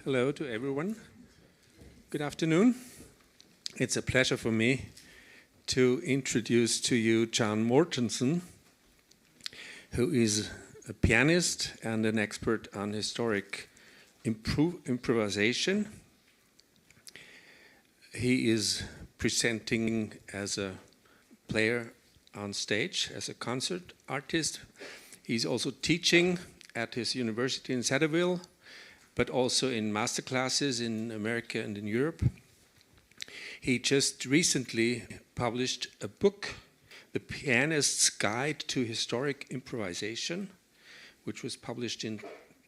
Hello to everyone. Good afternoon. It's a pleasure for me to introduce to you John Mortensen, who is a pianist and an expert on historic improvisation. He is presenting as a player on stage, as a concert artist. He's also teaching at his university in Cedarville, but also in masterclasses in America and in Europe. He just recently published a book, The Pianist's Guide to Historic Improvisation, which was published in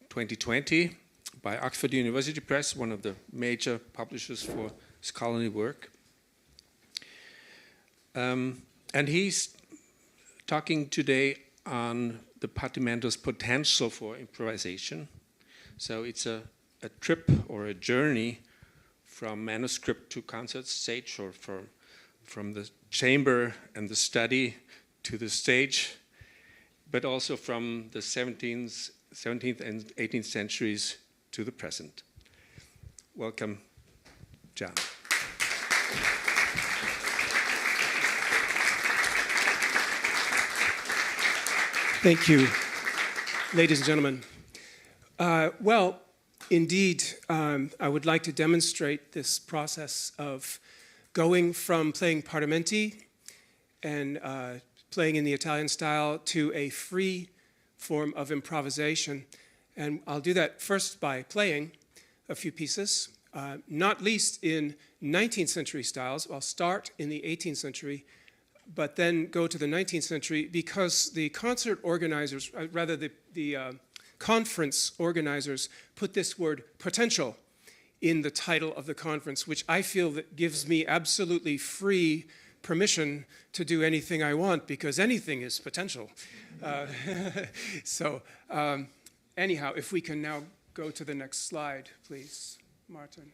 2020 by Oxford University Press, one of the major publishers for scholarly work. And he's talking today on the partimento's potential for improvisation. So it's a trip or a journey from manuscript to concert stage, or from the chamber and the study to the stage, but also from the 17th and 18th centuries to the present. Welcome, John. Thank you, ladies and gentlemen. Well, indeed, I would like to demonstrate this process of going from playing partimenti and playing in the Italian style to a free form of improvisation. And I'll do that first by playing a few pieces, not least in 19th century styles. I'll start in the 18th century, but then go to the 19th century because the concert organizers, rather the conference organizers, put this word potential in the title of the conference, which I feel that gives me absolutely free permission to do anything I want, because anything is potential. Anyhow, if we can now go to the next slide, please, Martin.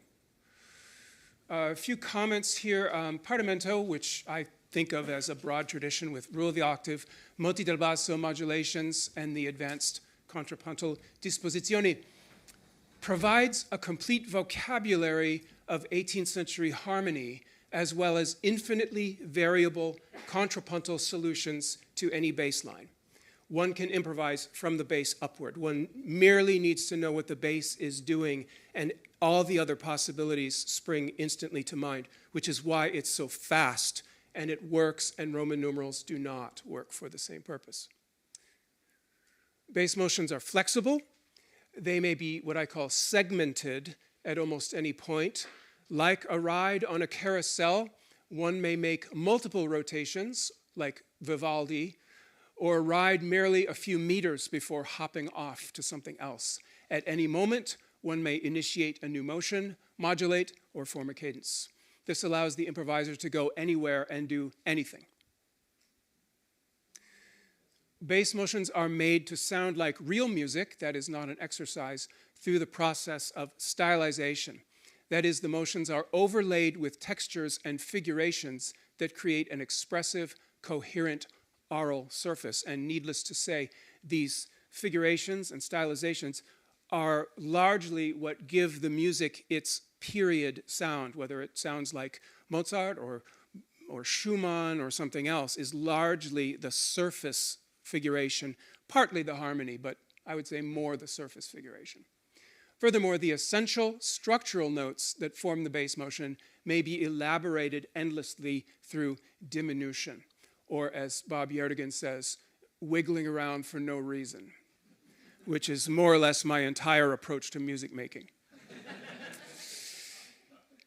A few comments here. Partimento, which I think of as a broad tradition with rule of the octave, moti del basso modulations, and the advanced contrapuntal disposizioni, provides a complete vocabulary of 18th century harmony, as well as infinitely variable contrapuntal solutions to any bass line. One can improvise from the bass upward. One merely needs to know what the bass is doing, and all the other possibilities spring instantly to mind, which is why it's so fast, and it works, and Roman numerals do not work for the same purpose. Bass motions are flexible. They may be what I call segmented at almost any point. Like a ride on a carousel, one may make multiple rotations, like Vivaldi, or ride merely a few meters before hopping off to something else. At any moment, one may initiate a new motion, modulate, or form a cadence. This allows the improviser to go anywhere and do anything. Bass motions are made to sound like real music, that is not an exercise, through the process of stylization. That is, the motions are overlaid with textures and figurations that create an expressive, coherent aural surface. And needless to say, these figurations and stylizations are largely what give the music its period sound, whether it sounds like Mozart or Schumann or something else, is largely the surface figuration, partly the harmony, but I would say more the surface figuration. Furthermore, the essential structural notes that form the bass motion may be elaborated endlessly through diminution, or as Bob Yerdigan says, wiggling around for no reason, which is more or less my entire approach to music making.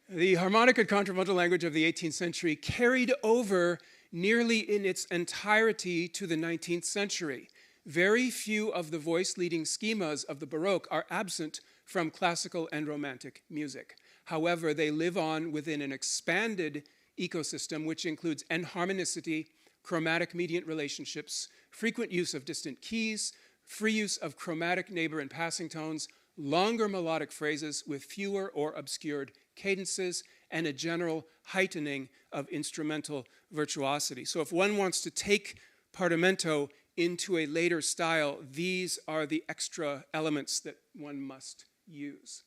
The harmonic and contrapuntal language of the 18th century carried over nearly in its entirety to the 19th century. Very few of the voice-leading schemas of the Baroque are absent from classical and romantic music. However, they live on within an expanded ecosystem which includes enharmonicity, chromatic mediant relationships, frequent use of distant keys, free use of chromatic neighbor and passing tones, longer melodic phrases with fewer or obscured cadences, and a general heightening of instrumental virtuosity. So if one wants to take partimento into a later style, these are the extra elements that one must use.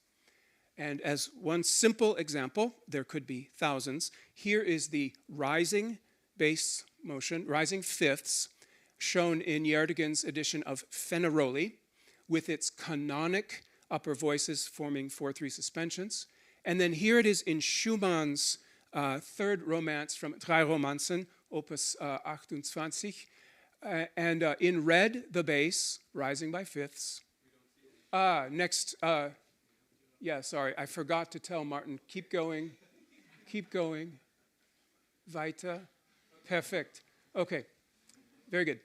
And as one simple example, there could be thousands, here is the rising bass motion, rising fifths, shown in Jerdigan's edition of Fenaroli, with its canonic upper voices forming 4/3 suspensions. And then here it is in Schumann's third romance from Drei Romanzen, opus 28. And in red, the bass, rising by fifths. Next, yeah, sorry, I forgot to tell Martin, keep going, weiter, perfect. Okay, very good.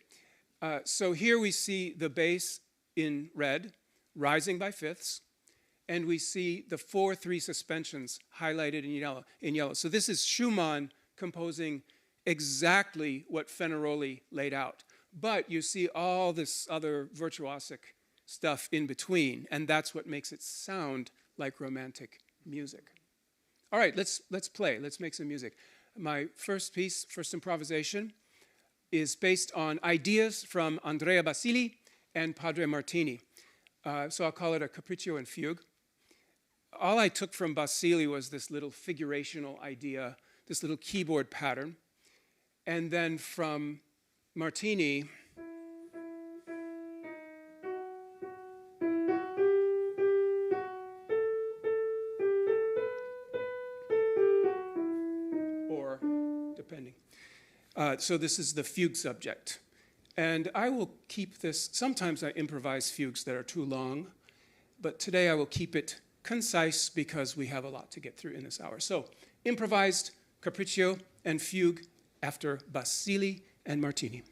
So here we see the bass in red, rising by fifths, and we see the 4/3 suspensions highlighted in yellow. So this is Schumann composing exactly what Fenaroli laid out. But you see all this other virtuosic stuff in between, and that's what makes it sound like romantic music. All right, let's play. Let's make some music. My first piece, first improvisation, is based on ideas from Andrea Basili and Padre Martini. So I'll call it a capriccio and fugue. All I took from Basili was this little figurational idea, this little keyboard pattern. And then from Martini, or depending. So this is the fugue subject. And I will keep this, sometimes I improvise fugues that are too long, but today I will keep it concise because we have a lot to get through in this hour. So improvised capriccio and fugue after Basili and Martini.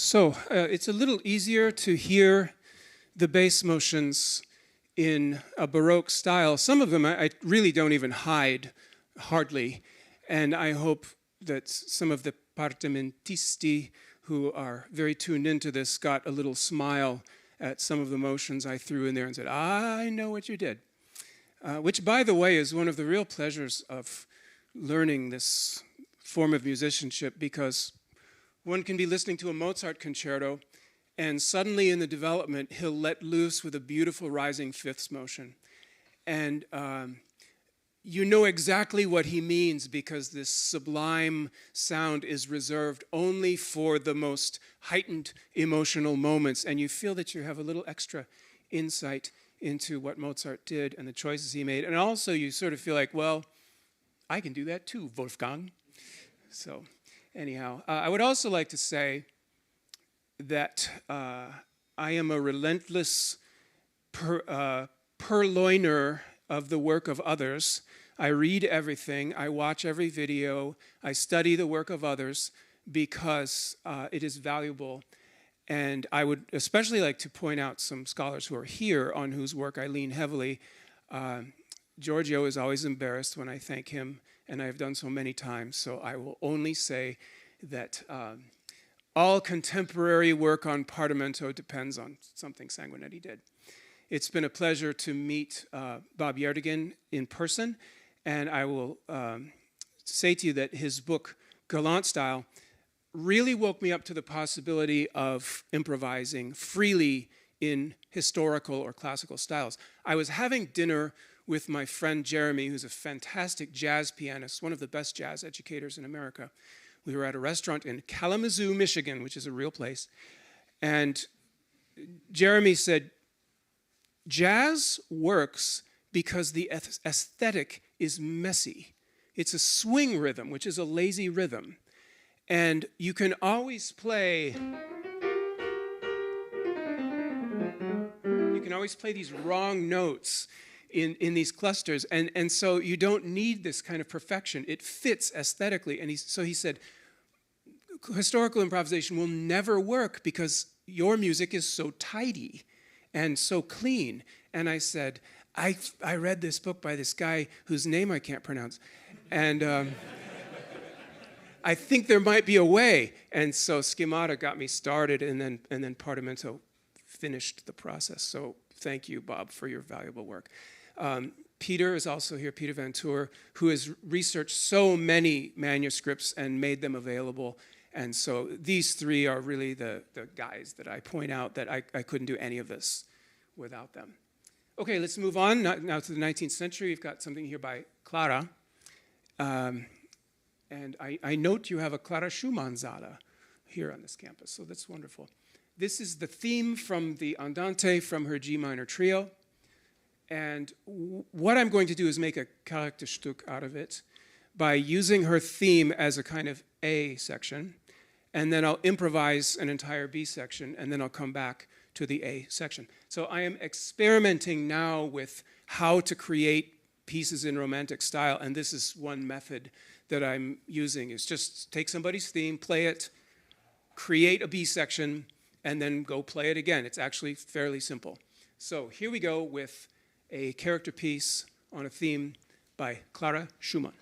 So it's a little easier to hear the bass motions in a Baroque style. Some of them I really don't even hide, hardly. And I hope that some of the partimentisti who are very tuned into this got a little smile at some of the motions I threw in there and said, I know what you did. Which, by the way, is one of the real pleasures of learning this form of musicianship, because one can be listening to a Mozart concerto and suddenly in the development he'll let loose with a beautiful rising fifths motion. And you know exactly what he means, because this sublime sound is reserved only for the most heightened emotional moments, and you feel that you have a little extra insight into what Mozart did and the choices he made. And also you sort of feel like, well, I can do that too, Wolfgang. So anyhow, I would also like to say that I am a relentless purloiner of the work of others. I read everything, I watch every video, I study the work of others because it is valuable. And I would especially like to point out some scholars who are here on whose work I lean heavily. Giorgio is always embarrassed when I thank him, and I have done so many times, so I will only say that all contemporary work on Partimento depends on something Sanguinetti did. It's been a pleasure to meet Bob Yerdigan in person, and I will say to you that his book, Galant Style, really woke me up to the possibility of improvising freely in historical or classical styles. I was having dinner with my friend Jeremy, who's a fantastic jazz pianist, one of the best jazz educators in America. We were at a restaurant in Kalamazoo, Michigan, which is a real place. And Jeremy said, jazz works because the aesthetic is messy. It's a swing rhythm, which is a lazy rhythm. And you can always play these wrong notes in these clusters, and so you don't need this kind of perfection. It fits aesthetically. And so he said, historical improvisation will never work because your music is so tidy and so clean. And I said, I read this book by this guy whose name I can't pronounce, and I think there might be a way. And so Schemata got me started, and then Partimento finished the process. So thank you, Bob, for your valuable work. Peter is also here, Peter Van Toor, who has researched so many manuscripts and made them available. And so these three are really the guys that I point out that I couldn't do any of this without them. Okay, let's move on now to the 19th century. We've got something here by Clara. And I note you have a Clara Schumann Zada here on this campus, so that's wonderful. This is the theme from the Andante from her G minor trio. And what I'm going to do is make a Charakterstück out of it by using her theme as a kind of A section, and then I'll improvise an entire B section, and then I'll come back to the A section. So I am experimenting now with how to create pieces in romantic style, and this is one method that I'm using, is just take somebody's theme, play it, create a B section, and then go play it again. It's actually fairly simple. So here we go with a character piece on a theme by Clara Schumann.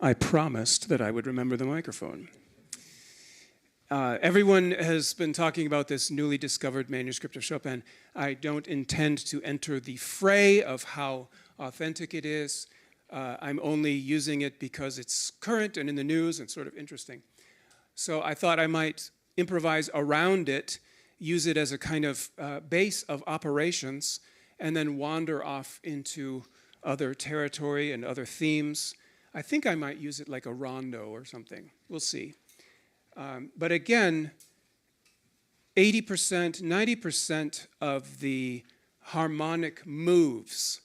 I promised that I would remember the microphone. Everyone has been talking about this newly discovered manuscript of Chopin. I don't intend to enter the fray of how authentic it is. I'm only using it because it's current and in the news and sort of interesting. So I thought I might improvise around it, use it as a kind of base of operations, and then wander off into other territory and other themes. I think I might use it like a rondo or something. We'll see. But again, 80%, 90% of the harmonic moves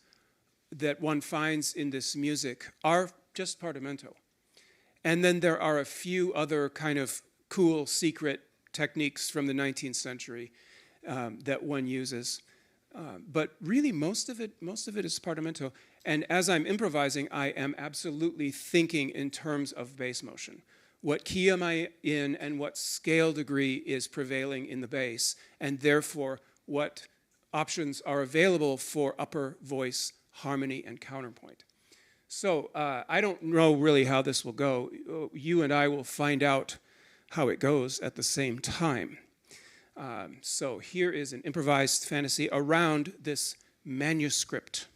that one finds in this music are just partimento. And then there are a few other kind of cool secret techniques from the 19th century that one uses. But really, most of it is partimento. And as I'm improvising, I am absolutely thinking in terms of bass motion. What key am I in, and what scale degree is prevailing in the bass, and therefore what options are available for upper voice harmony and counterpoint. So I don't know really how this will go. You and I will find out how it goes at the same time. So here is an improvised fantasy around this manuscript.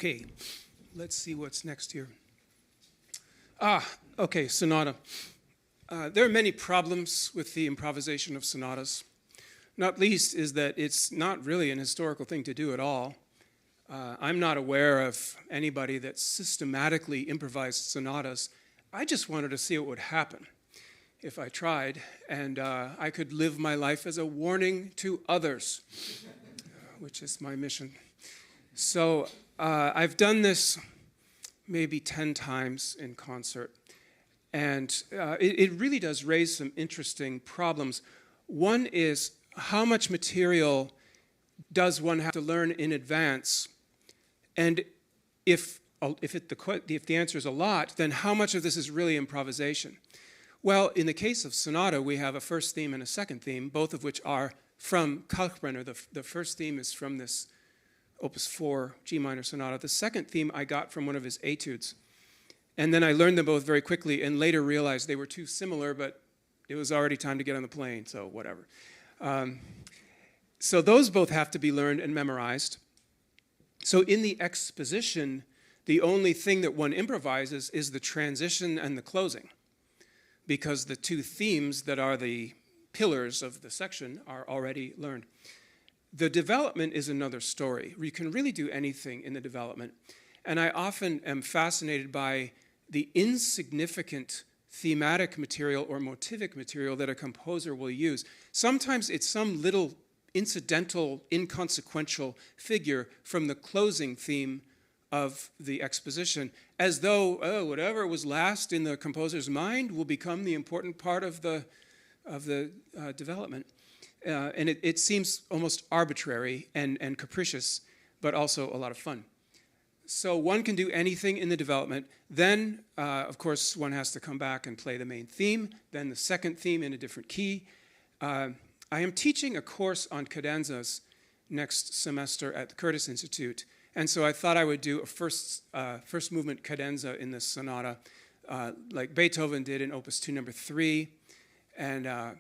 Okay, let's see what's next here. Okay, sonata. There are many problems with the improvisation of sonatas. Not least is that it's not really an historical thing to do at all. I'm not aware of anybody that systematically improvised sonatas. I just wanted to see what would happen if I tried, and I could live my life as a warning to others, which is my mission. So I've done this maybe 10 times in concert, and it really does raise some interesting problems. One is, how much material does one have to learn in advance? And if the answer is a lot, then how much of this is really improvisation? Well, in the case of sonata, we have a first theme and a second theme, both of which are from Kalkbrenner. The first theme is from this Opus 4 G minor sonata. The second theme I got from one of his etudes. And then I learned them both very quickly and later realized they were too similar, but it was already time to get on the plane, so whatever. So those both have to be learned and memorized. So in the exposition, the only thing that one improvises is the transition and the closing, because the two themes that are the pillars of the section are already learned. The development is another story. You can really do anything in the development. And I often am fascinated by the insignificant thematic material or motivic material that a composer will use. Sometimes it's some little incidental, inconsequential figure from the closing theme of the exposition, as though whatever was last in the composer's mind will become the important part of the development. And it seems almost arbitrary and capricious, but also a lot of fun. So one can do anything in the development. Then, of course, one has to come back and play the main theme, then the second theme in a different key. I am teaching a course on cadenzas next semester at the Curtis Institute, and so I thought I would do a first movement cadenza in this sonata, like Beethoven did in Opus 2 number 3, and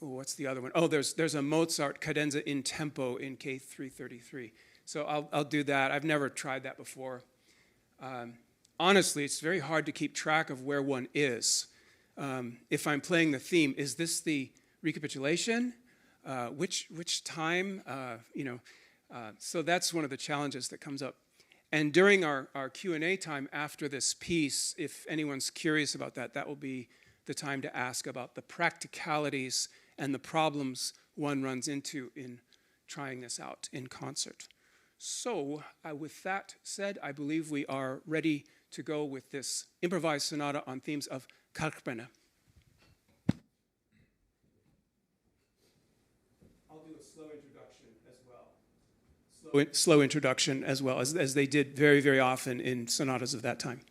what's the other one? Oh, there's a Mozart cadenza in tempo in K333. So I'll do that. I've never tried that before. Honestly, it's very hard to keep track of where one is. If I'm playing the theme, is this the recapitulation? Which time? So that's one of the challenges that comes up. And during our Q&A time after this piece, if anyone's curious about that, that will be the time to ask about the practicalities and the problems one runs into in trying this out in concert. So with that said, I believe we are ready to go with this improvised sonata on themes of Kalkbrenner. I'll do a slow introduction as well. Slow introduction as well, as they did very, very often in sonatas of that time.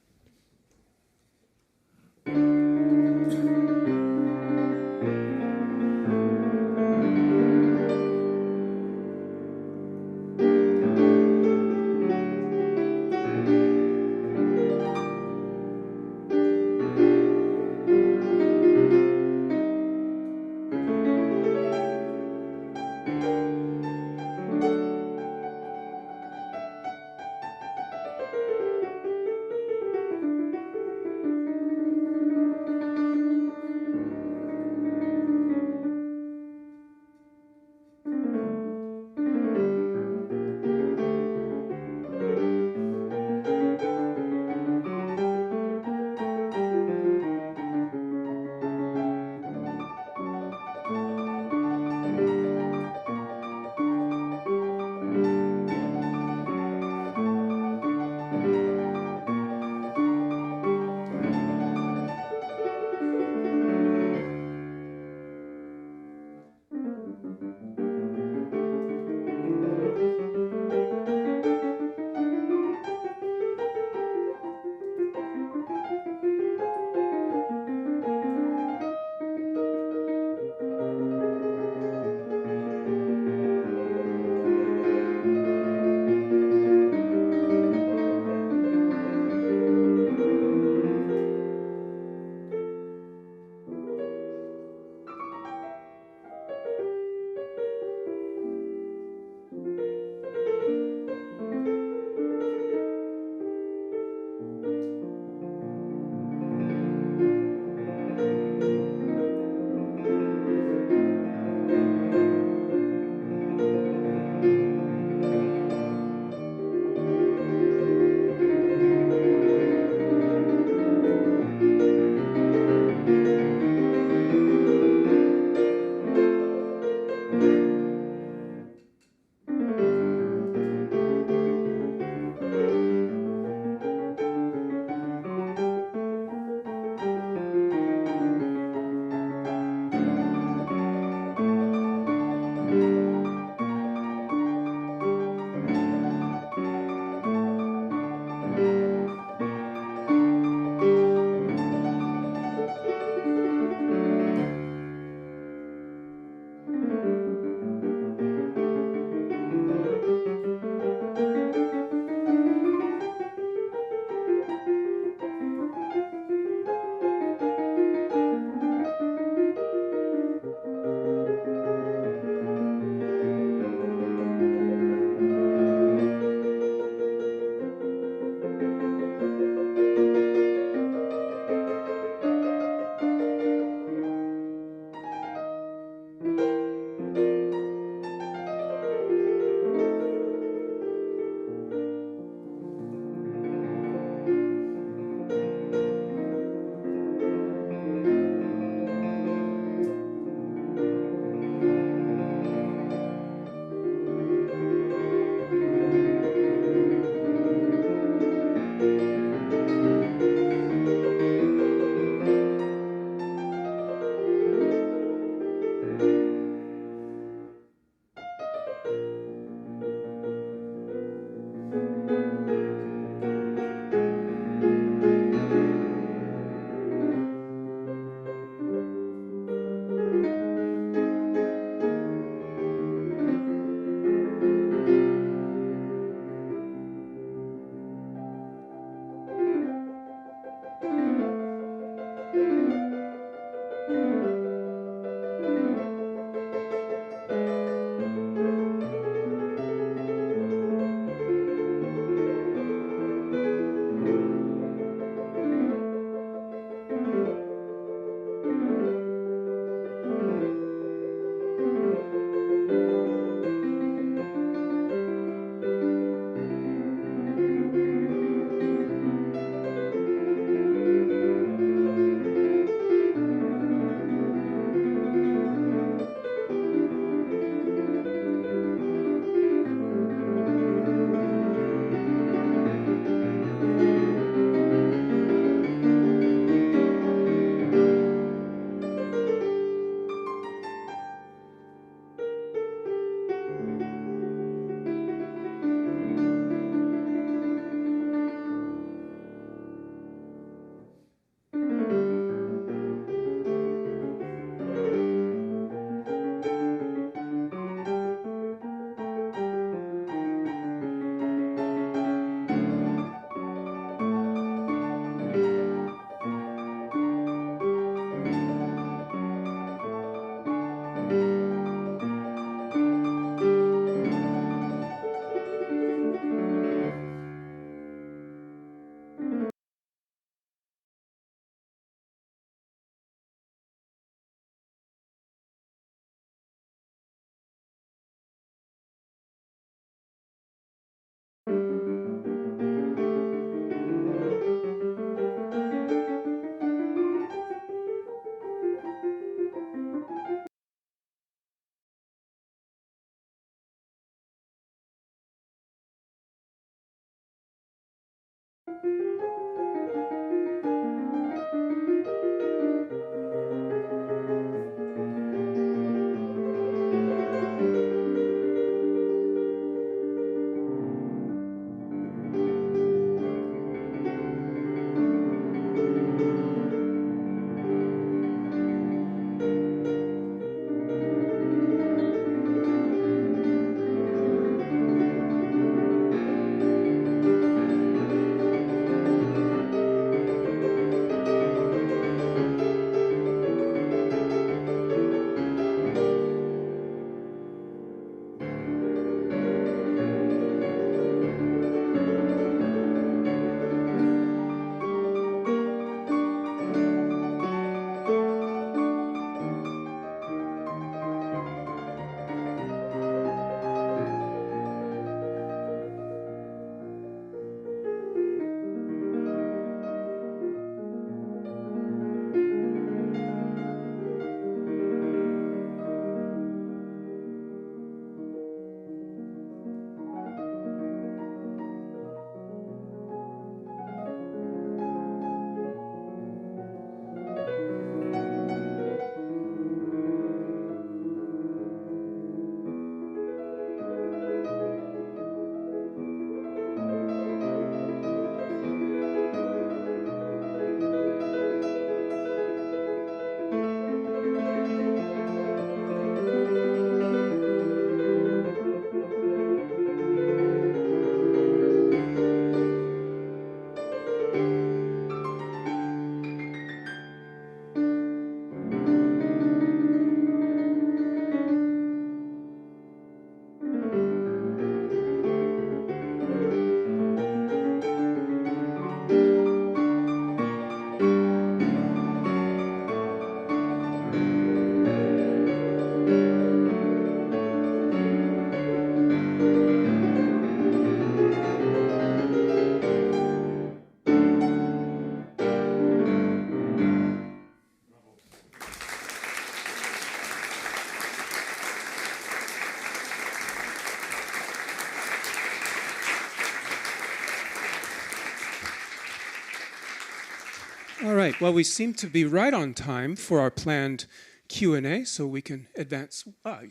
All right, well, we seem to be right on time for our planned Q&A, so we can advance.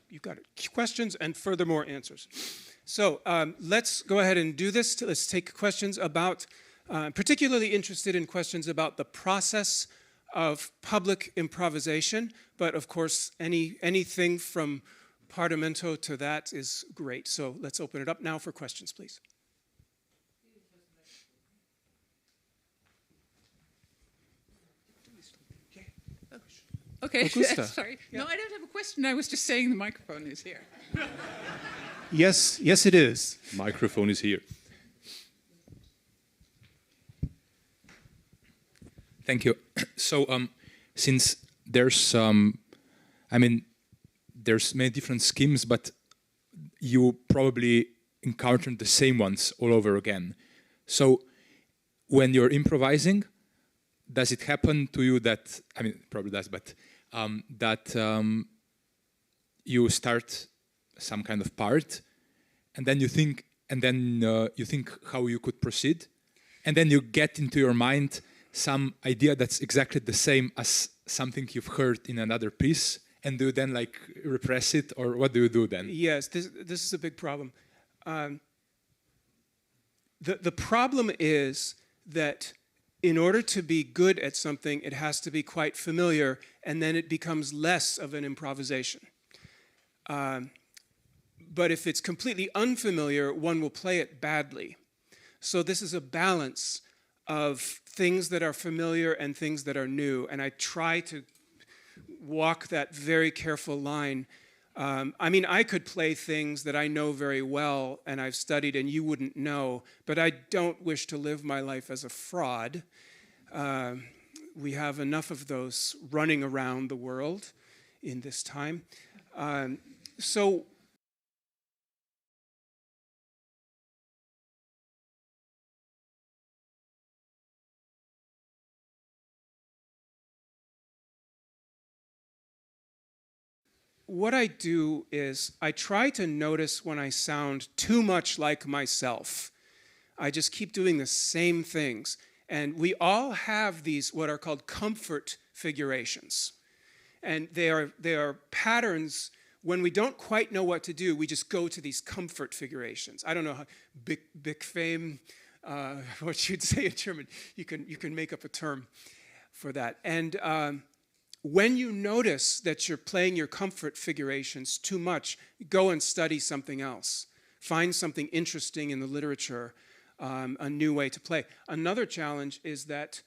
You got it. Questions and furthermore answers. So let's go ahead and do this. Let's take questions about, particularly interested in questions about the process of public improvisation, but of course, anything from Parlamento to that is great. So let's open it up now for questions, please. Okay, Augusta. sorry. Yeah. No, I don't have a question. I was just saying the microphone is here. Yes, it is. Microphone is here. Thank you. So, since there's, there's many different schemes, but you probably encountered the same ones all over again. So, when you're improvising, does it happen to you that, probably does, but you start some kind of part, and then you think how you could proceed, and then you get into your mind some idea that's exactly the same as something you've heard in another piece, and do you then like repress it, or what do you do then? Yes, this is a big problem. The problem is that in order to be good at something, it has to be quite familiar, and then it becomes less of an improvisation. But if it's completely unfamiliar, one will play it badly. So this is a balance of things that are familiar and things that are new, and I try to walk that very careful line. I could play things that I know very well and I've studied and you wouldn't know, but I don't wish to live my life as a fraud. We have enough of those running around the world in this time. So what I do is I try to notice when I sound too much like myself. I just keep doing the same things. And we all have these what are called comfort figurations. And they are patterns. When we don't quite know what to do, we just go to these comfort figurations. I don't know how Bequem, what you'd say in German. You can make up a term for that. And when you notice that you're playing your comfort figurations too much, go and study something else. Find something interesting in the literature, a new way to play. Another challenge is that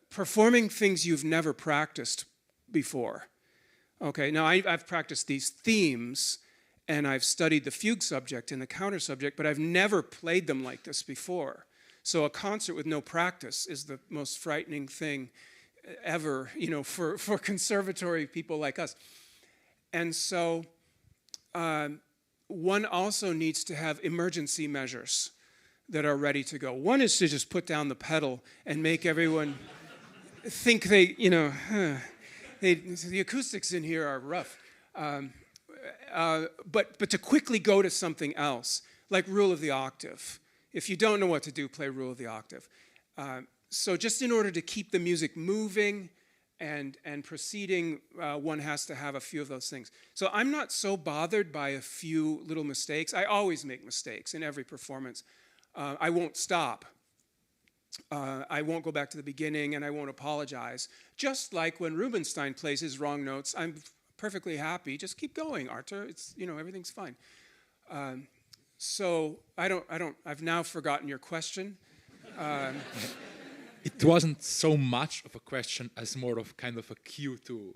performing things you've never practiced before. Okay, now I've practiced these themes, and I've studied the fugue subject and the counter subject, but I've never played them like this before. So a concert with no practice is the most frightening thing ever, for conservatory people like us. And so one also needs to have emergency measures that are ready to go. One is to just put down the pedal and make everyone think the acoustics in here are rough. But to quickly go to something else, like rule of the octave. If you don't know what to do, play rule of the octave. So just in order to keep the music moving and proceeding, one has to have a few of those things. So I'm not so bothered by a few little mistakes. I always make mistakes in every performance. I won't stop. I won't go back to the beginning, and I won't apologize. Just like when Rubinstein plays his wrong notes, I'm perfectly happy. Just keep going, Arthur. It's, everything's fine. So I've now forgotten your question. It wasn't so much of a question as more of kind of a cue to,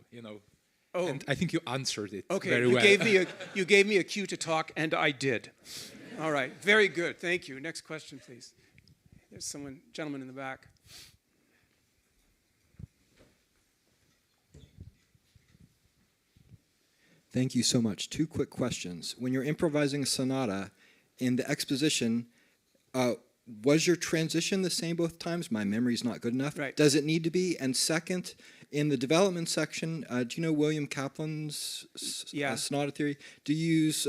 Oh. And I think you answered it Okay, very well. you gave me a cue to talk, and I did. All right, very good, thank you. Next question, please. There's gentleman in the back. Thank you so much. 2 quick questions. When you're improvising a sonata, in the exposition, was your transition the same both times? My memory's not good enough. Right. Does it need to be? And second, in the development section, do you know William Kaplan's sonata theory? Do you use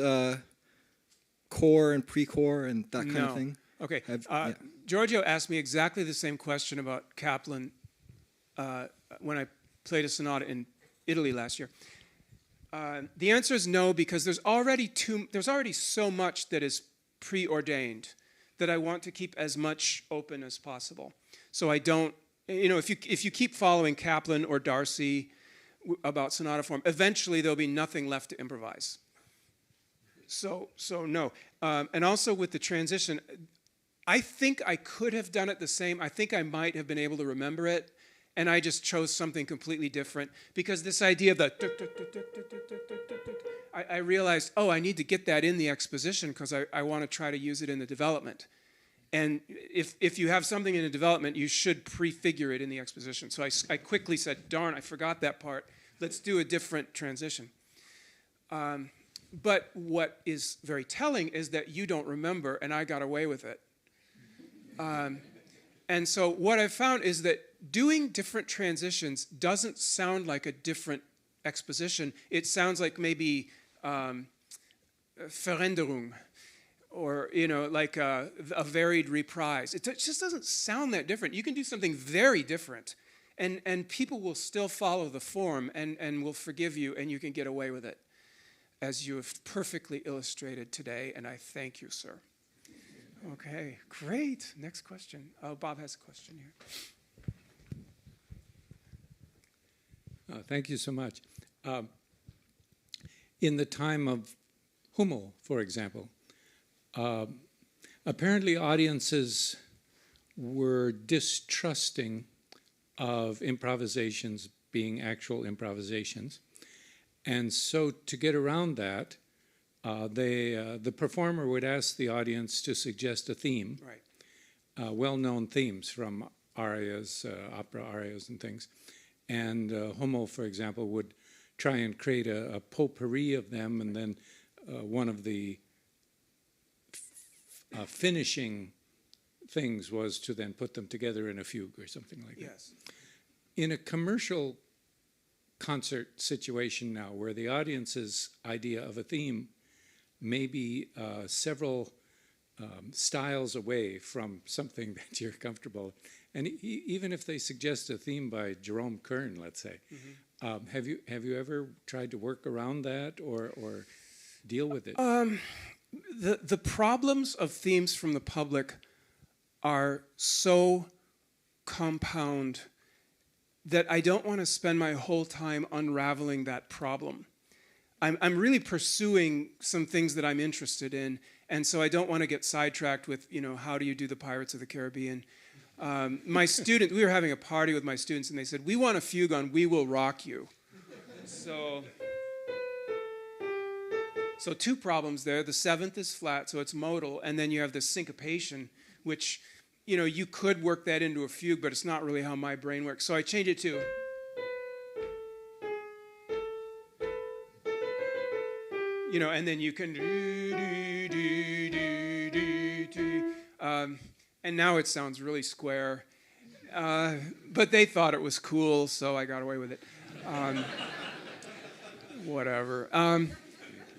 core and pre-core and that kind of thing? Okay. Yeah. Giorgio asked me exactly the same question about Kaplan when I played a sonata in Italy last year. The answer is no, because there's already so much that is preordained that I want to keep as much open as possible. So I don't, if you keep following Kaplan or Darcy about sonata form, eventually there'll be nothing left to improvise. So no. And also with the transition, I think I could have done it the same. I think I might have been able to remember it, and I just chose something completely different, because this idea of the I realized, oh, I need to get that in the exposition because I want to try to use it in the development. And if you have something in the development, you should prefigure it in the exposition. So I quickly said, darn, I forgot that part. Let's do a different transition. But what is very telling is that you don't remember, and I got away with it. And so what I've found is that doing different transitions doesn't sound like a different exposition. It sounds like maybe Veränderung, or like a varied reprise. It just doesn't sound that different. You can do something very different, and people will still follow the form and will forgive you, and you can get away with it, as you have perfectly illustrated today, and I thank you, sir. Okay, great. Next question. Oh, Bob has a question here. Thank you so much. In the time of Hummel, for example, apparently audiences were distrusting of improvisations being actual improvisations. And so to get around that, the performer would ask the audience to suggest a theme, Right. Well-known themes from arias, opera arias and things. And Hummel, for example, would try and create a potpourri of them, and then one of the finishing things was to then put them together in a fugue or something like that. Yes. In a commercial concert situation now, where the audience's idea of a theme may be several styles away from something that you're comfortable, and even if they suggest a theme by Jerome Kern, let's say, have you ever tried to work around that or deal with it? The problems of themes from the public are so compound that I don't want to spend my whole time unraveling that problem. I'm really pursuing some things that I'm interested in, and so I don't want to get sidetracked with, how do you do the Pirates of the Caribbean? My student, we were having a party with my students, and they said, we want a fugue on We Will Rock You. So two problems there. The seventh is flat, so it's modal, and then you have the syncopation, which, you could work that into a fugue, but it's not really how my brain works. So I changed it to... and then you can... and now it sounds really square. But they thought it was cool, so I got away with it. Whatever.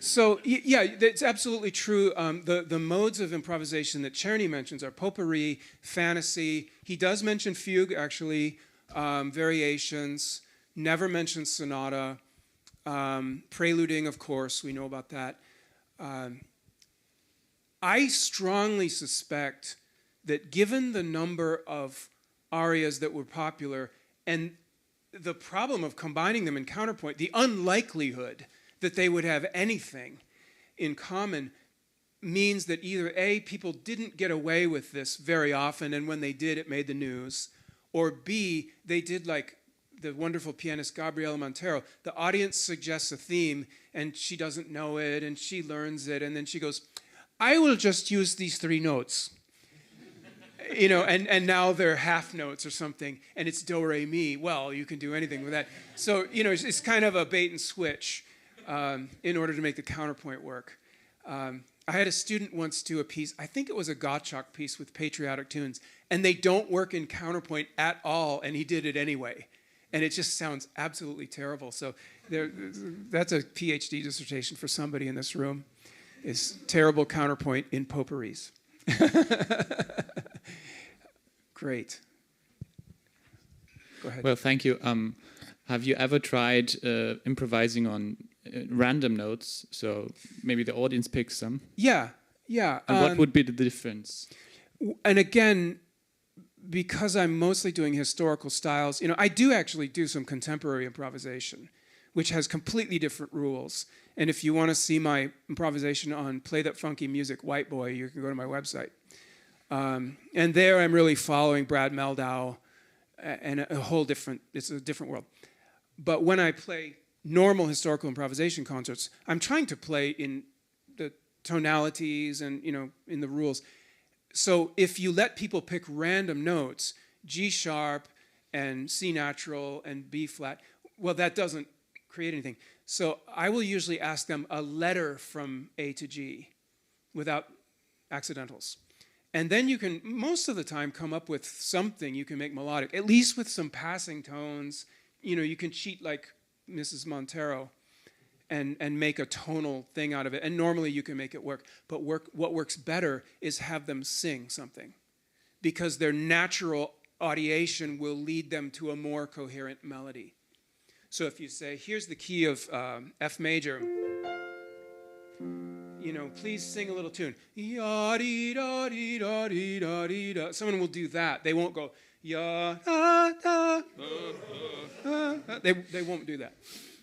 So, yeah, it's absolutely true. The modes of improvisation that Czerny mentions are potpourri, fantasy. He does mention fugue, actually, variations, never mentions sonata, preluding, of course, we know about that. I strongly suspect that given the number of arias that were popular and the problem of combining them in counterpoint, the unlikelihood that they would have anything in common means that either A, people didn't get away with this very often, and when they did, it made the news, or B, they did like the wonderful pianist Gabriela Montero. The audience suggests a theme, and she doesn't know it, and she learns it, and then she goes, I will just use these 3 notes. And now they're half notes or something, and it's do, re, mi. Well, you can do anything with that. So, it's kind of a bait and switch in order to make the counterpoint work. I had a student once do a piece, I think it was a Gottschalk piece with patriotic tunes, and they don't work in counterpoint at all, and he did it anyway. And it just sounds absolutely terrible. So that's a PhD dissertation for somebody in this room, is terrible counterpoint in potpourris. Great. Go ahead. Well, thank you. Have you ever tried improvising on random notes? So maybe the audience picks them. Yeah, yeah. And what would be the difference? And again, because I'm mostly doing historical styles, I do actually do some contemporary improvisation, which has completely different rules. And if you want to see my improvisation on Play That Funky Music, White Boy, you can go to my website. And there I'm really following Brad Meldau and it's a different world. But when I play normal historical improvisation concerts, I'm trying to play in the tonalities and, in the rules. So if you let people pick random notes, G sharp and C natural and B flat, well, that doesn't create anything. So I will usually ask them a letter from A to G without accidentals. And then you can, most of the time, come up with something you can make melodic, at least with some passing tones. You can cheat like Mrs. Montero and make a tonal thing out of it. And normally you can make it work. But what works better is have them sing something, because their natural audiation will lead them to a more coherent melody. So if you say, here's the key of F major, please sing a little tune. Ya-dee-da-dee-da-dee-da-dee-da. Someone will do that. They won't go, ya-da-da. They won't do that.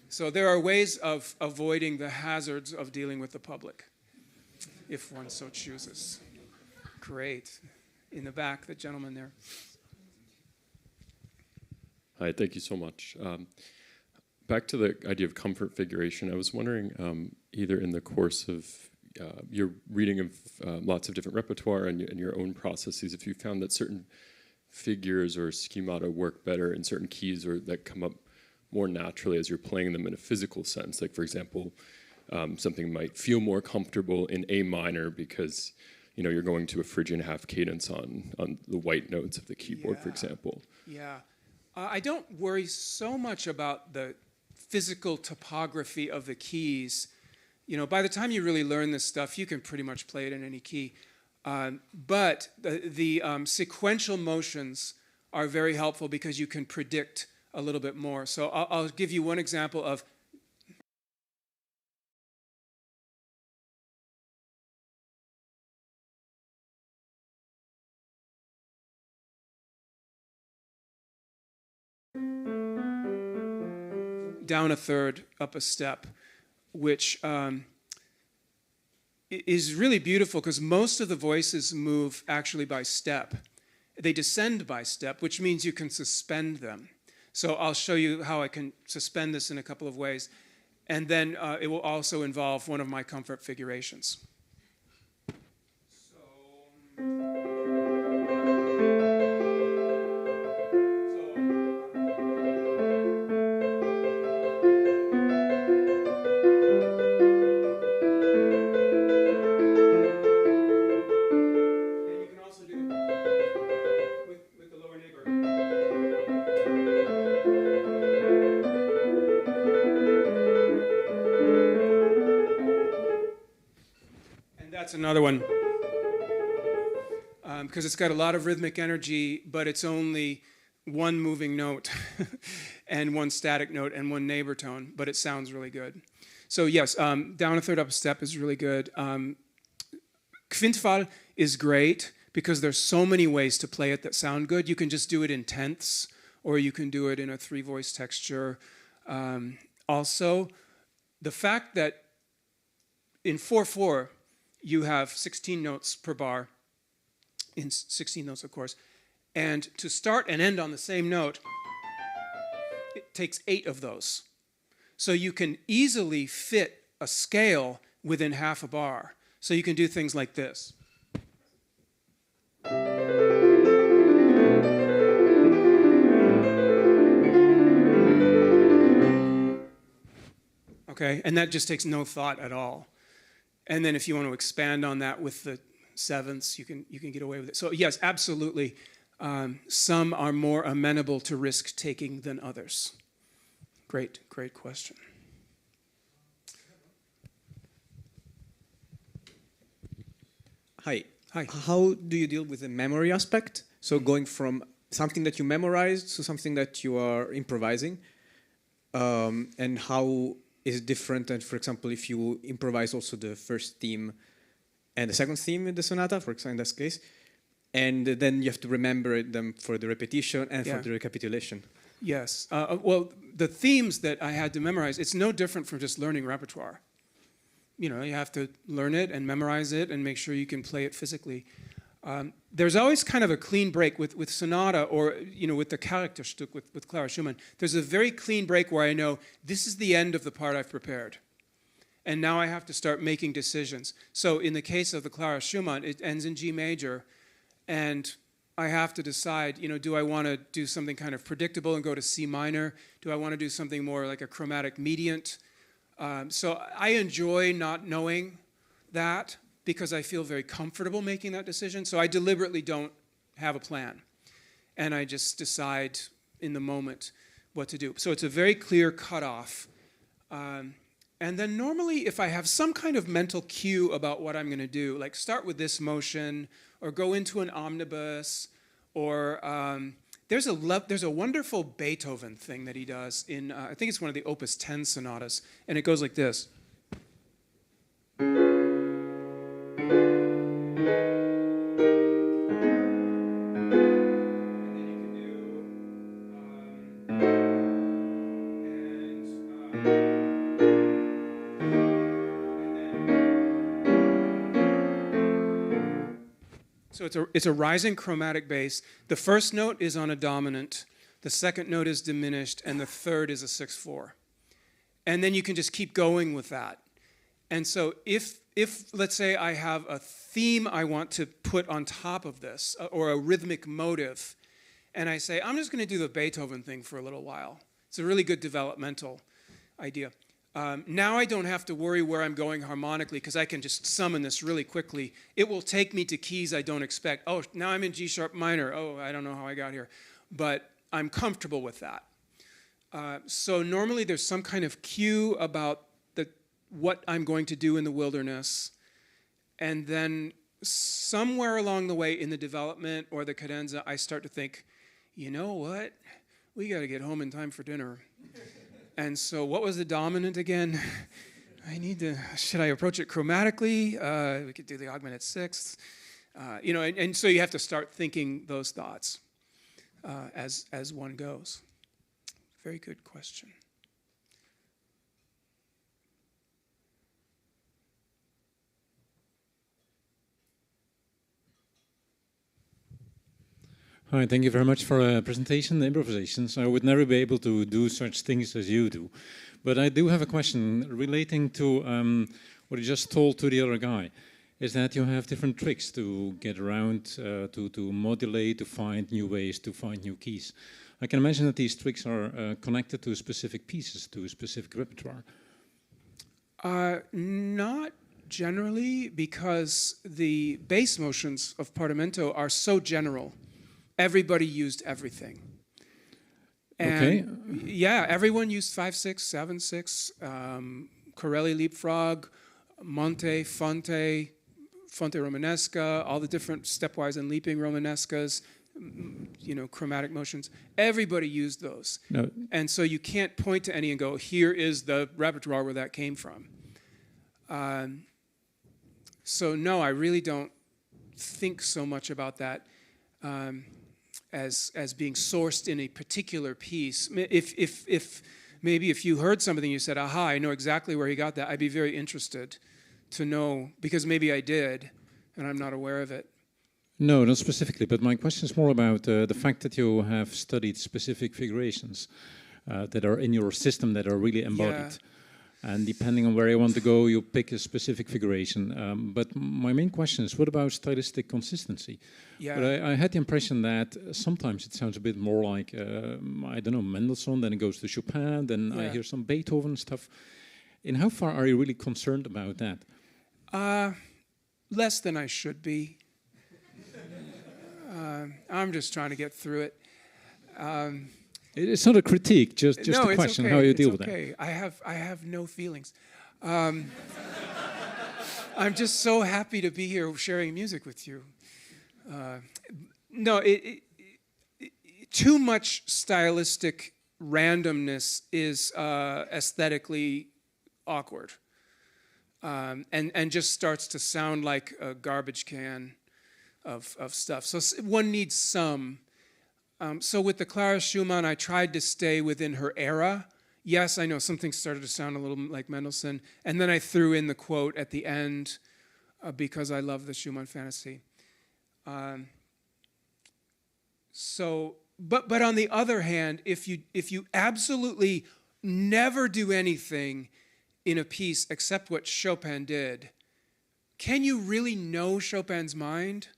So there are ways of avoiding the hazards of dealing with the public, if one so chooses. Great. In the back, the gentleman there. Hi, thank you so much. Back to the idea of comfort figuration, I was wondering, either in the course of your reading of lots of different repertoire and your own processes, if you found that certain figures or schemata work better in certain keys, or that come up more naturally as you're playing them in a physical sense. Like, for example, something might feel more comfortable in A minor because you're going to a Phrygian half cadence on the white notes of the keyboard, for example. Yeah. I don't worry so much about the physical topography of the keys. By the time you really learn this stuff, you can pretty much play it in any key. But the sequential motions are very helpful because you can predict a little bit more. So I'll give you one example of down a third, up a step, which is really beautiful because most of the voices move actually by step. They descend by step, which means you can suspend them. So I'll show you how I can suspend this in a couple of ways. And then it will also involve one of my comfort figurations. That's another one, because it's got a lot of rhythmic energy, but it's only one moving note and one static note and one neighbor tone, but it sounds really good. So yes, down a third, up a step is really good. Quintfall is great because there's so many ways to play it that sound good. You can just do it in tenths, or you can do it in a 3-voice texture. Also, the fact that in 4/4, you have 16 notes per bar, in 16 notes, of course, and to start and end on the same note, it takes 8 of those. So you can easily fit a scale within half a bar. So you can do things like this. Okay, and that just takes no thought at all. And then if you want to expand on that with the sevenths, you can get away with it. So yes, absolutely. Some are more amenable to risk-taking than others. Great question. Hi, Hi. How do you deal with the memory aspect? So going from something that you memorized to something that you are improvising, and how is it different? And for example, if you improvise also the first theme and the second theme in the sonata, for example, in this case, and then you have to remember them for the repetition and for the recapitulation. Yes. Well, the themes that I had to memorize, it's no different from just learning repertoire. You know, you have to learn it and memorize it and make sure you can play it physically. There's always kind of a clean break with sonata, or you know, with the Charakterstück with Clara Schumann. There's a very clean break where I know this is the end of the part I've prepared, and now I have to start making decisions. So in the case of the Clara Schumann, it ends in G major, and I have to decide, you know, do I want to do something kind of predictable and go to C minor? Do I want to do something more like a chromatic mediant? So I enjoy not knowing that, because I feel very comfortable making that decision. So I deliberately don't have a plan. And I just decide in the moment what to do. So it's a very clear cutoff. And then normally if I have some kind of mental cue about what I'm going to do, like start with this motion, or go into an omnibus, or there's a wonderful Beethoven thing that he does in, I think it's one of the Opus 10 sonatas, and it goes like this. So it's a rising chromatic bass. The first note is on a dominant, the second note is diminished, and the third is a 6/4. And then you can just keep going with that. And so if let's say I have a theme I want to put on top of this, or a rhythmic motive, and I say, I'm just going to do the Beethoven thing for a little while. It's a really good developmental idea. Now I don't have to worry where I'm going harmonically, because I can just summon this really quickly. It will take me to keys I don't expect. Oh, now I'm in G sharp minor. Oh, I don't know how I got here. But I'm comfortable with that. So normally there's some kind of cue about what I'm going to do in the wilderness. And then somewhere along the way in the development or the cadenza, I start to think, you know what? We got to get home in time for dinner. And so what was the dominant again? Should I approach it chromatically? We could do the augmented sixths. You know, and so you have to start thinking those thoughts as one goes. Very good question. Hi, thank you very much for a presentation, the improvisations. I would never be able to do such things as you do. But I do have a question relating to what you just told to the other guy, is that you have different tricks to get around, to modulate, to find new ways, to find new keys. I can imagine that these tricks are connected to specific pieces, to a specific repertoire. Not generally, because the bass motions of Parlamento are so general. Everybody used everything. And okay. Yeah, everyone used 5/6, 7/6, Corelli leapfrog, Monte, Fonte Romanesca, all the different stepwise and leaping Romanescas, you know, chromatic motions. Everybody used those. No. And so you can't point to any and go, here is the repertoire where that came from. So no, I really don't think so much about that. As being sourced in a particular piece. If maybe if you heard something you said, aha, I know exactly where he got that, I'd be very interested to know, because maybe I did and I'm not aware of it. No, not specifically, but my question is more about the fact that you have studied specific figurations that are in your system that are really embodied. Yeah. And depending on where you want to go, you pick a specific figuration. But my main question is, what about stylistic consistency? Yeah. But I had the impression that sometimes it sounds a bit more like, I don't know, Mendelssohn, then it goes to Chopin, then I hear some Beethoven stuff. In how far are you really concerned about that? Less than I should be. I'm just trying to get through it. It's not a critique, just no, a question okay. how you deal with that. I have no feelings. I'm just so happy to be here sharing music with you. No, too much stylistic randomness is aesthetically awkward, and just starts to sound like a garbage can of stuff. So one needs some. So with the Clara Schumann, I tried to stay within her era. Yes, I know some things started to sound a little like Mendelssohn, and then I threw in the quote at the end because I love the Schumann fantasy. But on the other hand, if you absolutely never do anything in a piece except what Chopin did, can you really know Chopin's mind?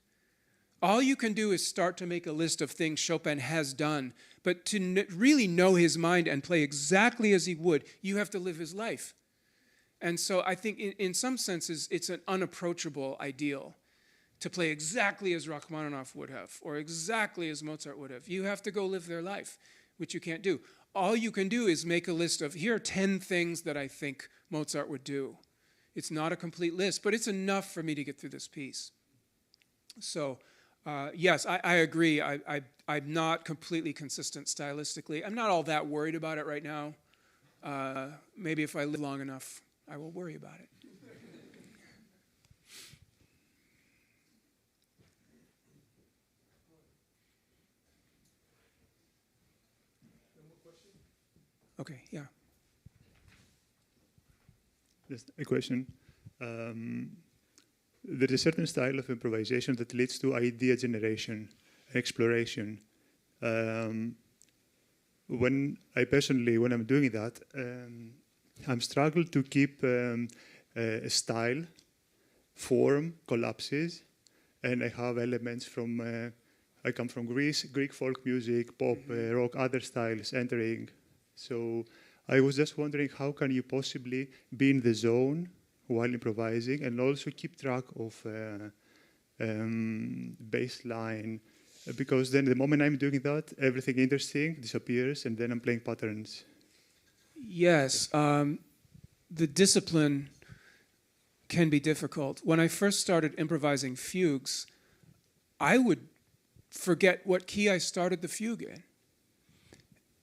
All you can do is start to make a list of things Chopin has done, but to really know his mind and play exactly as he would, you have to live his life. And so I think in some senses it's an unapproachable ideal to play exactly as Rachmaninoff would have, or exactly as Mozart would have. You have to go live their life, which you can't do. All you can do is make a list of, here are 10 things that I think Mozart would do. It's not a complete list, but it's enough for me to get through this piece. So, yes, I agree. I'm not completely consistent stylistically. I'm not all that worried about it right now. Maybe if I live long enough, I will worry about it. Okay, yeah. Just a question. There is a certain style of improvisation that leads to idea generation, exploration. When I'm doing that, I'm struggling to keep a style, form, collapses, and I have elements from, I come from Greece, Greek folk music, pop, rock, other styles entering. So I was just wondering, how can you possibly be in the zone while improvising and also keep track of bass line? Because then the moment I'm doing that, everything interesting disappears and then I'm playing patterns. Yes, the discipline can be difficult. When I first started improvising fugues, I would forget what key I started the fugue in.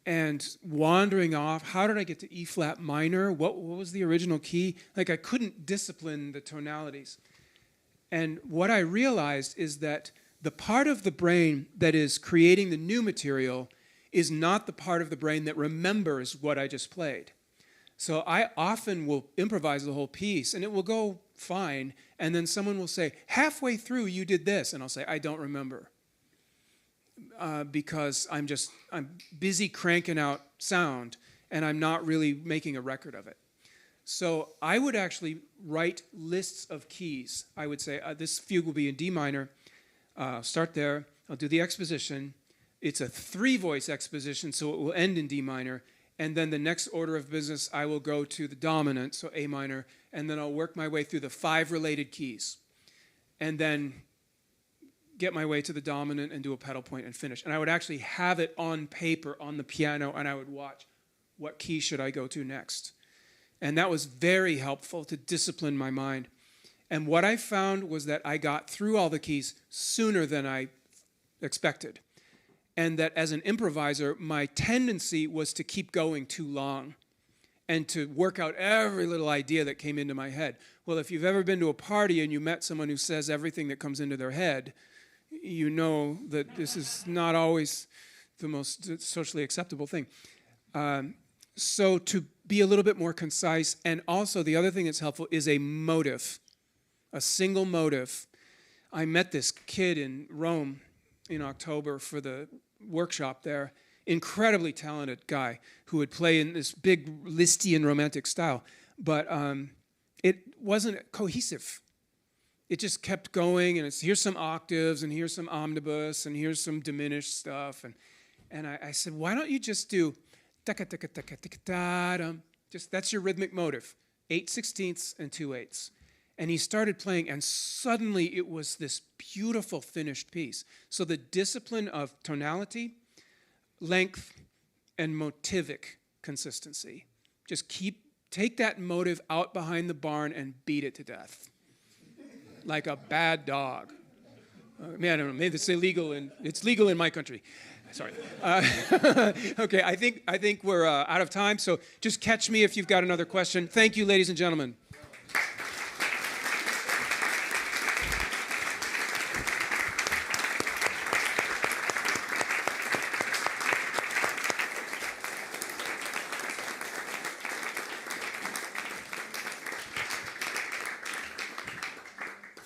And wandering off, how did I get to E flat minor? What was the original key? Like I couldn't discipline the tonalities. And what I realized is that the part of the brain that is creating the new material is not the part of the brain that remembers what I just played. So I often will improvise the whole piece and it will go fine. And then someone will say, halfway through you did this. And I'll say, I don't remember. Because I'm busy cranking out sound and I'm not really making a record of it. So I would actually write lists of keys. I would say this fugue will be in D minor. Start there. I'll do the exposition. It's a 3-voice exposition, so it will end in D minor. And then the next order of business, I will go to the dominant, so A minor, and then I'll work my way through the 5 related keys. And then get my way to the dominant and do a pedal point and finish. And I would actually have it on paper on the piano and I would watch what key should I go to next. And that was very helpful to discipline my mind. And what I found was that I got through all the keys sooner than I expected. And that as an improviser, my tendency was to keep going too long and to work out every little idea that came into my head. Well, if you've ever been to a party and you met someone who says everything that comes into their head, you know that this is not always the most socially acceptable thing. So to be a little bit more concise, and also the other thing that's helpful is a motive, a single motive. I met this kid in Rome in October for the workshop there, incredibly talented guy who would play in this big Lisztian romantic style, but it wasn't cohesive. It just kept going, and here's some octaves, and here's some omnibus, and here's some diminished stuff. And I said, why don't you just do taka-taka-taka-taka-da-dum? Just that's your rhythmic motive, 8/16 and 2/8. And he started playing, and suddenly it was this beautiful finished piece. So the discipline of tonality, length, and motivic consistency. Just take that motive out behind the barn and beat it to death. like a bad dog. I mean, I don't know. Maybe it's illegal, and it's legal in my country. Sorry. Okay, I think we're out of time. So just catch me if you've got another question. Thank you, ladies and gentlemen.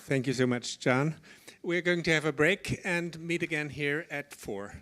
Thank you so much, John. We're going to have a break and meet again here at 4.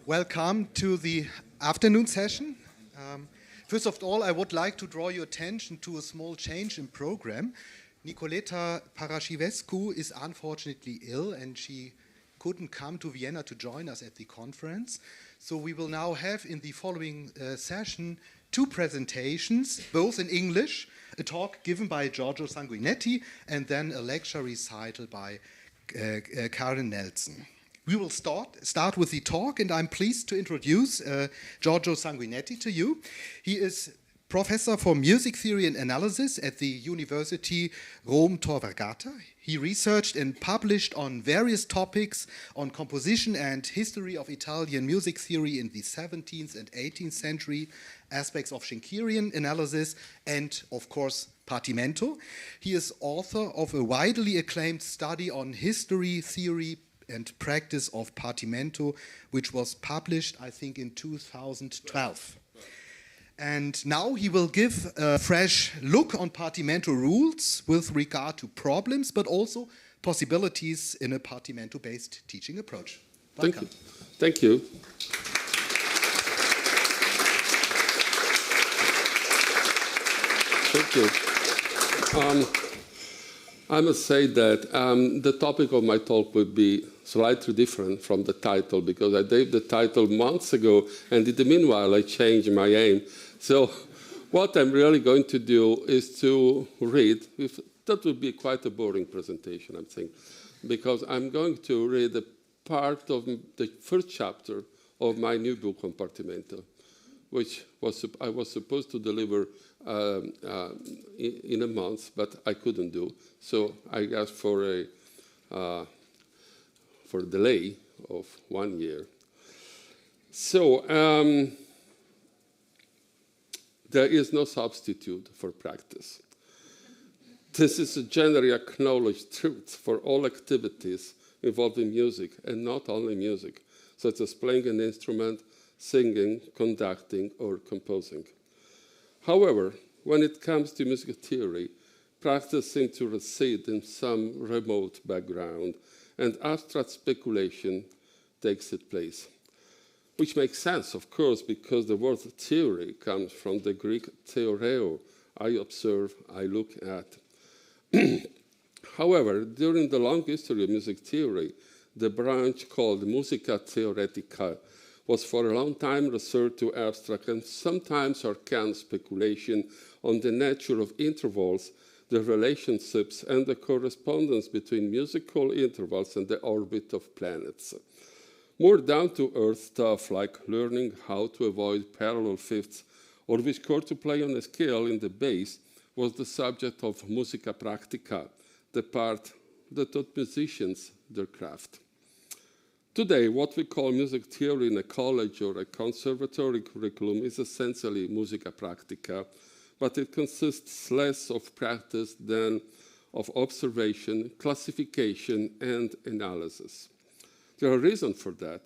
Welcome to the afternoon session. First of all, I would like to draw your attention to a small change in program. Nicoleta Paraschivescu is unfortunately ill and she couldn't come to Vienna to join us at the conference. So we will now have in the following session 2 presentations, both in English, a talk given by Giorgio Sanguinetti and then a lecture recital by Karen Nelson. We will start with the talk, and I'm pleased to introduce Giorgio Sanguinetti to you. He is professor for music theory and analysis at the University Rome Tor Vergata. He researched and published on various topics on composition and history of Italian music theory in the 17th and 18th century, aspects of Schenkerian analysis, and, of course, Partimento. He is author of a widely acclaimed study on history, theory, and practice of Partimento, which was published, I think, in 2012. And now he will give a fresh look on Partimento rules with regard to problems, but also possibilities in a Partimento-based teaching approach. Welcome. Thank you. Thank you. I must say that the topic of my talk will be slightly different from the title, because I gave the title months ago, and in the meanwhile I changed my aim. So what I'm really going to do is to read. That would be quite a boring presentation, I'm thinking, because I'm going to read a part of the first chapter of my new book on Partimento, which I was supposed to deliver in a month, but I couldn't do. So I asked for a delay of 1 year. So there is no substitute for practice. This is a generally acknowledged truth for all activities involving music, and not only music, such as playing an instrument, singing, conducting, or composing. However, when it comes to music theory, practice seems to reside in some remote background, and abstract speculation takes its place. Which makes sense, of course, because the word theory comes from the Greek theoreo, I observe, I look at. However, during the long history of music theory, the branch called Musica Theoretica was for a long time reserved to abstract and sometimes arcane speculation on the nature of intervals, the relationships, and the correspondence between musical intervals and the orbit of planets. More down-to-earth stuff like learning how to avoid parallel fifths or which chord to play on a scale in the bass was the subject of Musica Practica, the part that taught musicians their craft. Today, what we call music theory in a college or a conservatory curriculum is essentially Musica Practica, but it consists less of practice than of observation, classification, and analysis. There are reasons for that,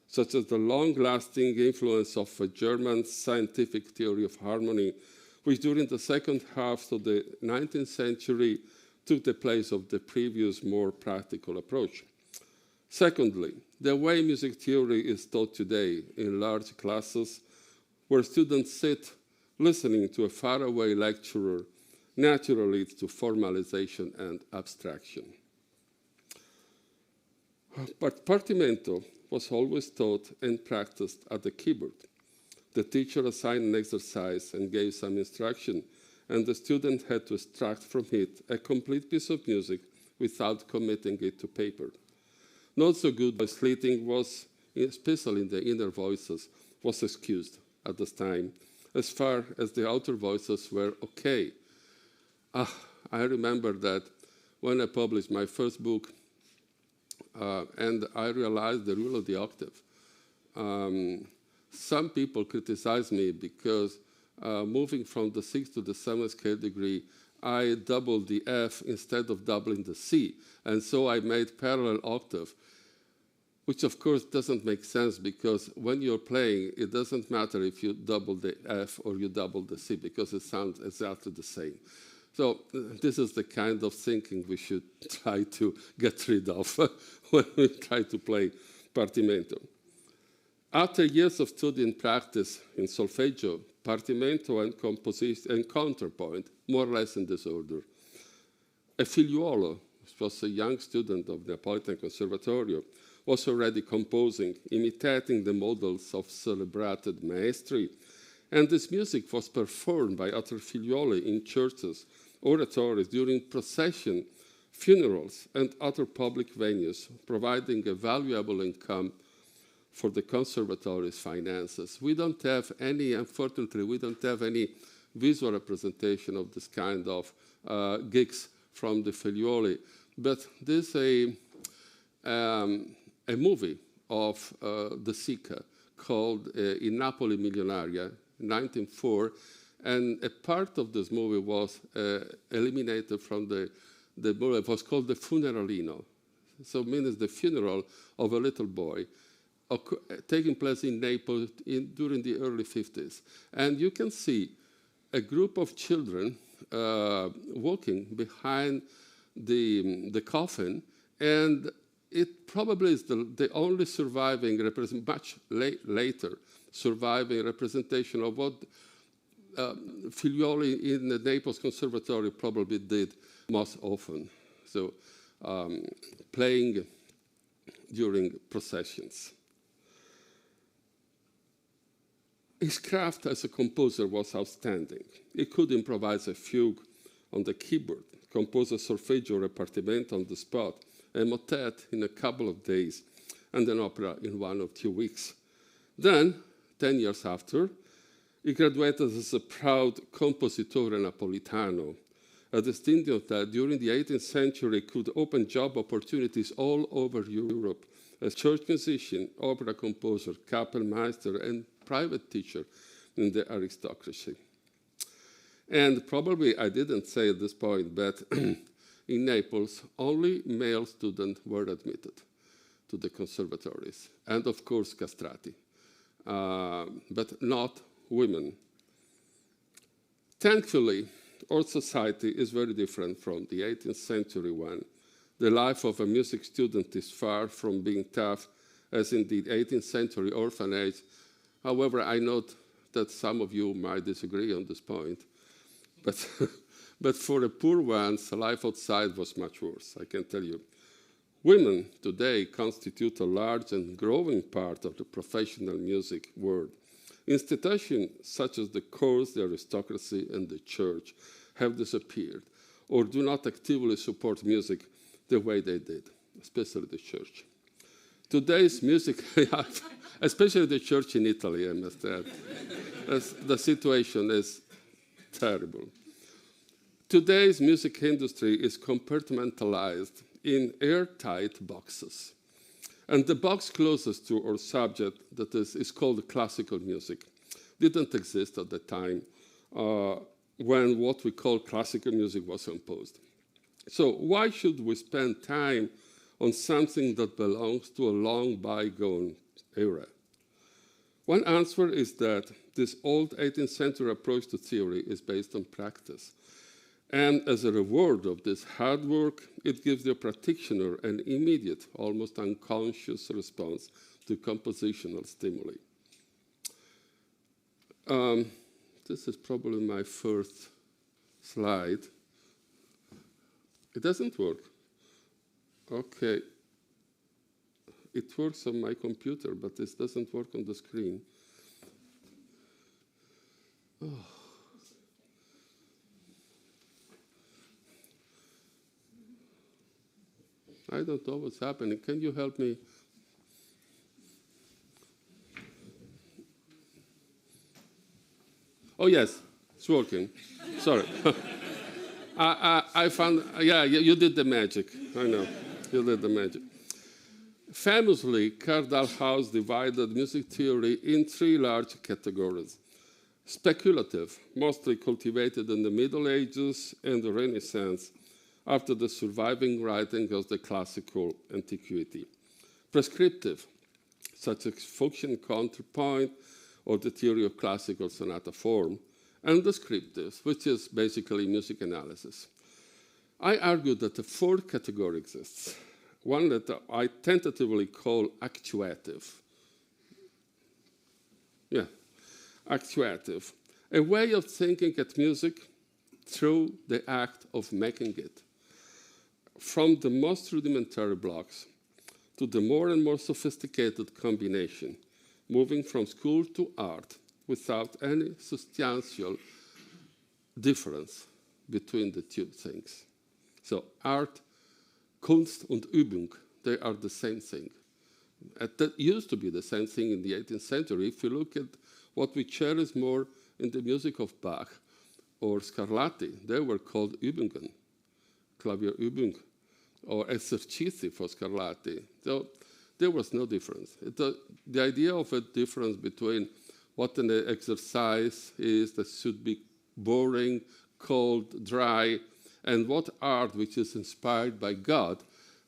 such as the long-lasting influence of a German scientific theory of harmony, which during the second half of the 19th century took the place of the previous, more practical approach. Secondly, the way music theory is taught today in large classes, where students sit listening to a faraway lecturer, naturally leads to formalization and abstraction. But Partimento was always taught and practiced at the keyboard. The teacher assigned an exercise and gave some instruction, and the student had to extract from it a complete piece of music without committing it to paper. Not so good voice slitting was, especially in the inner voices, was excused at this time, as far as the outer voices were okay. I remember that when I published my first book, and I realized the rule of the octave. Some people criticized me because moving from the 6th to the 7th scale degree, I doubled the F instead of doubling the C. And so I made parallel octave, which of course doesn't make sense, because when you're playing, it doesn't matter if you double the F or you double the C, because it sounds exactly the same. So this is the kind of thinking we should try to get rid of when we try to play Partimento. After years of study and practice in solfeggio, partimento, and composition and counterpoint, more or less in this order, a figliuolo, which was a young student of the Neapolitan Conservatorio, was already composing, imitating the models of celebrated maestri, and this music was performed by other figlioli in churches, oratories, during procession, funerals, and other public venues, providing a valuable income for the conservatory's finances. We don't have any, unfortunately, we don't have any visual representation of this kind of gigs from the figlioli, but there's a movie of De Sica called In Napoli Milionaria, 1904, and a part of this movie was eliminated from the movie. It was called The Funeralino, so it means the funeral of a little boy, taking place in Naples during the early 50s. And you can see a group of children walking behind the coffin, and it probably is the only surviving, much later, surviving representation of what figlioli in the Naples Conservatory probably did most often. So playing during processions. His craft as a composer was outstanding. He could improvise a fugue on the keyboard, compose a solfeggio repartimento on the spot, a motet in a couple of days, and an opera in 1 or 2 weeks. Then, 10 years after, he graduated as a proud compositore napolitano, a distinction that during the 18th century could open job opportunities all over Europe as church musician, opera composer, Kapellmeister, and private teacher in the aristocracy. And probably I didn't say at this point, but in Naples, only male students were admitted to the conservatories, and of course castrati, but not women. Thankfully, our society is very different from the 18th century one. The life of a music student is far from being tough as in the 18th century orphanage. However, I note that some of you might disagree on this point. But for the poor ones, life outside was much worse, I can tell you. Women today constitute a large and growing part of the professional music world. Institutions such as the courts, the aristocracy, and the church have disappeared or do not actively support music the way they did, especially the church. Today's music, especially the church in Italy, I must add, the situation is terrible. Today's music industry is compartmentalized in airtight boxes. And the box closest to our subject, that is called classical music, didn't exist at the time when what we call classical music was composed. So why should we spend time on something that belongs to a long bygone era? One answer is that this old 18th century approach to theory is based on practice. And as a reward of this hard work, it gives the practitioner an immediate, almost unconscious response to compositional stimuli. This is probably my first slide. It doesn't work. Okay. It works on my computer, but this doesn't work on the screen. Oh. I don't know what's happening. Can you help me? Oh, yes, it's working. Sorry. I found, yeah, you did the magic. I know, you did the magic. Famously, Karl Dalhaus divided music theory in 3 large categories. Speculative, mostly cultivated in the Middle Ages and the Renaissance, after the surviving writing of the classical antiquity. Prescriptive, such as function counterpoint or the theory of classical sonata form, and descriptive, which is basically music analysis. I argue that a 4th category exists, one that I tentatively call actuative. Yeah, actuative. A way of thinking at music through the act of making it. From the most rudimentary blocks to the more and more sophisticated combination, moving from school to art without any substantial difference between the two things. So art, Kunst und Übung, they are the same thing. That used to be the same thing in the 18th century. If you look at what we cherish more in the music of Bach or Scarlatti, they were called Übungen, Klavierübung, or esercizi for Scarlatti. So there was no difference. The idea of a difference between what an exercise is that should be boring, cold, dry, and what art which is inspired by God,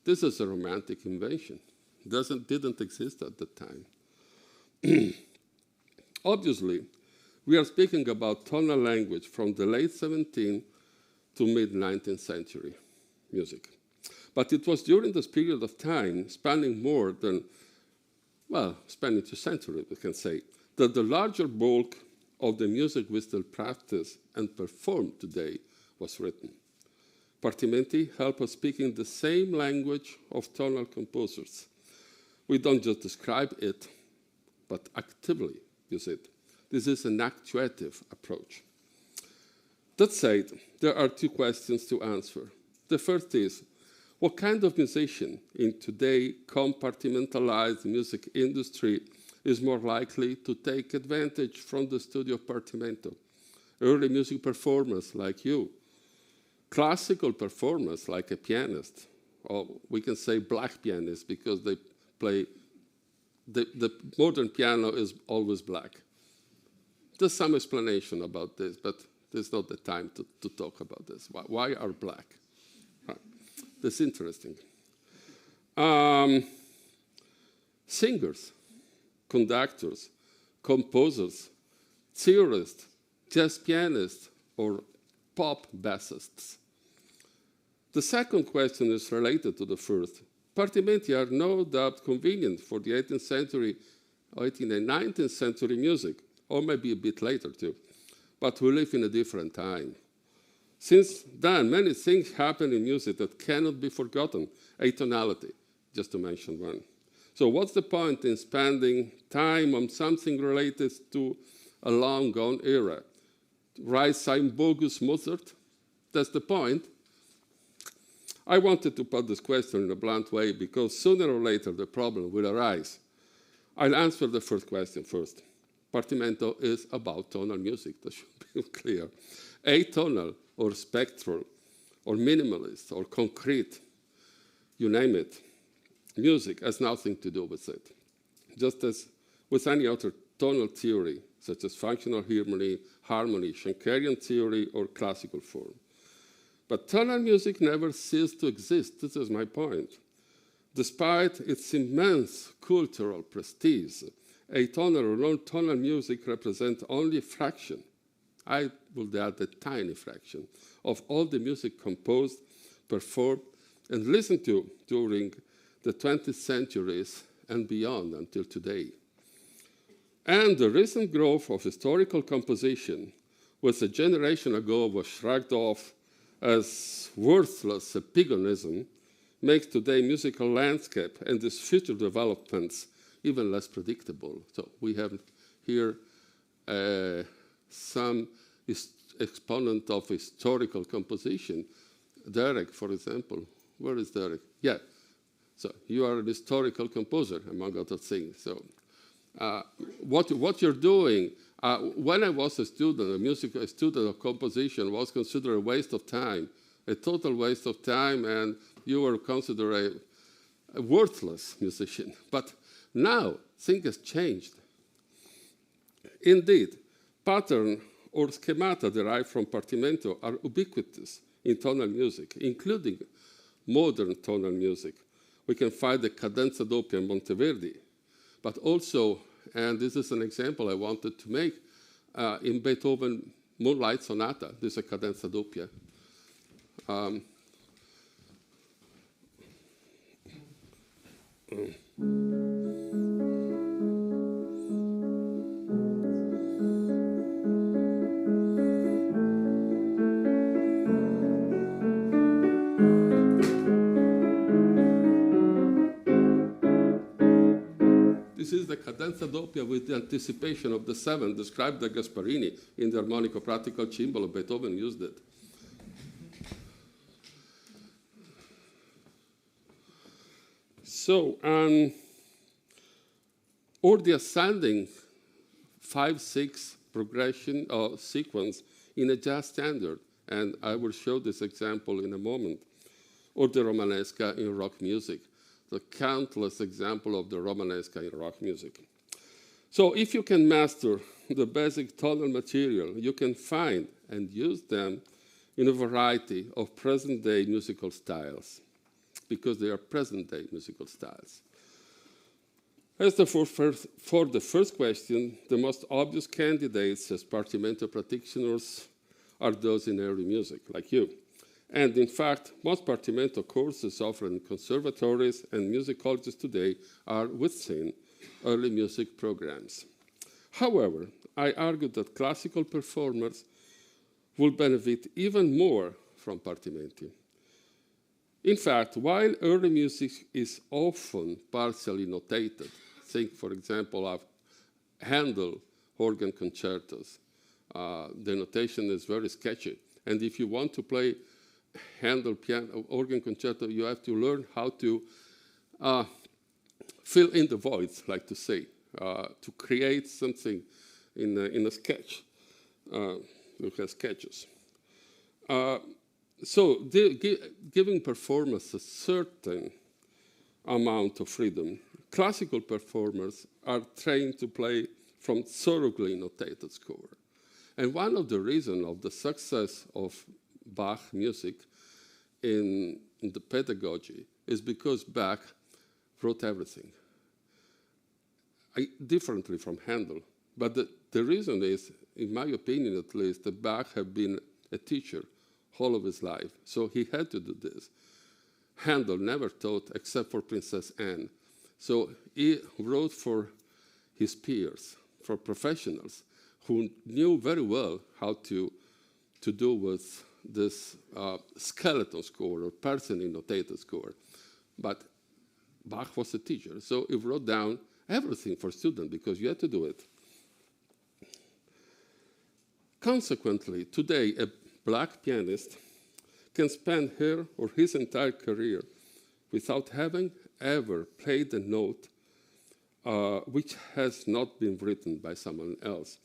this is a romantic invention. Didn't exist at the time. Obviously, we are speaking about tonal language from the late 17th to mid-19th century music. But it was during this period of time, spanning more than, well, spanning 2 centuries, we can say, that the larger bulk of the music we still practice and perform today was written. Partimenti help us speaking the same language of tonal composers. We don't just describe it, but actively use it. This is an actuative approach. That said, there are 2 questions to answer. The first is, what kind of musician in today's compartmentalized music industry is more likely to take advantage from the studio partimento? Early music performers like you, classical performers like a pianist, or we can say black pianists because they play, the modern piano is always black. There's some explanation about this, but there's not the time to talk about this. Why are black? That's interesting. Singers, conductors, composers, theorists, jazz pianists, or pop bassists. The second question is related to the first. Partimenti are no doubt convenient for the 18th century, 18th and 19th century music, or maybe a bit later too. But we live in a different time. Since then, many things happen in music that cannot be forgotten. Atonality, just to mention one. So what's the point in spending time on something related to a long-gone era? Write Sein Bogus Mozart? That's the point. I wanted to put this question in a blunt way because sooner or later the problem will arise. I'll answer the first question first. Partimento is about tonal music, that should be clear. Atonal or spectral or minimalist or concrete, you name it, music has nothing to do with it. Just as with any other tonal theory, such as functional harmony, Schenkerian theory, or classical form. But tonal music never ceased to exist, this is my point. Despite its immense cultural prestige, atonal or non-tonal music represents only a fraction, I would add a tiny fraction, of all the music composed, performed, and listened to during the 20th centuries and beyond until today. And the recent growth of historical composition, which a generation ago was shrugged off as worthless paganism, makes today's musical landscape and its future developments even less predictable. So we have here some exponent of historical composition. Derek, for example. Where is Derek? Yeah. So you are an historical composer, among other things. So what you're doing, when I was a student, a student of composition was considered a waste of time, a total waste of time, and you were considered a worthless musician. But now, things have changed. Indeed, pattern or schemata derived from partimento are ubiquitous in tonal music, including modern tonal music. We can find the cadenza doppia in Monteverdi, but also, and this is an example I wanted to make, in Beethoven Moonlight Sonata, this is a cadenza doppia. the cadenza doppia with the anticipation of the seventh described by Gasparini in the armonico-pratical cembalo. Beethoven used it. So, or the ascending 5/6 progression or sequence in a jazz standard, and I will show this example in a moment, or the Romanesca in rock music, the countless example of the Romanesca in rock music. So if you can master the basic tonal material, you can find and use them in a variety of present-day musical styles, because they are present-day musical styles. As for the first question, the most obvious candidates as partimento practitioners are those in early music, like you. And in fact, most partimento courses offered in conservatories and music colleges today are within early music programs. However, I argue that classical performers will benefit even more from partimenti. In fact, while early music is often partially notated, think, for example, of Handel organ concertos, the notation is very sketchy. And if you want to play Handel piano organ concerto, you have to learn how to fill in the voids, like to say, to create something in a sketch. Look at sketches. So giving performers a certain amount of freedom, classical performers are trained to play from thoroughly notated score. And one of the reasons of the success of Bach music in the pedagogy is because Bach wrote everything, differently from Handel. But the reason is, in my opinion at least, that Bach had been a teacher all of his life, so he had to do this. Handel never taught except for Princess Anne. So he wrote for his peers, for professionals who knew very well how to do with this skeleton score or partially notated score. But Bach was a teacher, so he wrote down everything for students because you had to do it. Consequently, today, a black pianist can spend her or his entire career without having ever played a note which has not been written by someone else.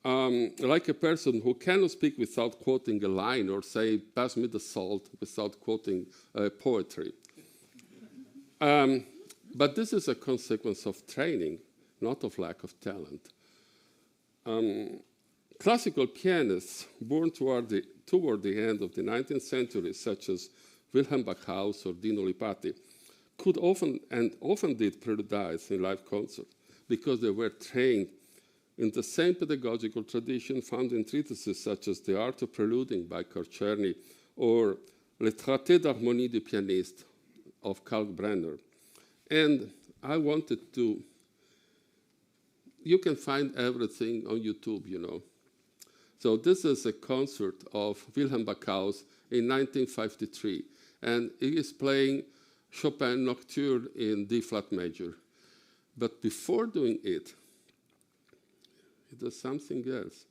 Like a person who cannot speak without quoting a line or say, pass me the salt, without quoting poetry. But this is a consequence of training, not of lack of talent. Classical pianists born toward the end of the 19th century, such as Wilhelm Backhaus or Dino Lipati, could often did preludize in live concert because they were trained in the same pedagogical tradition found in treatises such as The Art of Preluding by Korczerny or Le Traité d'harmonie du pianiste of Kalkbrenner. And I wanted to, you can find everything on YouTube, you know. So this is a concert of Wilhelm Backhaus in 1953, and he is playing Chopin Nocturne in D-flat major. But before doing it, he does something else.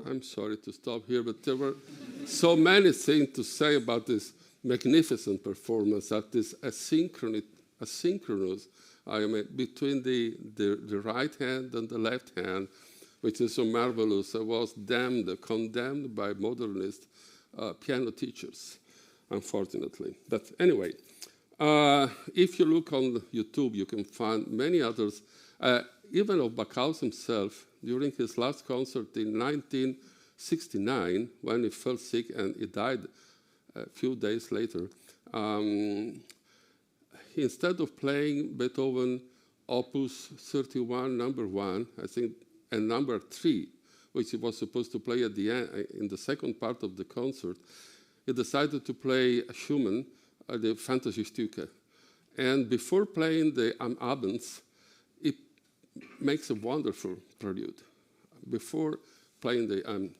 I'm sorry to stop here, but there were so many things to say about this magnificent performance, that this asynchronous, between the right hand and the left hand, which is so marvelous. I was condemned by modernist piano teachers, unfortunately. But anyway, if you look on YouTube, you can find many others, even of Backhaus himself, during his last concert in 1969, when he fell sick and he died a few days later, instead of playing Beethoven Opus 31, number 1, I think, and number 3, which he was supposed to play at the end, in the second part of the concert, he decided to play Schumann, the Fantasy-Stücke. And before playing the Am Abends, it makes a wonderful prelude. Before playing the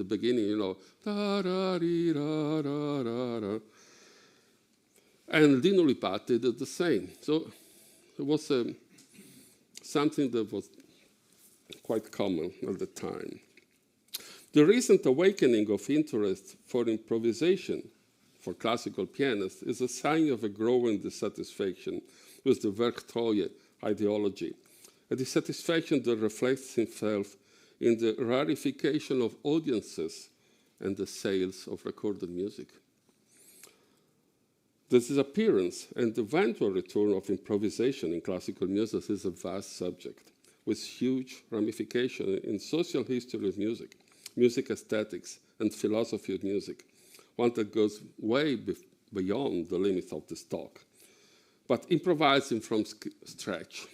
beginning, you know, da-da-dee-da-da-da-da. And Dino Lipatti did the same. So it was something that was quite common at the time. The recent awakening of interest for improvisation for classical pianists is a sign of a growing dissatisfaction with the Werktreue ideology, a dissatisfaction that reflects itself in the rarefication of audiences and the sales of recorded music. The disappearance and eventual return of improvisation in classical music is a vast subject with huge ramifications in social history of music, music aesthetics, and philosophy of music, one that goes way beyond the limits of this talk. But improvising from scratch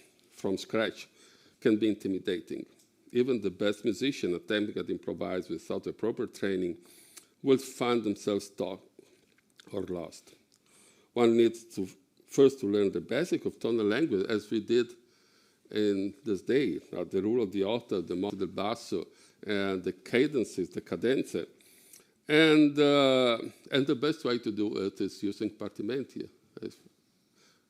can be intimidating. Even the best musician attempting to improvise without a proper training will find themselves stuck or lost. One needs to first to learn the basic of tonal language, as we did in this day, the rule of the octave, the modo del basso, and the cadences, the cadenze. And the best way to do it is using partimenti.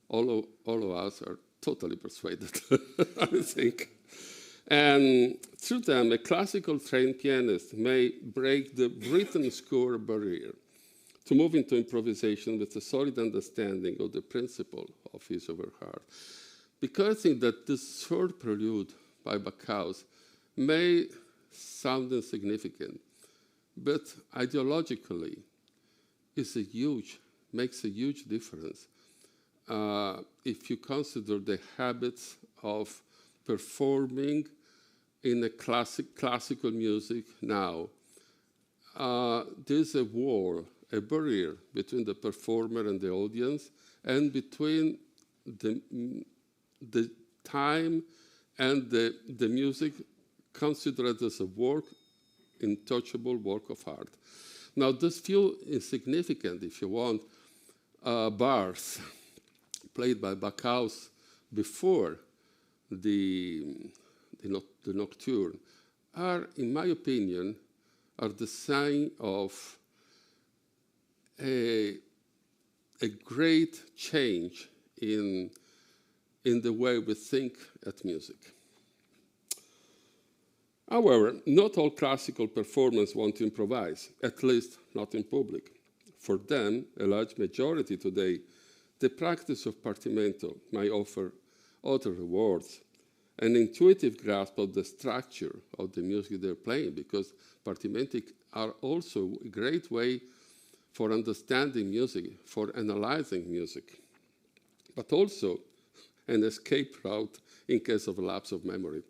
All of us are totally persuaded, I think. And through them, a classical trained pianist may break the written score barrier to move into improvisation with a solid understanding of the principle of his or her heart. Because I think that this third prelude by Backhaus may sound insignificant, but ideologically makes a huge difference if you consider the habits of performing in a classical music now. There's a wall, a barrier between the performer and the audience, and between the time and the music considered as a work, intouchable work of art. Now, this few insignificant, if you want, bars played by Backhaus before the nocturne are, in my opinion, are the sign of a great change in the way we think at music. However, not all classical performers want to improvise, at least not in public. For them, a large majority today, the practice of partimento might offer other rewards, an intuitive grasp of the structure of the music they're playing, because partimenti are also a great way for understanding music, for analyzing music, but also an escape route in case of a lapse of memory.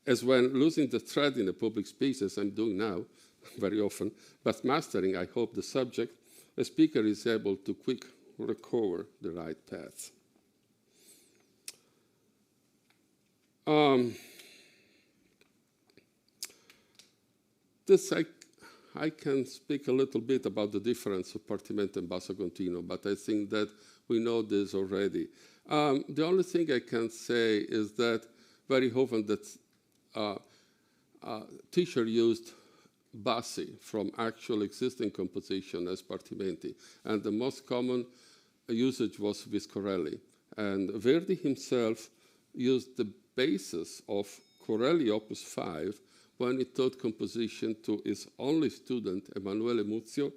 As when losing the thread in a public speech, as I'm doing now very often, but mastering, I hope, the subject, a speaker is able to quickly recover the right path. I can speak a little bit about the difference of partimento and basso continuo, but I think that we know this already. The only thing I can say is that very often that teacher used bassi from actual existing composition as partimenti, and the most common usage was with Corelli. And Verdi himself used the basis of Corelli Opus 5 when he taught composition to his only student, Emanuele Muzio,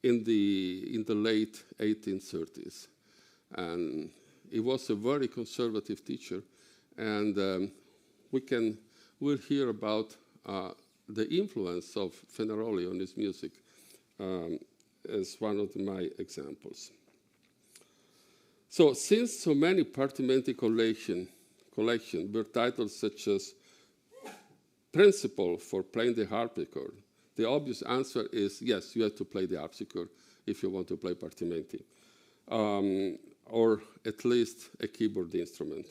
in the late 1830s. And he was a very conservative teacher, and we'll hear about the influence of Fenaroli on his music as one of my examples. So since so many partimenti collections were titles such as principle for playing the harpsichord, the obvious answer is yes, you have to play the harpsichord if you want to play partimenti, or at least a keyboard instrument.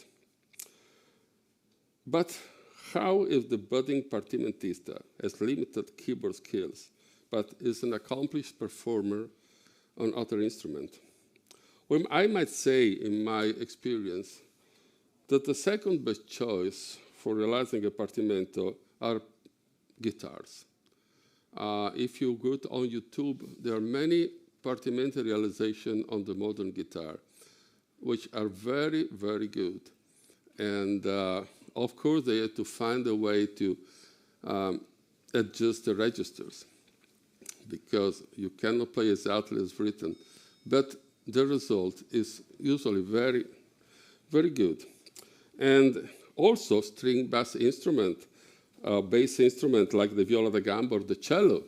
But how if the budding partimentista has limited keyboard skills, but is an accomplished performer on other instruments? Well, I might say, in my experience, that the second best choice for realizing a partimento are guitars. If you go on YouTube, there are many partimento realizations on the modern guitar, which are very, very good. And of course, they have to find a way to adjust the registers, because you cannot play exactly as written. But the result is usually very, very good. And also string bass instrument, bass instrument like the viola da gamba or the cello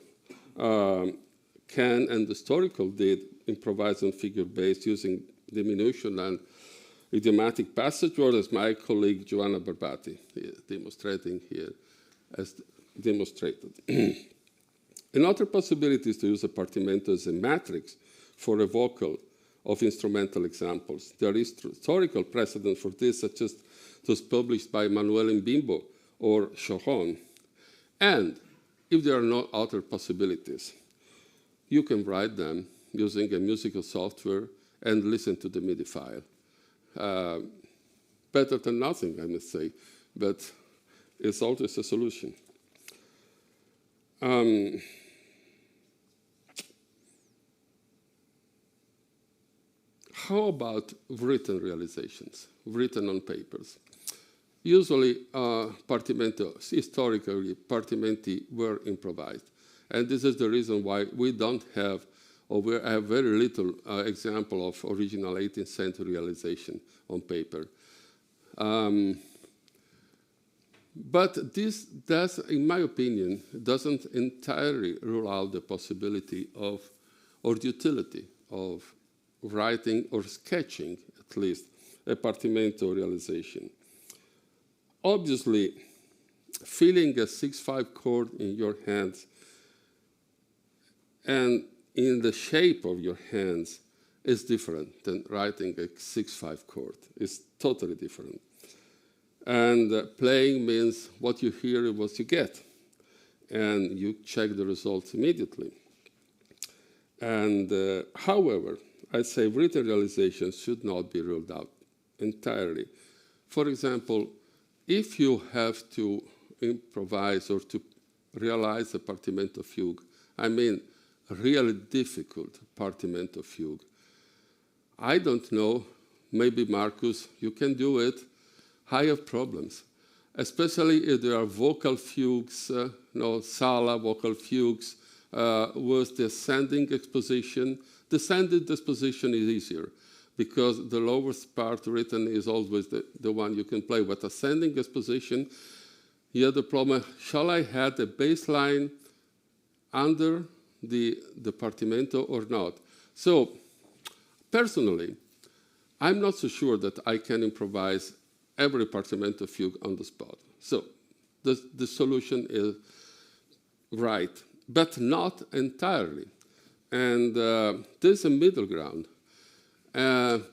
can, and historical did, improvise on figure bass using diminution and idiomatic passage words, as my colleague Giovanna Barbati is demonstrating here, as demonstrated. Another possibility is to use a partimento as a matrix for a vocal of instrumental examples. There is historical precedent for this, such as those published by Manuel Mbimbo or Choron. And if there are no other possibilities, you can write them using a musical software and listen to the MIDI file. Better than nothing, I must say, but it's always a solution. How about written realizations, written on papers? Usually, partimentos, historically, partimenti were improvised. And this is the reason why we don't have, or we have very little example of original 18th century realization on paper. But this does, in my opinion, doesn't entirely rule out the possibility of, or the utility of writing or sketching, at least, a partimento realization. Obviously, feeling a 6/5 chord in your hands and in the shape of your hands is different than writing a 6/5 chord. It's totally different. And playing means what you hear is what you get. And you check the results immediately. And however, I say written realization should not be ruled out entirely. For example, if you have to improvise or to realize a partimento fugue, I mean a really difficult partimento fugue, I don't know, maybe Marcus, you can do it. I have problems, especially if there are vocal fugues, Sala vocal fugues with the ascending exposition. The ascending exposition is easier because the lowest part written is always the one you can play. But ascending exposition, you have the problem, shall I have a bass line under the partimento or not? So personally, I'm not so sure that I can improvise every partimento fugue on the spot. So the solution is right, but not entirely. And there's a middle ground.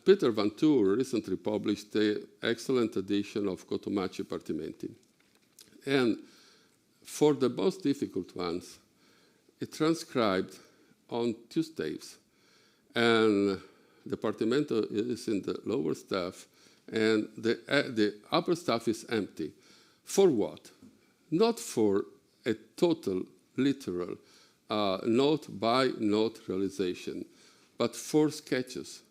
Peter Van Toor recently published the excellent edition of Cotomacci Partimenti. And for the most difficult ones, it transcribed on 2 staves. And the partimento is in the lower staff, and the upper staff is empty. For what? Not for a total, literal, note-by-note realization, but for sketches.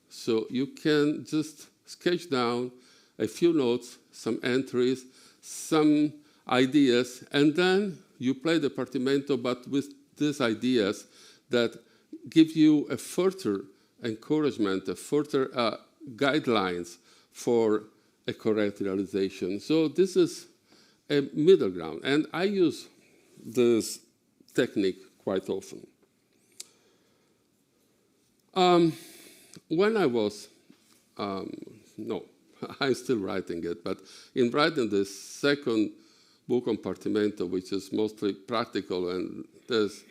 So you can just sketch down a few notes, some entries, some ideas, and then you play the partimento, but with these ideas that give you a further encouragement, a further guidelines for a correct realization. So this is a middle ground, and I use this technique quite often. When I was, I'm still writing it, but in writing the second book on Partimento, which is mostly practical, and there's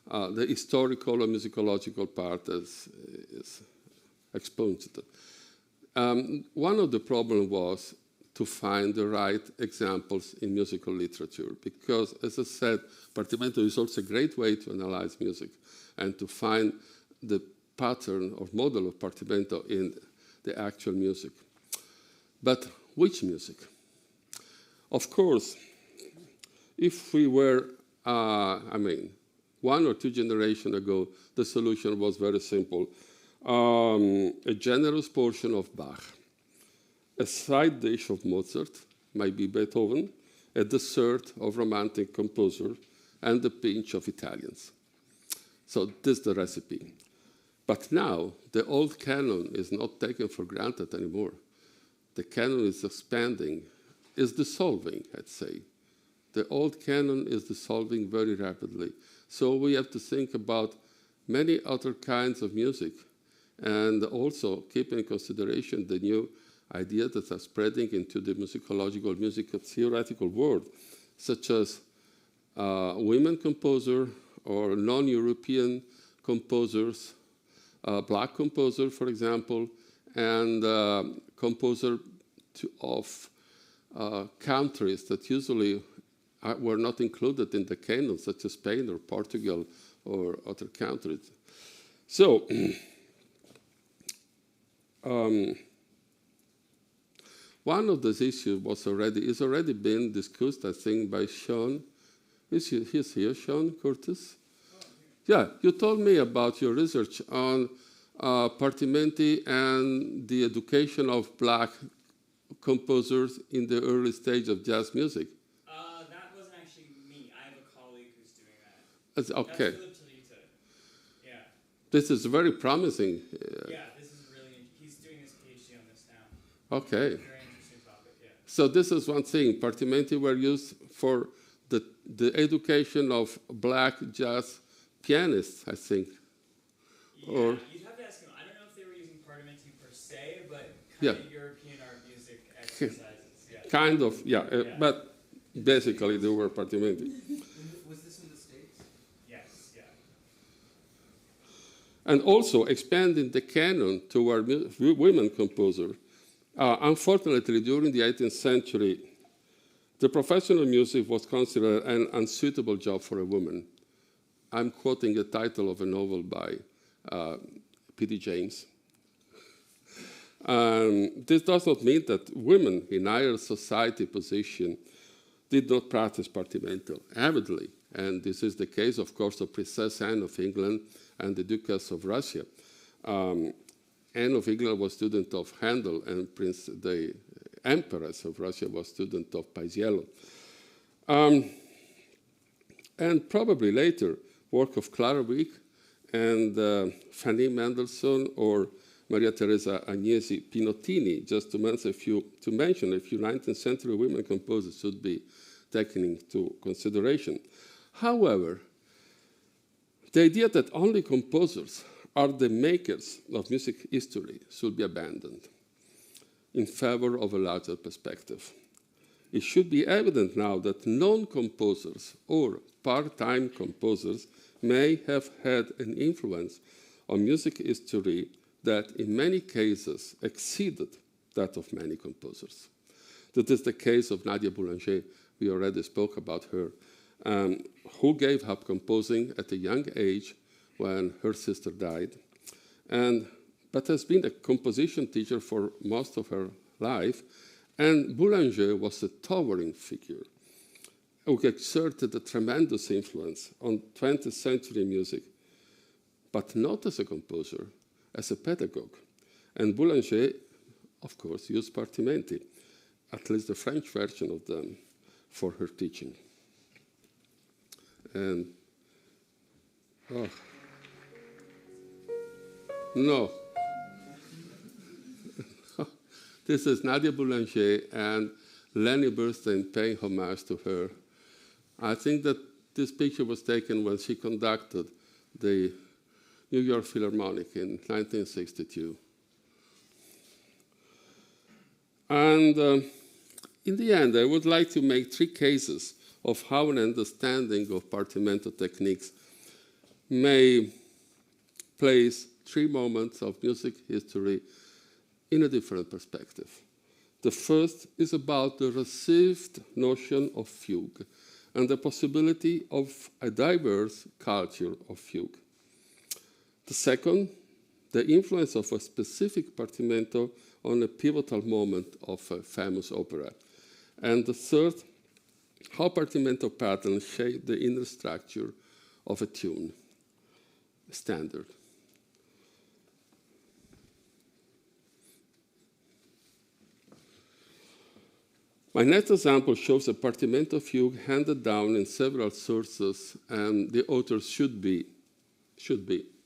the historical and musicological part is expunged. One of the problems was to find the right examples in musical literature, because, as I said, Partimento is also a great way to analyze music and to find the pattern or model of Partimento in the actual music. But which music? Of course, if we were, I mean, 1 or 2 generations ago, the solution was very simple. A generous portion of Bach, a side dish of Mozart, might be Beethoven, a dessert of romantic composer, and a pinch of Italians. So this is the recipe. But now, the old canon is not taken for granted anymore. The canon is expanding, is dissolving, I'd say. The old canon is dissolving very rapidly. So we have to think about many other kinds of music, and also keep in consideration the new ideas that are spreading into the musicological, music theoretical world, such as women composers or non-European composers, black composer, for example, and composer of countries that usually were not included in the canon, such as Spain or Portugal or other countries. So, one of those issues is already been discussed, I think, by Sean. He's here, Sean Curtis. Yeah, you told me about your research on Partimenti and the education of black composers in the early stage of jazz music. That wasn't actually me. I have a colleague who's doing that. That's okay. That's yeah. This is very promising. Yeah, this is really, he's doing his PhD on this now. Okay. Very interesting topic, yeah. So this is one thing. Partimenti were used for the education of black jazz pianists, I think. Yeah, or, you'd have to ask him. I don't know if they were using Partimenti per se, but yeah. kind of European art music exercises. Yeah. Kind of, yeah. But basically they were Partimenti. Was this in the States? Yes, yeah. And also expanding the canon toward women composers. Unfortunately, during the 18th century, the professional music was considered an unsuitable job for a woman. I'm quoting a title of a novel by P.D. James. This does not mean that women in higher society position did not practice Partimento avidly. And this is the case, of course, of Princess Anne of England and the Duchess of Russia. Anne of England was student of Handel, and the Empress of Russia was student of Paisiello. And probably later, work of Clara Wieck and Fanny Mendelssohn or Maria Teresa Agnesi Pinottini, just to mention a few 19th century women composers should be taken into consideration. However, the idea that only composers are the makers of music history should be abandoned in favor of a larger perspective. It should be evident now that non-composers or part-time composers may have had an influence on music history that in many cases exceeded that of many composers. That is the case of Nadia Boulanger. We already spoke about her, who gave up composing at a young age when her sister died, but has been a composition teacher for most of her life. And Boulanger was a towering figure who exerted a tremendous influence on 20th century music, but not as a composer, as a pedagogue. And Boulanger, of course, used Partimenti, at least the French version of them, for her teaching. And, oh, no. This is Nadia Boulanger and Lenny Bernstein paying homage to her. I think that this picture was taken when she conducted the New York Philharmonic in 1962. And in the end, I would like to make 3 cases of how an understanding of partimento techniques may place 3 moments of music history in a different perspective. The first is about the received notion of fugue and the possibility of a diverse culture of fugue. The second, the influence of a specific partimento on a pivotal moment of a famous opera. And the third, how partimento patterns shape the inner structure of a tune, a standard. My next example shows a partimento fugue handed down in several sources, and the author should be,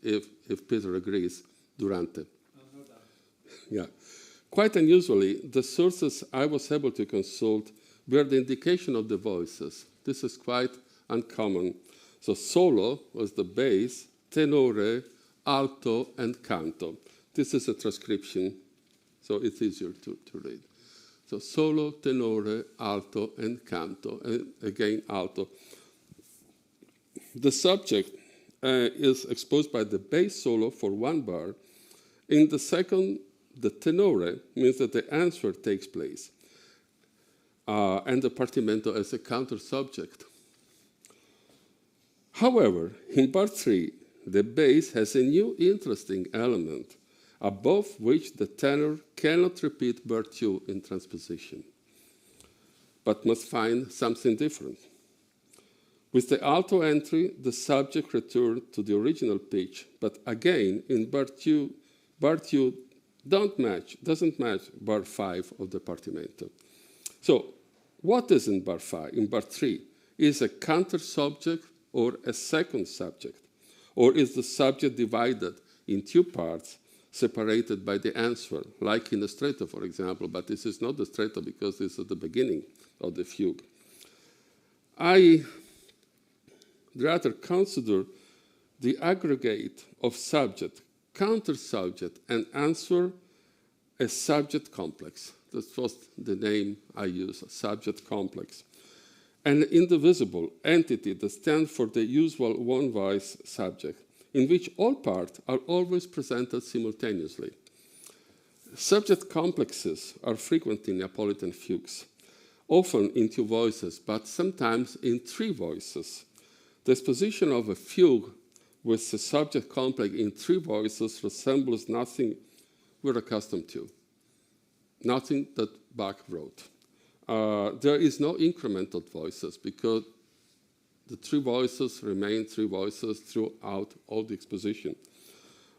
if Peter agrees, Durante. No doubt. Yeah. Quite unusually, the sources I was able to consult were the indication of the voices. This is quite uncommon. So solo was the bass, tenore, alto, and canto. This is a transcription, so it's easier to read. So solo, tenore, alto, and canto, and again alto. The subject is exposed by the bass solo for 1 bar. In the second, the tenore means that the answer takes place, and the partimento as a counter subject. However, in bar 3, the bass has a new interesting element, above which the tenor cannot repeat bar 2 in transposition, but must find something different. With the alto entry, the subject returned to the original pitch, but again, in bar 2 doesn't match bar 5 of the partimento. So, what is in bar 5? In bar 3, is a counter subject or a second subject? Or is the subject divided in 2 parts, separated by the answer, like in the stretto, for example, but this is not the stretto because this is the beginning of the fugue. I rather consider the aggregate of subject, counter-subject, and answer a subject complex. That was the name I use, a subject complex. An indivisible entity that stands for the usual one-voice subject, in which all parts are always presented simultaneously. Subject complexes are frequent in Neapolitan fugues, often in 2 voices, but sometimes in 3 voices. The exposition of a fugue with the subject complex in 3 voices resembles nothing we're accustomed to, nothing that Bach wrote. There is no incremental voices because the 3 voices remain 3 voices throughout all the exposition.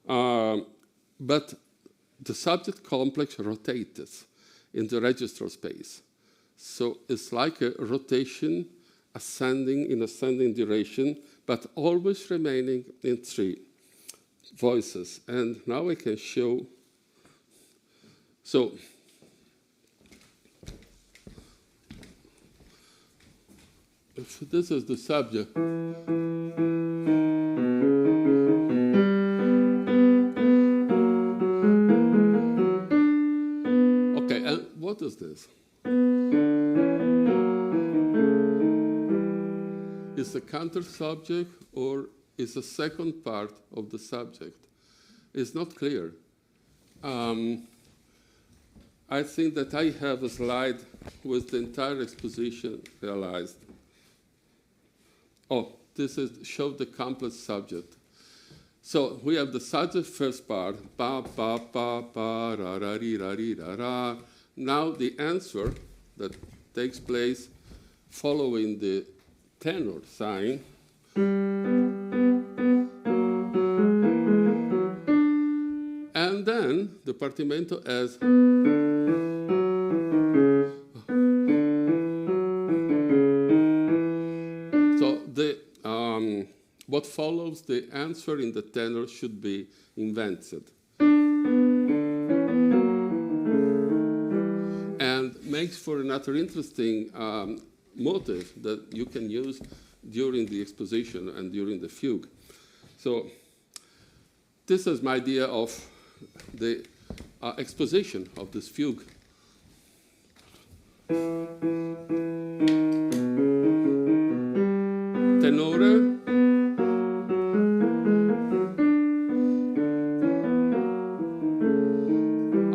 But the subject complex rotates in the register space. So it's like a rotation in ascending direction, but always remaining in 3 voices. And now I can show. So if this is the subject, okay, and what is this? Is a counter subject or is a second part of the subject? It's not clear. I think that I have a slide with the entire exposition realized. Oh, this is show the complex subject. So we have the subject first part, ba ba ba ba ra ra ri ra ri ra ra. Now the answer that takes place following the tenor sign. And then the partimento as what follows the answer in the tenor should be invented. And makes for another interesting motive that you can use during the exposition and during the fugue. So this is my idea of the exposition of this fugue. Tenore.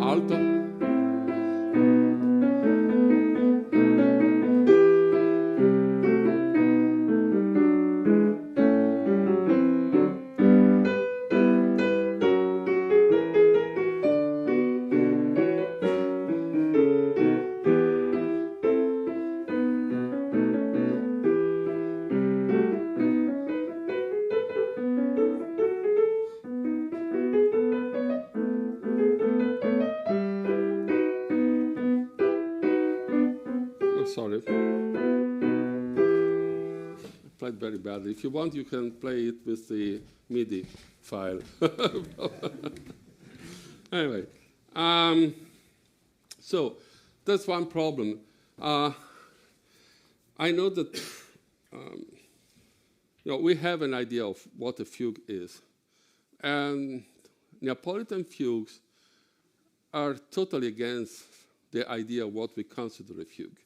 Alto. Oh, sorry. I played very badly. If you want, you can play it with the MIDI file. Anyway, so that's one problem. I know that we have an idea of what a fugue is. And Neapolitan fugues are totally against the idea of what we consider a fugue.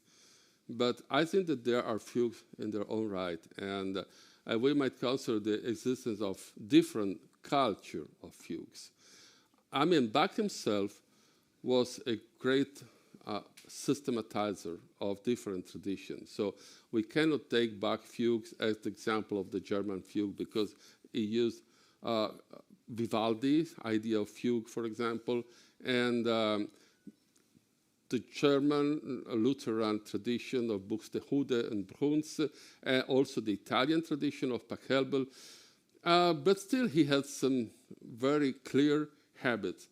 But I think that there are fugues in their own right, and we might consider the existence of different culture of fugues. I mean, Bach himself was a great systematizer of different traditions. So we cannot take Bach fugues as the example of the German fugue because he used Vivaldi's idea of fugue, for example, and the German Lutheran tradition of Buxtehude and Bruns, also the Italian tradition of Pachelbel. But still, he had some very clear habits.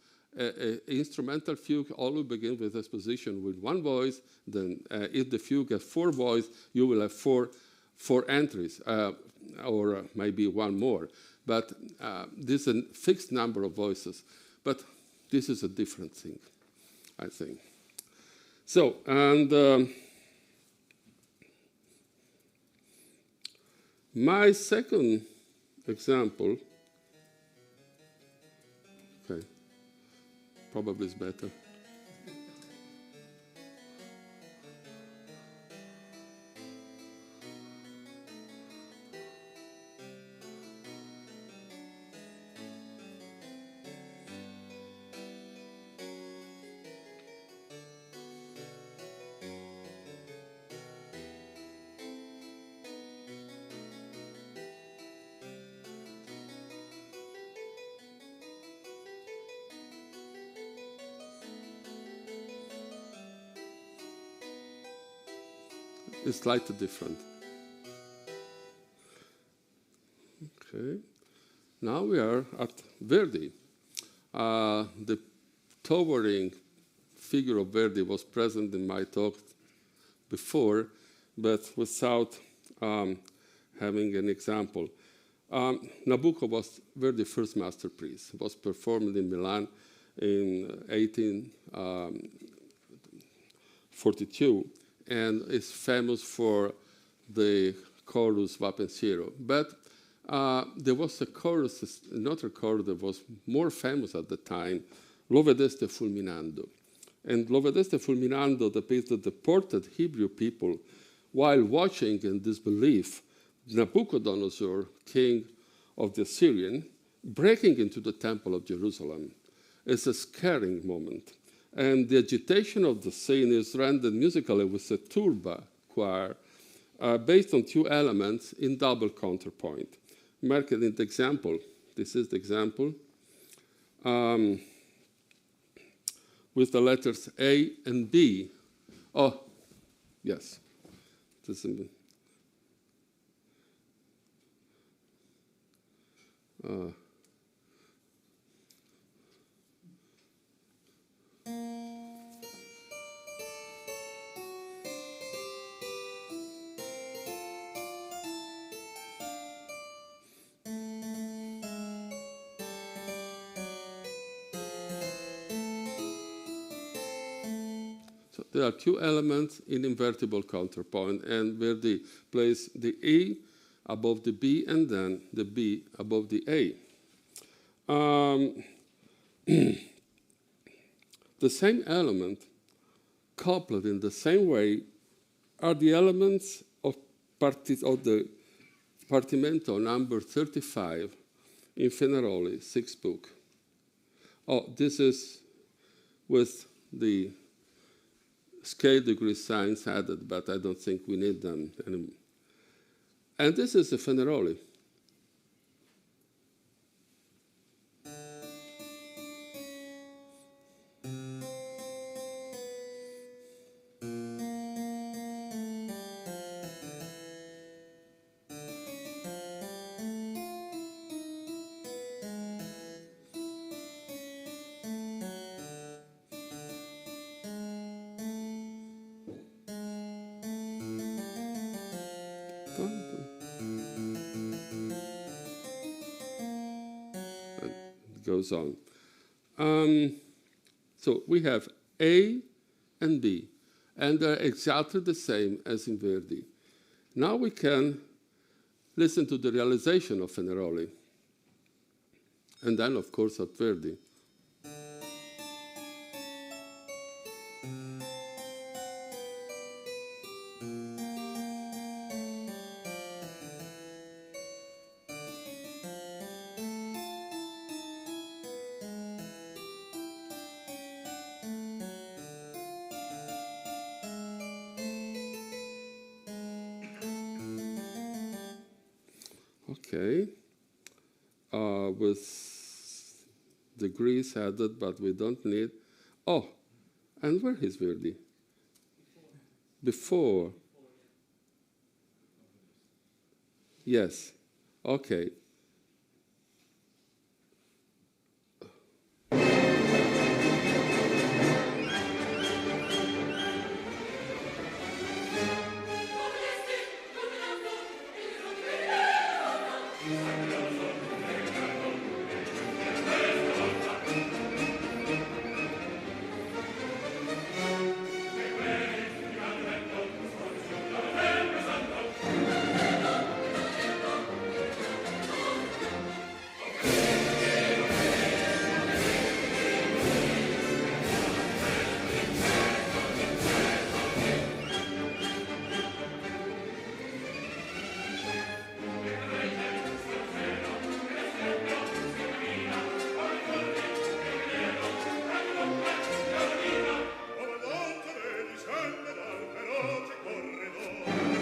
Instrumental fugue always begins with exposition with one voice. Then, if the fugue has 4 voices, you will have four entries, or maybe one more. But this is a fixed number of voices. But this is a different thing, I think. So, and my second example, okay, probably is better. Is slightly different. Okay. Now we are at Verdi. The towering figure of Verdi was present in my talk before, but without having an example. Nabucco was Verdi's first masterpiece. It was performed in Milan in 1842. And is famous for the chorus Va Pensiero. But there was a chorus, another chorus that was more famous at the time, Lo vedeste fulminando. And Lo vedeste fulminando depicted the portrait Hebrew people while watching in disbelief Nabucodonosor, king of the Assyrian, breaking into the temple of Jerusalem. It's a scaring moment. And the agitation of the scene is rendered musically with a turba choir based on 2 elements in double counterpoint. Marked in the example, this is the example, with the letters A and B. Oh, yes. This is, so there are 2 elements in invertible counterpoint, and Verdi plays the A above the B and then the B above the A. The same element coupled in the same way are the elements of the Partimento number 35 in Fenaroli, 6th book. Oh, this is with the scale degree signs added, but I don't think we need them anymore. And this is a Fenaroli. Goes on. So we have A and B, and they're exactly the same as in Verdi. Now we can listen to the realization of Fenaroli, and then, of course, at Verdi. Okay, with degrees added, but we don't need. Oh, and where is Verdi? Before. Yes. Okay.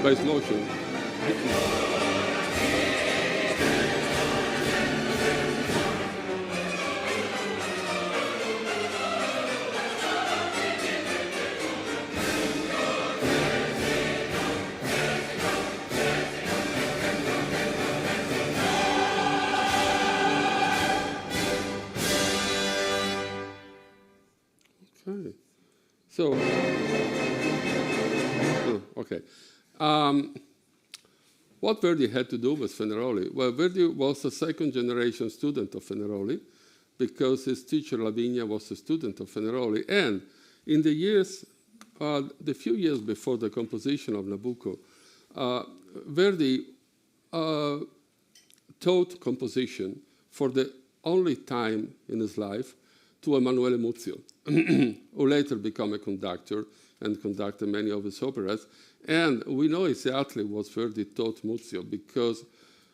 By motion. Okay. So, okay. What Verdi had to do with Fenaroli? Well, Verdi was a second-generation student of Fenaroli because his teacher, Lavinia, was a student of Fenaroli. And in the years, the few years before the composition of Nabucco, Verdi taught composition for the only time in his life to Emanuele Muzio, who later became a conductor and conducted many of his operas. And we know exactly what Verdi taught Muzio because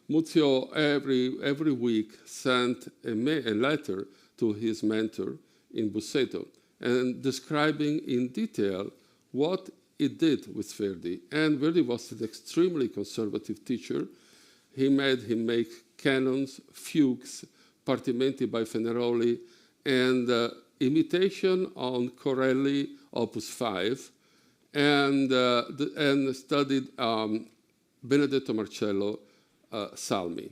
Muzio every week sent a letter to his mentor in Busseto and describing in detail what it did with Verdi. And Verdi was an extremely conservative teacher. He made him make canons, fugues, partimenti by Fenaroli, and imitation on Corelli, Opus 5, and studied Benedetto Marcello Salmi.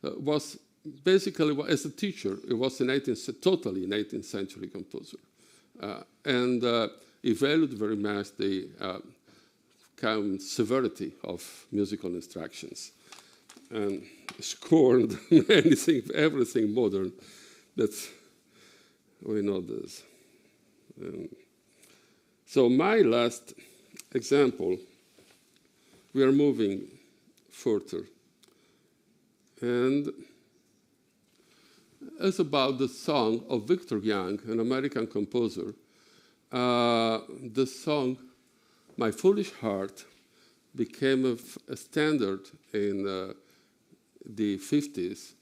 Was basically, as a teacher, it was a totally 19th century composer. And he valued very much the kind of severity of musical instructions and scorned everything modern. We know this. So my last example, we are moving further. And it's about the song of Victor Young, an American composer, the song My Foolish Heart became a standard in the 50s,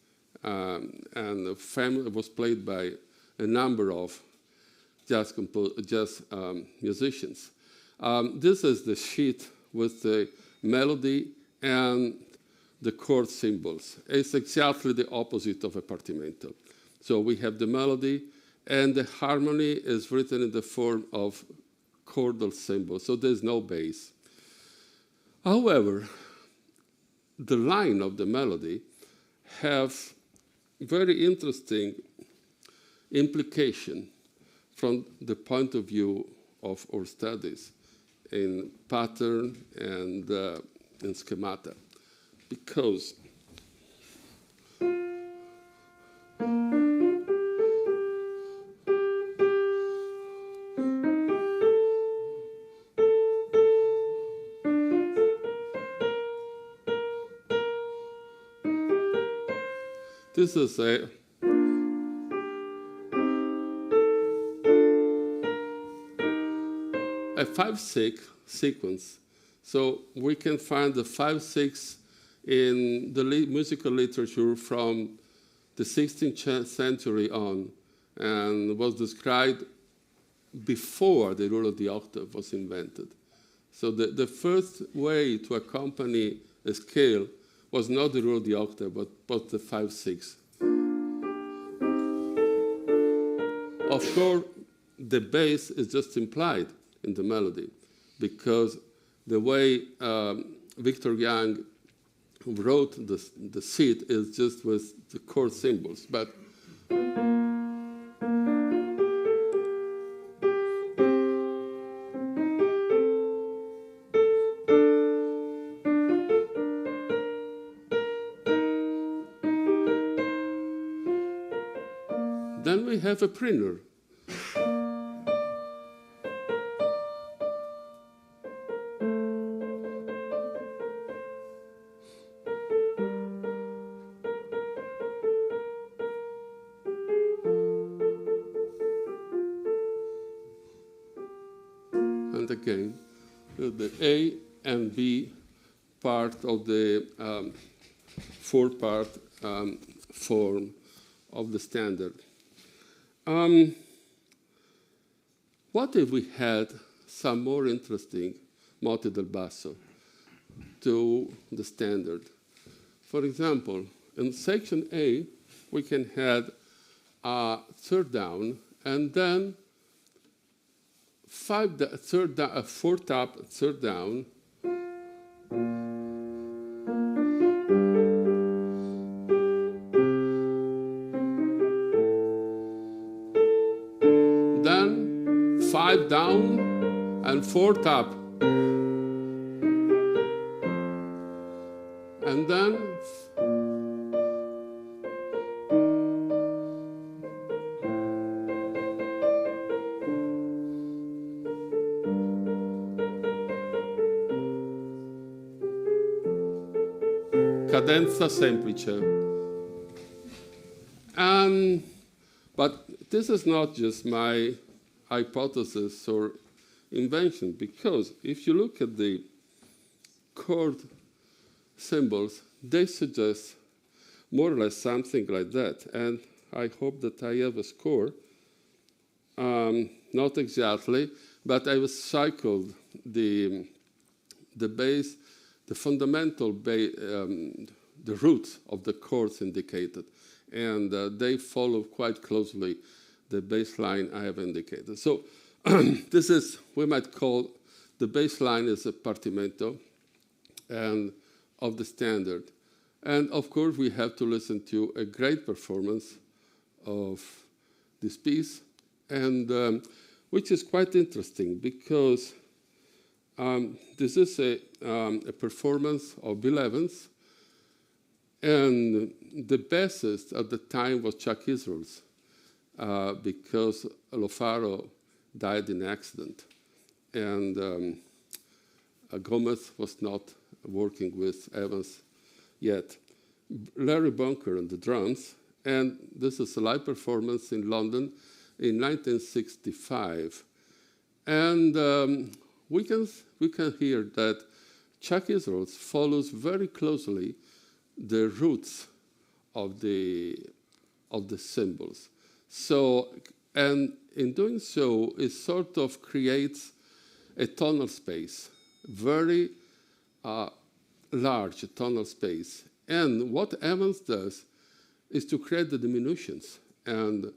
and it was played by a number of jazz musicians. This is the sheet with the melody and the chord symbols. It's exactly the opposite of a partimento. So we have the melody, and the harmony is written in the form of chordal symbols, so there's no bass. However, the line of the melody have very interesting implication from the point of view of our studies in pattern and in schemata, because this is a a 5/6 sequence. So we can find the 5/6 in the musical literature from the 16th century on, and was described before the rule of the octave was invented. So the first way to accompany a scale was not the rule of the octave, but the 5/6. Of course, the bass is just implied in the melody, because the way Victor Young wrote the sheet is just with the chord symbols. But then we have a prenup. And again, the A and B part of the four-part form of the standard. What if we had some more interesting motti del basso to the standard? For example, in section A, we can have a third down, and then fourth up, third down, then 5 down and 4 up, and then cadenza semplice. But this is not just my hypothesis or invention, because if you look at the chord symbols, they suggest more or less something like that. And I hope that I have a score. Not exactly, but I was cycled the bass, the fundamental the roots of the chords indicated, and they follow quite closely the bass line I have indicated. So this is, we might call, the bass line is a partimento and of the standard. And of course, we have to listen to a great performance of this piece, and which is quite interesting, because this is a performance of Bill Evans, and the bassist at the time was Chuck Israels, because Alfaro died in an accident, and Gomez was not working with Evans yet. Larry Bunker on the drums, and this is a live performance in London in 1965. And we can hear that Chuck Israels follows very closely the roots of the symbols. So, and in doing so, it sort of creates a tonal space, very large tonal space. And what Evans does is to create the diminutions, and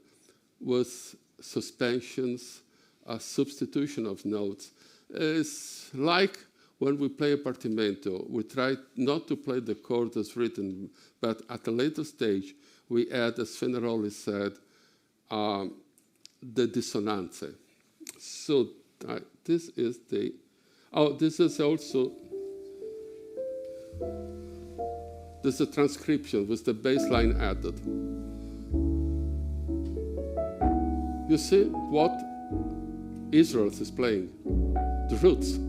with suspensions, a substitution of notes. It's like when we play a partimento, we try not to play the chord as written, but at a later stage, we add, as Fenaroli said, the dissonance. So this is the, this is also, this is a transcription with the bass line added. You see what Israel is playing, the roots.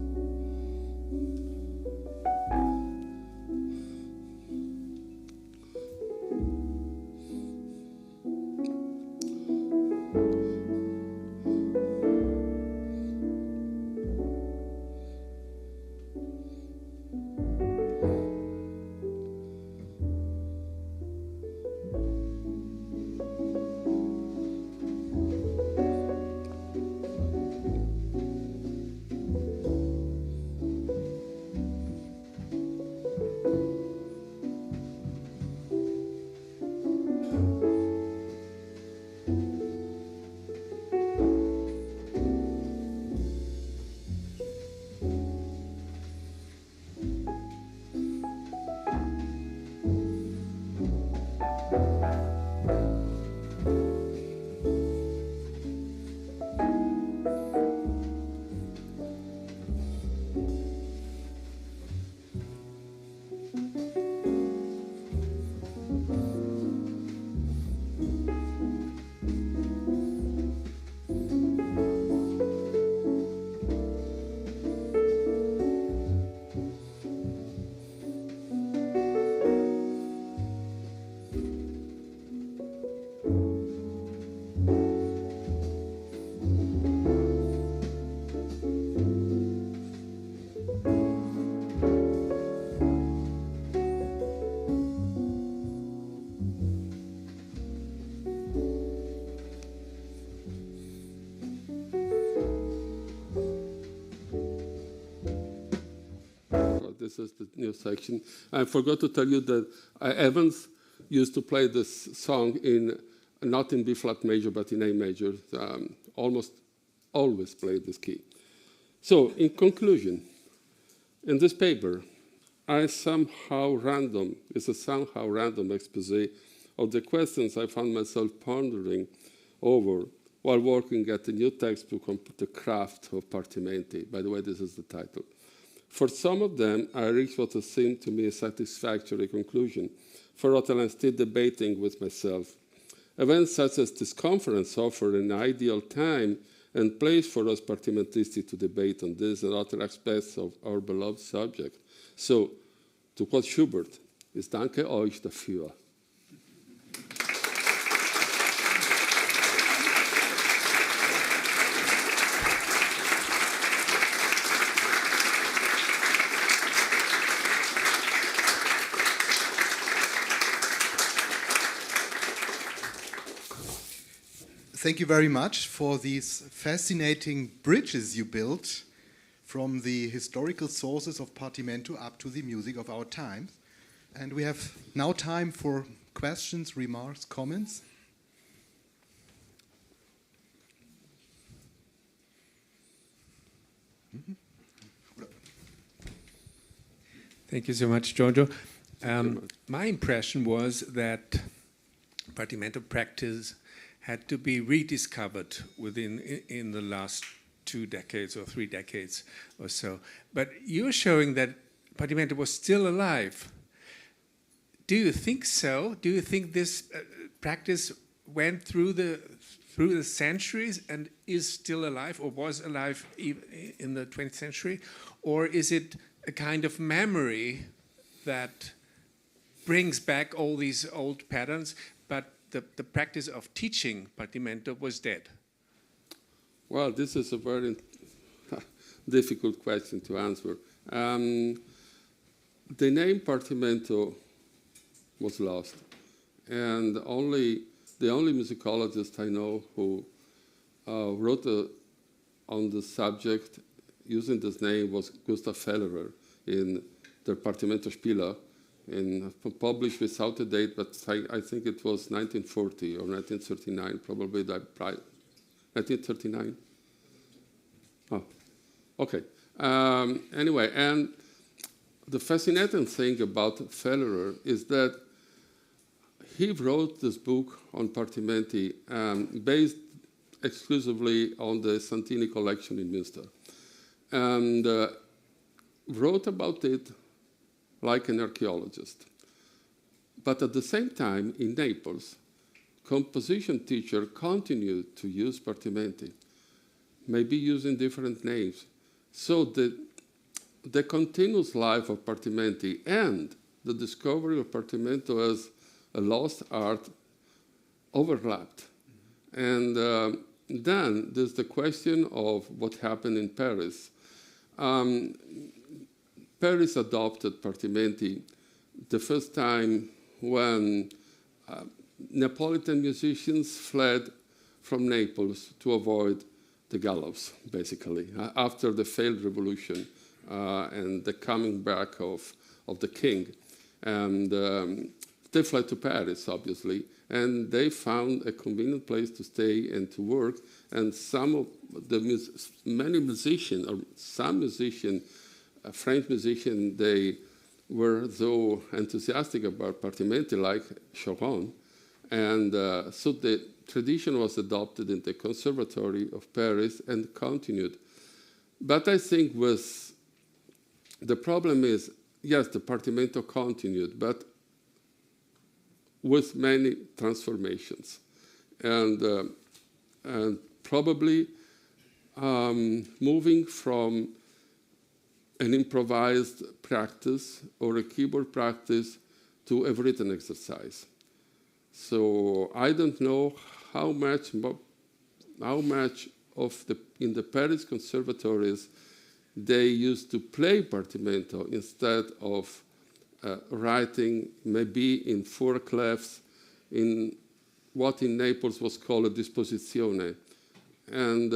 This is the new section. I forgot to tell you that Evans used to play this song in, not in B flat major, but in A major. Almost always played this key. So, in conclusion, in this paper, it's a somehow random expose of the questions I found myself pondering over while working at the new textbook on the craft of partimenti. By the way, this is the title. For some of them, I reached what seemed to me a satisfactory conclusion. For others, I'm still debating with myself. Events such as this conference offer an ideal time and place for us partimentisti to debate on this and other aspects of our beloved subject. So, to quote Schubert, ich danke euch dafür. Thank you very much for these fascinating bridges you built from the historical sources of Partimento up to the music of our times. And we have now time for questions, remarks, comments. Thank you so much, Giorgio. My impression was that Partimento practice had to be rediscovered in the last 2 decades or 3 decades or so. But you're showing that Partimento was still alive. Do you think so? Do you think this practice went through the centuries and is still alive, or was alive in the 20th century? Or is it a kind of memory that brings back all these old patterns, but the practice of teaching Partimento was dead? Well, this is a very difficult question to answer. The name Partimento was lost, and the only musicologist I know who wrote on the subject using this name was Gustav Fellerer in Der Partimento Spieler, published without a date, but I think it was 1940 or 1939, probably 1939. Oh, okay. Anyway, and the fascinating thing about Fellerer is that he wrote this book on Partimenti based exclusively on the Santini collection in Münster, and wrote about it like an archaeologist. But at the same time, in Naples, composition teacher continued to use Partimenti, maybe using different names. So the continuous life of Partimenti and the discovery of Partimento as a lost art overlapped. And then there's the question of what happened in Paris. Paris adopted Partimenti the first time when Neapolitan musicians fled from Naples to avoid the gallows, basically, after the failed revolution and the coming back of the king. And they fled to Paris, obviously, and they found a convenient place to stay and to work. And some of the many musicians, or some musicians, French musicians, they were so enthusiastic about Partimenti, like Choron, and so the tradition was adopted in the Conservatory of Paris and continued. But I think the problem is, yes, the Partimento continued, but with many transformations, and probably moving from an improvised practice or a keyboard practice to a written exercise. So I don't know how much of in the Paris conservatories they used to play Partimento instead of writing maybe in four clefs in what in Naples was called a disposizione. And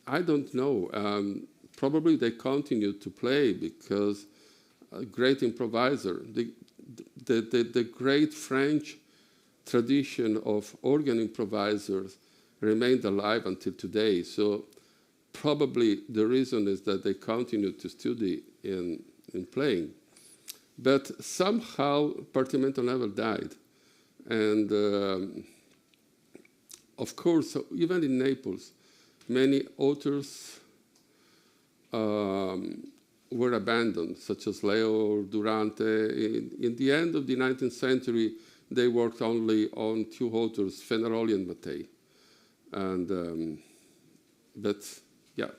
I don't know. Probably they continued to play because a great improviser, the great French tradition of organ improvisers remained alive until today. So probably the reason is that they continued to study in playing. But somehow Partimento never died. And of course, even in Naples, many authors were abandoned, such as Leo or Durante. In the end of the 19th century, they worked only on two authors, Fenaroli and Mattei. And but yeah,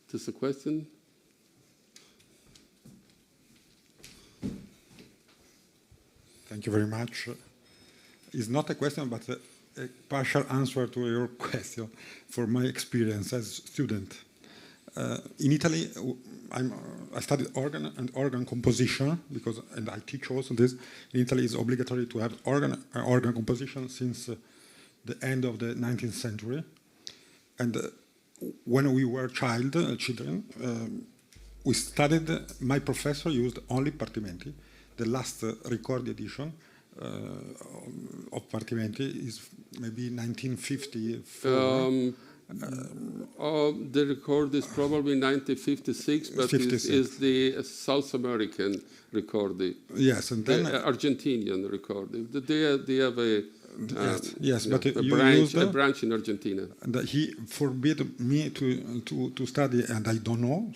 this a question? Thank you very much. It's not a question, but a partial answer to your question for my experience as a student. In Italy, I studied organ and organ composition and I teach also this. In Italy, it's obligatory to have organ composition since the end of the 19th century. And when we were children, we studied. My professor used only Partimenti. The last recorded edition of Partimenti is maybe 1954. The record is probably 1956, but is the South American recording. Yes, and then the Argentinian recording. They have a branch in Argentina. And he forbid me to study, and I don't know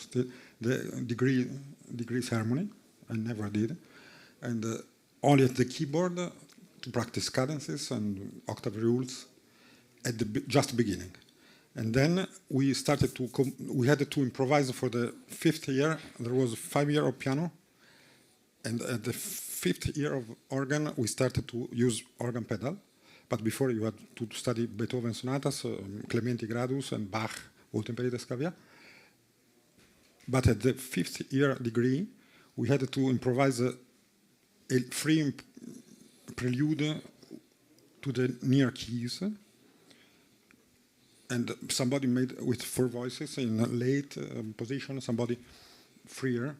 the degree ceremony. I never did, and only at the keyboard to practice cadences and octave rules at the just beginning. And then we started we had to improvise for the 5th year. There was 5 years of piano. And at the 5th year of organ, we started to use organ pedal. But before you had to study Beethoven sonatas, Clementi Gradus, and Bach Wohltemperiertes Klavier. But at the 5th year degree, we had to improvise a free prelude to the near keys. And somebody made with 4 voices in a late position, somebody freer.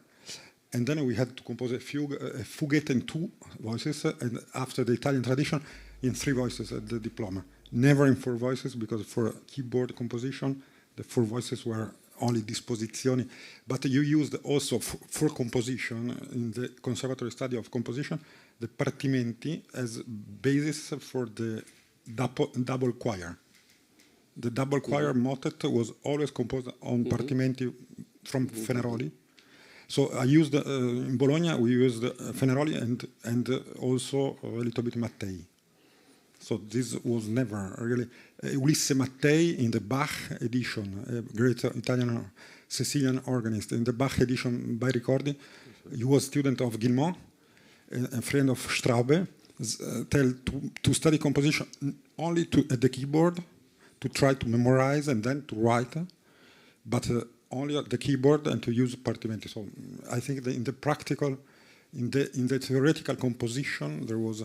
And then we had to compose a fuguette in 2 voices, and after the Italian tradition, in 3 voices at the diploma. Never in 4 voices, because for keyboard composition, the 4 voices were only disposizioni. But you used also for composition, in the conservatory study of composition, the partimenti as basis for the double choir. The double choir motet was always composed on partimenti from Fenaroli. So I used, in Bologna, we used Fenaroli and also a little bit Mattei. So this was never really. Ulisse Mattei in the Bach edition, a great Italian Sicilian organist, in the Bach edition by recording, he was a student of Guillemot, a friend of Straube, to study composition only at the keyboard, to try to memorize and then to write, but only at the keyboard and to use partimenti. So I think that in the practical, in the theoretical composition, there was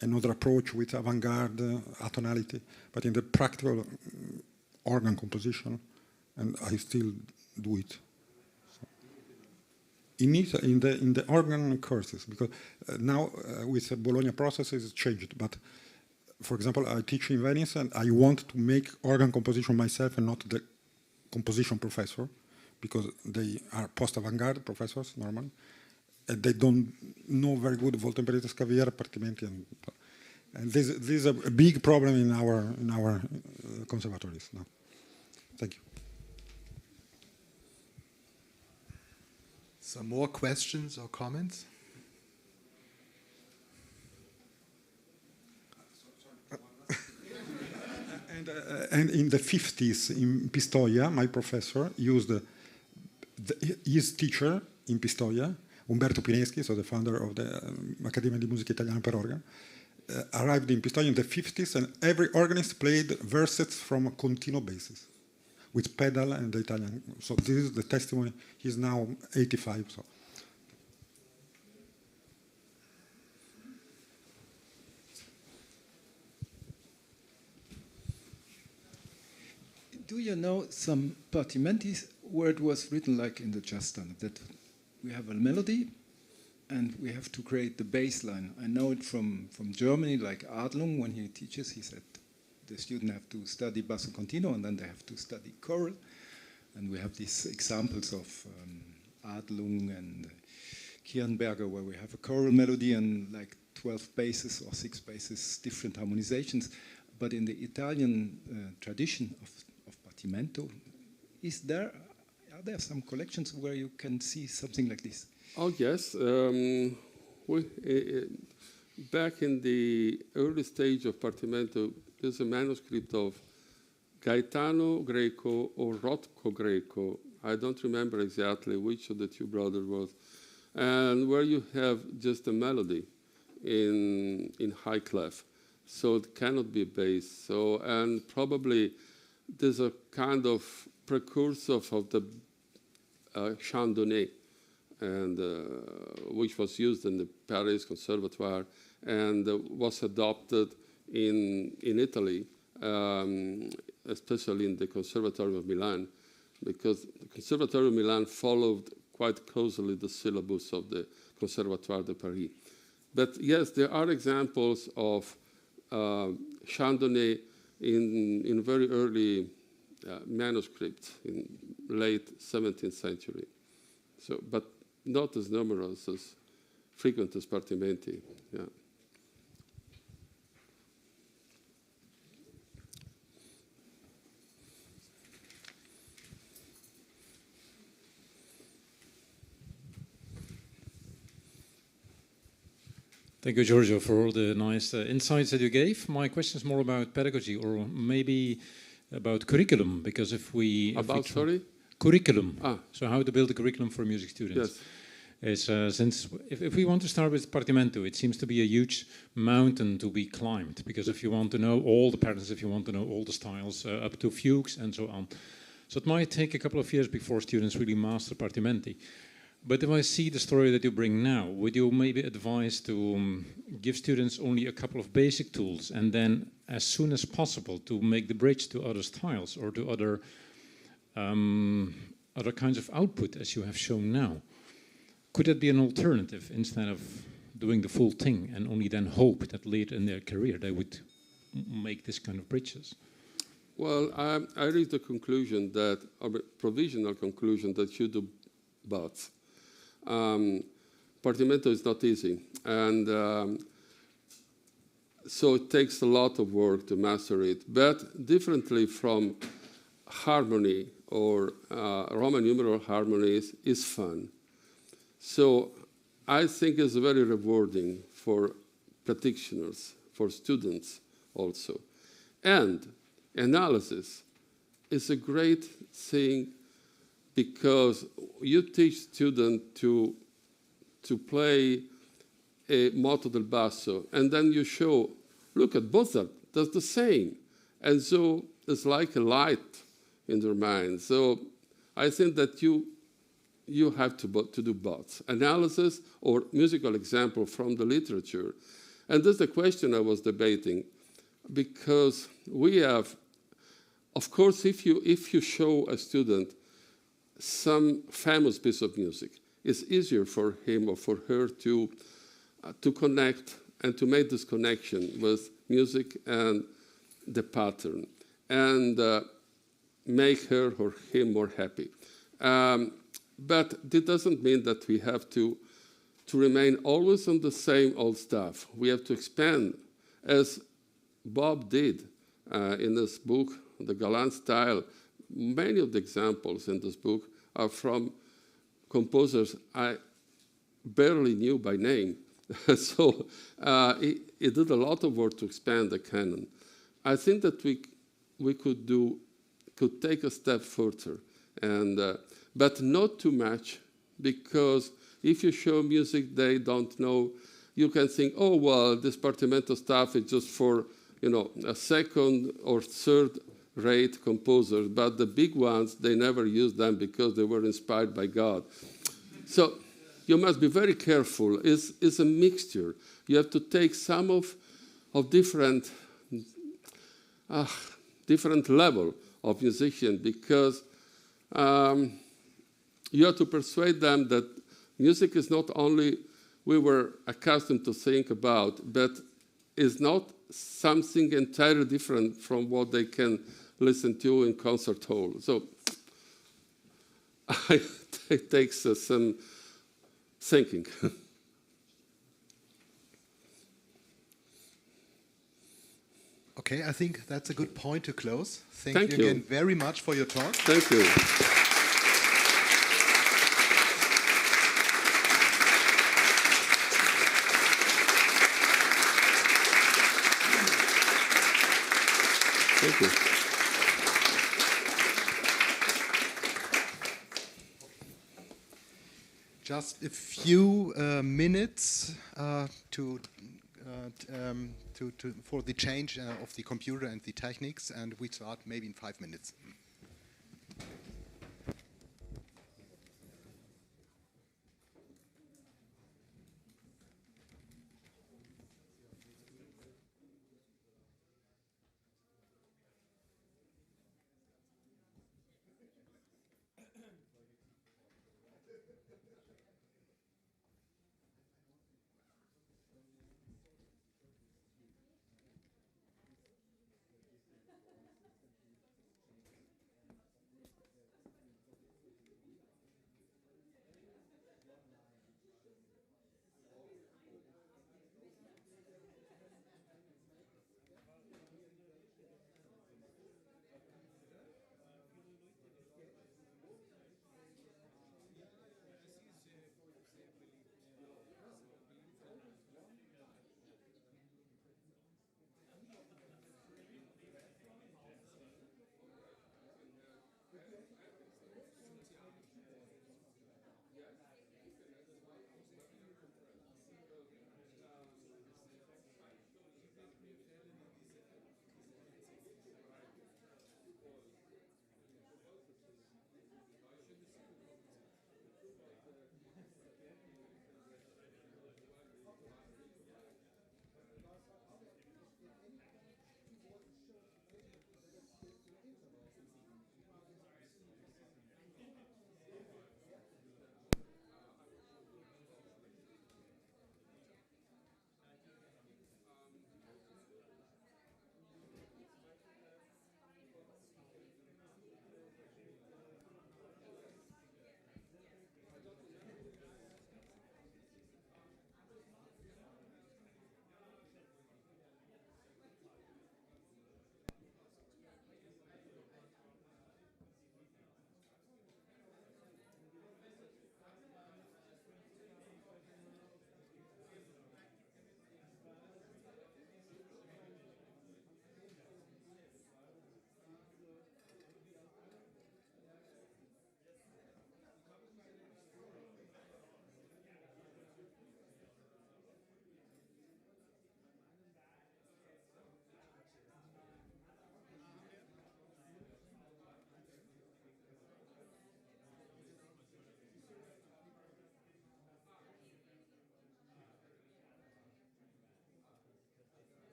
another approach with avant-garde, atonality, but in the practical organ composition, and I still do it. So in the organ courses, because now with the Bologna process it's changed, but for example, I teach in Venice and I want to make organ composition myself and not the composition professor, because they are post-avant-garde professors normally, and they don't know very good Wohltemperiertes Klavier, partimenti, and this is a big problem in our conservatories now. Thank you. Some more questions or comments? And in the 50s, in Pistoia, my professor used his teacher in Pistoia, Umberto Pineschi, so the founder of the Accademia di Musica Italiana per Organ, arrived in Pistoia in the 50s, and every organist played versets from a continuo basis, with pedal and the Italian. So this is the testimony. He's now 85. So. Do you know some partimenti where it was written like in the jazz standard, that we have a melody and we have to create the bass line? I know it from Germany, like Adlung, when he teaches, he said the student have to study basso continuo and then they have to study choral. And we have these examples of Adlung and Kirnberger, where we have a choral melody and like 12 basses or 6 basses, different harmonizations. But in the Italian tradition of partimento, are there some collections where you can see something like this? Oh yes, back in the early stage of partimento, there's a manuscript of Gaetano Greco or Rotko Greco. I don't remember exactly which of the 2 brothers was, and where you have just a melody in high clef, so it cannot be bass. So, and probably there's a kind of precursor of the chandonnet, and which was used in the Paris Conservatoire and was adopted in Italy, especially in the Conservatory of Milan, because the Conservatory of Milan followed quite closely the syllabus of the Conservatoire de Paris. But yes, there are examples of chandonnet in very early manuscripts in late 17th century. So, but not as numerous, as frequent as partimenti. Yeah. Thank you, Giorgio, for all the nice insights that you gave. My question is more about pedagogy, or maybe about curriculum, because if we... Sorry? Curriculum. Ah. So how to build a curriculum for music students. Yes. Is, since if we want to start with partimento, it seems to be a huge mountain to be climbed, because if you want to know all the patterns, if you want to know all the styles, up to fugues and so on, So it might take a couple of years before students really master Partimenti. But if I see the story that you bring now, would you maybe advise to give students only a couple of basic tools and then as soon as possible to make the bridge to other styles or to other kinds of output as you have shown now? Could that be an alternative instead of doing the full thing and only then hope that later in their career they would make this kind of bridges? Well, I reached the conclusion that, or provisional conclusion, that you do both. Partimento is not easy, and so it takes a lot of work to master it. But differently from harmony or Roman numeral harmonies, is fun. So I think it's very rewarding for practitioners, for students also. And analysis is a great thing because you teach students to play a moto del basso, and then you show, look at Mozart, does the same. And so it's like a light in their mind. So I think that you have to do both, analysis or musical example from the literature. And that's the question I was debating, because we have, of course, if you show a student some famous piece of music, it's easier for him or for her to connect and to make this connection with music and the pattern, and make her or him more happy. But that doesn't mean that we have to remain always on the same old stuff. We have to expand, as Bob did in this book, The Galant Style. Many of the examples in this book are from composers I barely knew by name. So it did a lot of work to expand the canon. I think that we could take a step further, and but not too much, because if you show music they don't know, you can think, oh well, this Partimento stuff is just for a second or third-rate composers, but the big ones, they never use them because they were inspired by God. So you must be very careful. It's a mixture. You have to take some of different level of musician, because you have to persuade them that music is not only we were accustomed to think about, but is not something entirely different from what they can listen to in concert hall. So it takes some thinking. Okay, I think that's a good point to close. Thank you you again very much for your talk. Thank you. Thank you. Just a few minutes for the change of the computer and the techniques, and we start maybe in 5 minutes.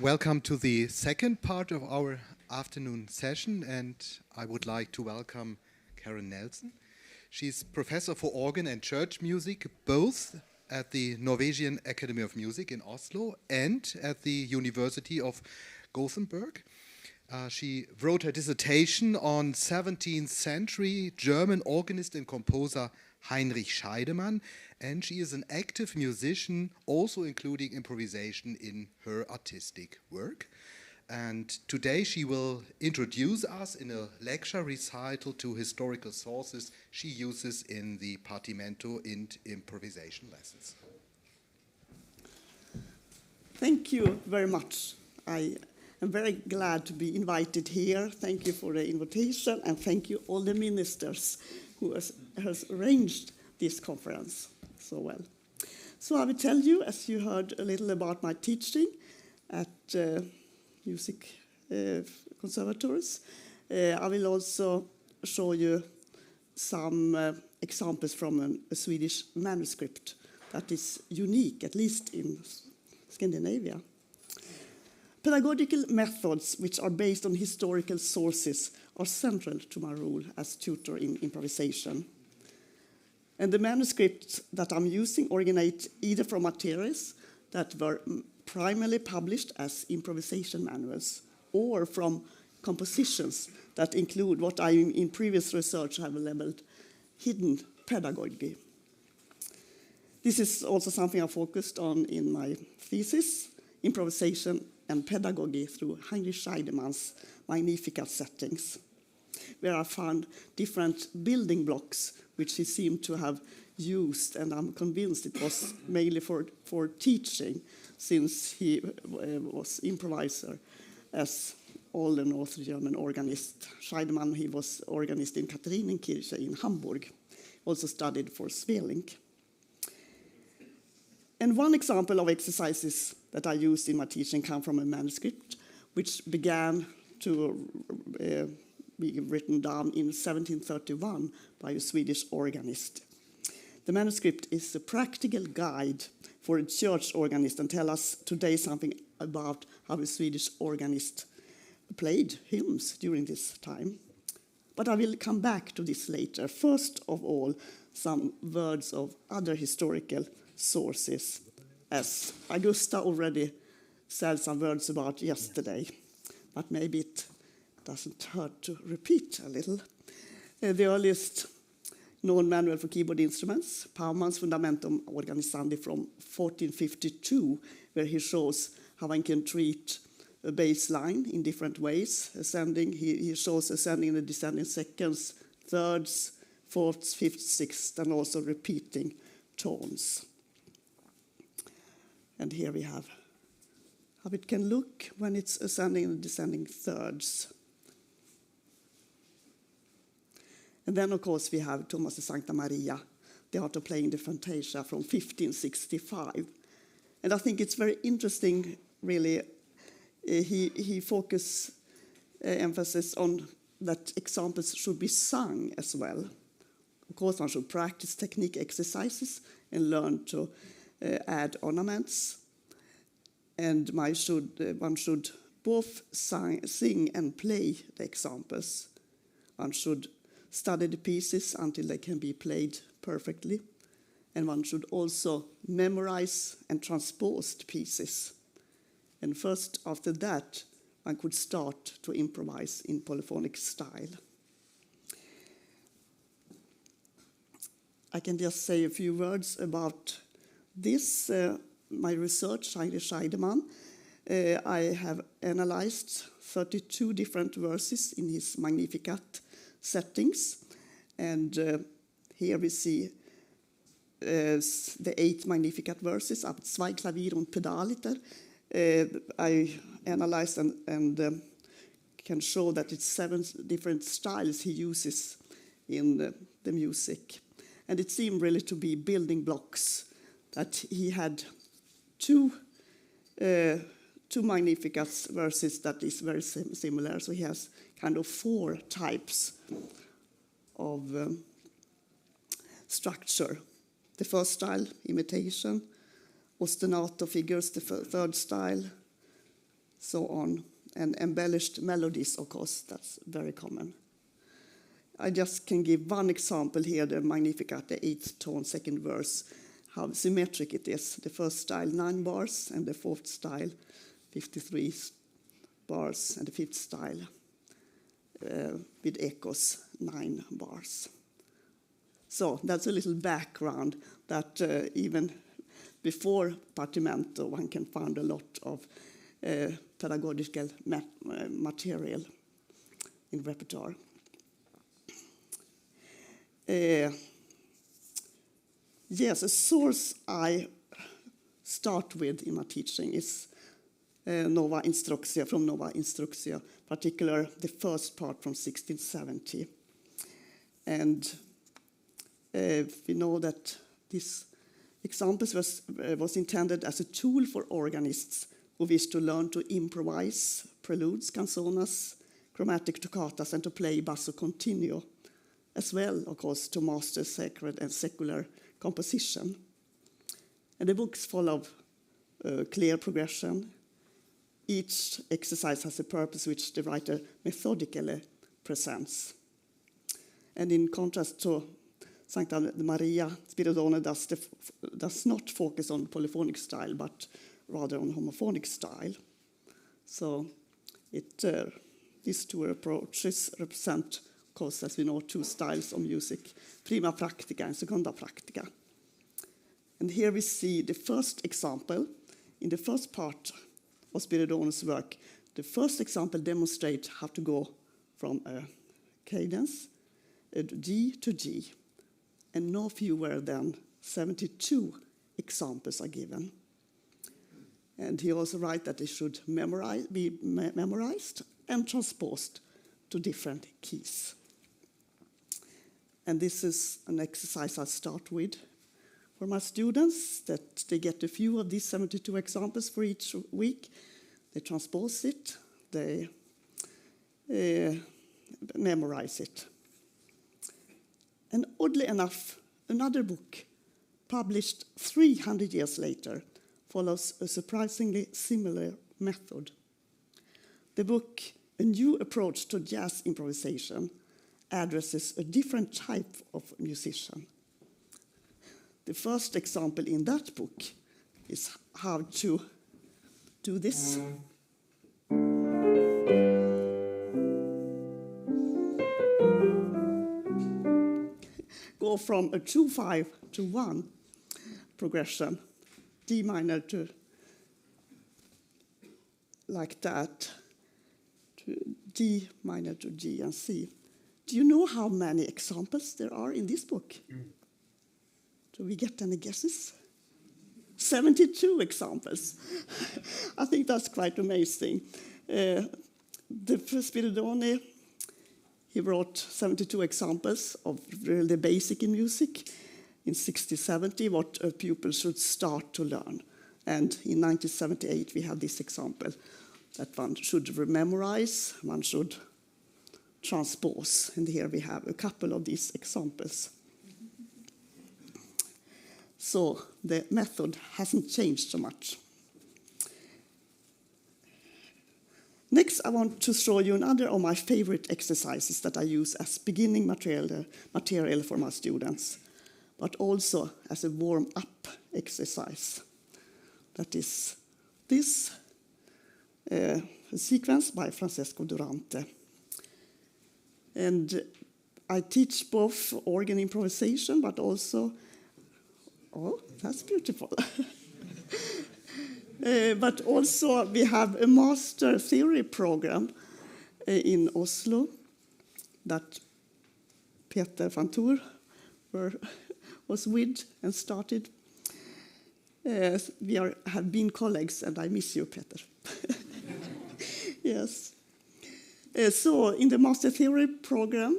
Welcome to the second part of our afternoon session, and I would like to welcome Karen Nelson. She's professor for organ and church music, both at the Norwegian Academy of Music in Oslo and at the University of Gothenburg. She wrote her dissertation on 17th century German organist and composer Heinrich Scheidemann, and she is an active musician, also including improvisation in her artistic work. And today she will introduce us in a lecture recital to historical sources she uses in the Partimento and improvisation lessons. Thank you very much. I am very glad to be invited here. Thank you for the invitation, and thank you all the ministers who has arranged this conference so well. So I will tell you, as you heard, a little about my teaching at music conservatories. I will also show you some examples from a Swedish manuscript that is unique, at least in Scandinavia. Pedagogical methods which are based on historical sources are central to my role as tutor in improvisation. And the manuscripts that I'm using originate either from materials that were primarily published as improvisation manuals, or from compositions that include what I, in previous research, have labeled hidden pedagogy. This is also something I focused on in my thesis, improvisation and pedagogy through Heinrich Scheidemann's Magnificat settings, where I found different building blocks which he seemed to have used, and I'm convinced it was mainly for teaching, since he was improviser as all the North German organist. Scheidemann, he was organist in Katharinenkirche in Hamburg, also studied for Svelink. And one example of exercises that I used in my teaching come from a manuscript which began to be written down in 1731 by a Swedish organist. The manuscript is a practical guide for a church organist and tell us today something about how a Swedish organist played hymns during this time. But I will come back to this later. First of all, some words of other historical sources, as Augusta already said some words about yesterday, but maybe it doesn't hurt to repeat a little. The earliest known manual for keyboard instruments, Paumann's Fundamentum Organisandi from 1452, where he shows how one can treat a bass line in different ways. Ascending, he shows ascending and descending seconds, thirds, fourths, fifths, sixths, and also repeating tones. And here we have how it can look when it's ascending and descending thirds. And then, of course, we have Thomas de Sancta Maria, the art of playing the Fantasia from 1565. And I think it's very interesting, really. He focuses emphasis on that examples should be sung as well. Of course, one should practice technique exercises and learn to add ornaments. And one should both sing and play the examples. One should study the pieces until they can be played perfectly. And one should also memorize and transpose the pieces. And first after that, one could start to improvise in polyphonic style. I can just say a few words about this. My research, Heinrich Scheidemann, I have analyzed 32 different verses in his Magnificat settings. And here we see the 8 Magnificat verses, ab 2 Klavier und Pedaliter. I analyzed and can show that it's 7 different styles he uses in the music. And it seemed really to be building blocks, that he had two Magnificat verses that is very similar. So he has kind of 4 types of structure. The first style, imitation. Ostinato figures, the third style. so on. And embellished melodies, of course, that's very common. I just can give one example here, the Magnificat, the 8th tone, second verse, how symmetric it is. The first style, 9 bars, and the fourth style, 53 bars, and the fifth style, with echoes, 9 bars. So that's a little background that even before Partimento, one can find a lot of pedagogical material in repertoire. Yes, a source I start with in my teaching is Nova Instructia, from Nova Instructia, particular the first part from 1670. And we know that this examples was intended as a tool for organists who wish to learn to improvise preludes, canzonas, chromatic toccatas, and to play basso continuo, as well, of course, to master sacred and secular composition. And the books follow clear progression. Each exercise has a purpose which the writer methodically presents. And in contrast to Sancta Maria, Spiridone does not focus on polyphonic style, but rather on homophonic style. So these two approaches represent, of course, as we know, two styles of music, prima practica and seconda practica. And here we see the first example in the first part of Spiridone's work. The first example demonstrates how to go from a cadence, a G to G, and no fewer than 72 examples are given. And he also writes that they should be memorized and transposed to different keys. And this is an exercise I start with for my students, that they get a few of these 72 examples for each week. They transpose it, they memorize it. And oddly enough, another book, published 300 years later, follows a surprisingly similar method. The book, A New Approach to Jazz Improvisation, addresses a different type of musician. The first example in that book is how to do this. Go from a 2-5 to 1 progression, D minor to, like that, to D minor to G and C. Do you know how many examples there are in this book? Do we get any guesses? 72 examples. I think that's quite amazing. The Spiridone, he wrote 72 examples of really basic in music. In 1670, what a pupil should start to learn. And in 1978, we have this example that one should memorize, one should transpose. And here we have a couple of these examples. So the method hasn't changed so much. Next, I want to show you another of my favorite exercises that I use as beginning material for my students, but also as a warm-up exercise. That is this sequence by Francesco Durante. And I teach both organ improvisation, but also, oh, that's beautiful. But also we have a master theory program in Oslo that Peter van Toor was with and started. We have been colleagues, and I miss you, Peter. Yes. So in the master theory program,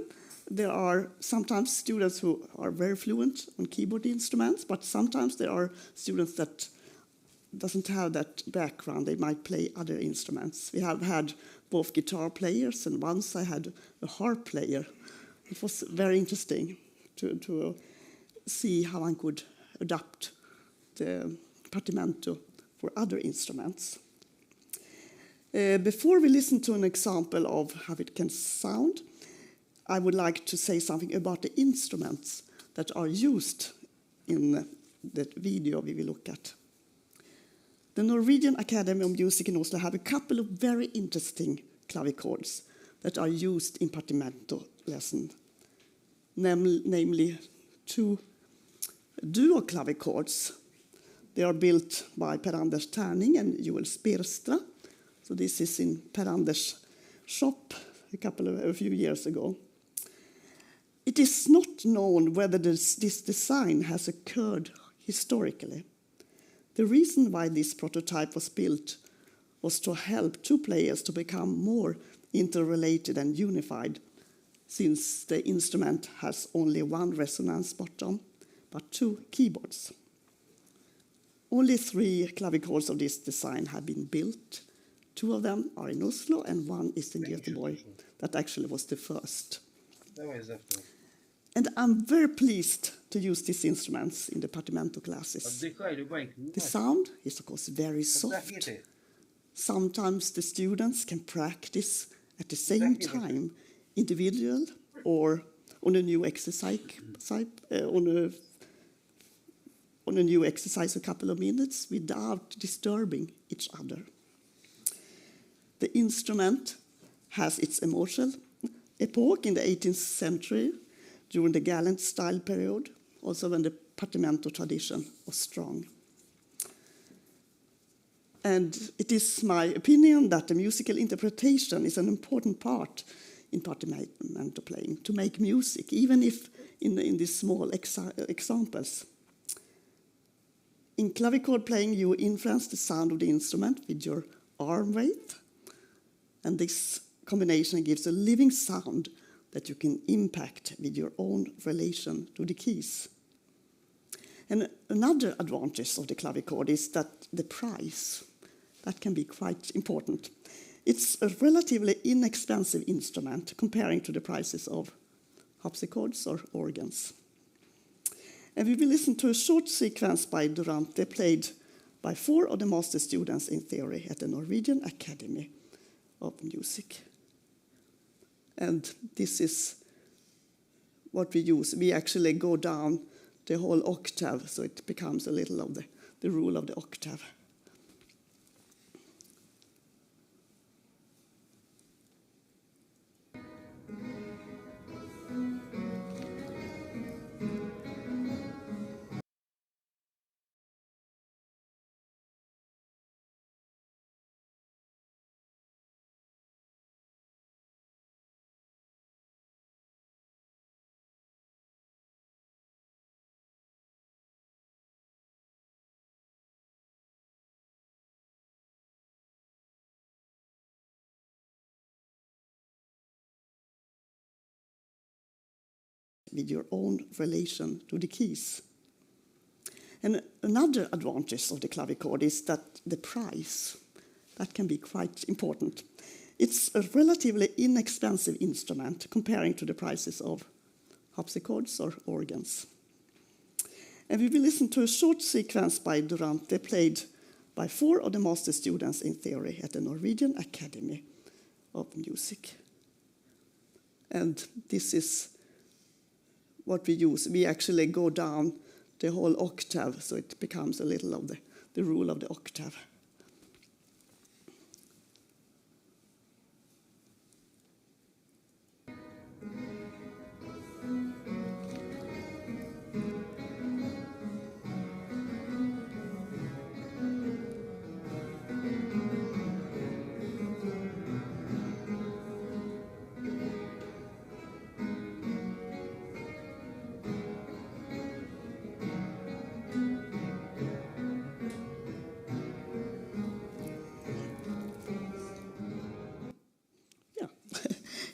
there are sometimes students who are very fluent on keyboard instruments, but sometimes there are students that doesn't have that background. They might play other instruments. We have had both guitar players, and once I had a harp player. It was very interesting to see how I could adapt the Partimento for other instruments. Before we listen to an example of how it can sound, I would like to say something about the instruments that are used in the video we will look at. The Norwegian Academy of Music in Oslo have a couple of very interesting clavichords that are used in partimento lesson, namely 2 duo clavichords. They are built by Per-Anders Terning and Joel Spirstra. So this is in Per-Anders' shop a few years ago. It is not known whether this design has occurred historically. The reason why this prototype was built was to help 2 players to become more interrelated and unified, since the instrument has only 1 resonance button, but 2 keyboards. Only 3 clavichords of this design have been built. 2 of them are in Oslo and 1 is in Göteborg. That actually was the first. And I'm very pleased to use these instruments in the partimento classes. The sound is, of course, very soft. Sometimes the students can practice at the same time, individual or on a new exercise, on a new exercise a couple of minutes without disturbing each other. The instrument has its emotional epoch in the 18th century, during the gallant style period, also when the partimento tradition was strong. And it is my opinion that the musical interpretation is an important part in partimento playing, to make music, even if in these small examples. In clavichord playing, you influence the sound of the instrument with your arm weight, and this combination gives a living sound that you can impact with your own relation to the keys. And another advantage of the clavichord is that the price, that can be quite important. It's a relatively inexpensive instrument comparing to the prices of harpsichords or organs. And we will listen to a short sequence by Durante, played by 4 of the master students in theory at the Norwegian Academy of Music. And this is what we use. We actually go down the whole octave, so it becomes a little of the rule of the octave. With your own relation to the keys. And another advantage of the clavichord is that the price, that can be quite important. It's a relatively inexpensive instrument comparing to the prices of harpsichords or organs. And we will listen to a short sequence by Durante, played by 4 of the master students in theory at the Norwegian Academy of Music. And this is what we use. We actually go down the whole octave, so it becomes a little of the rule of the octave.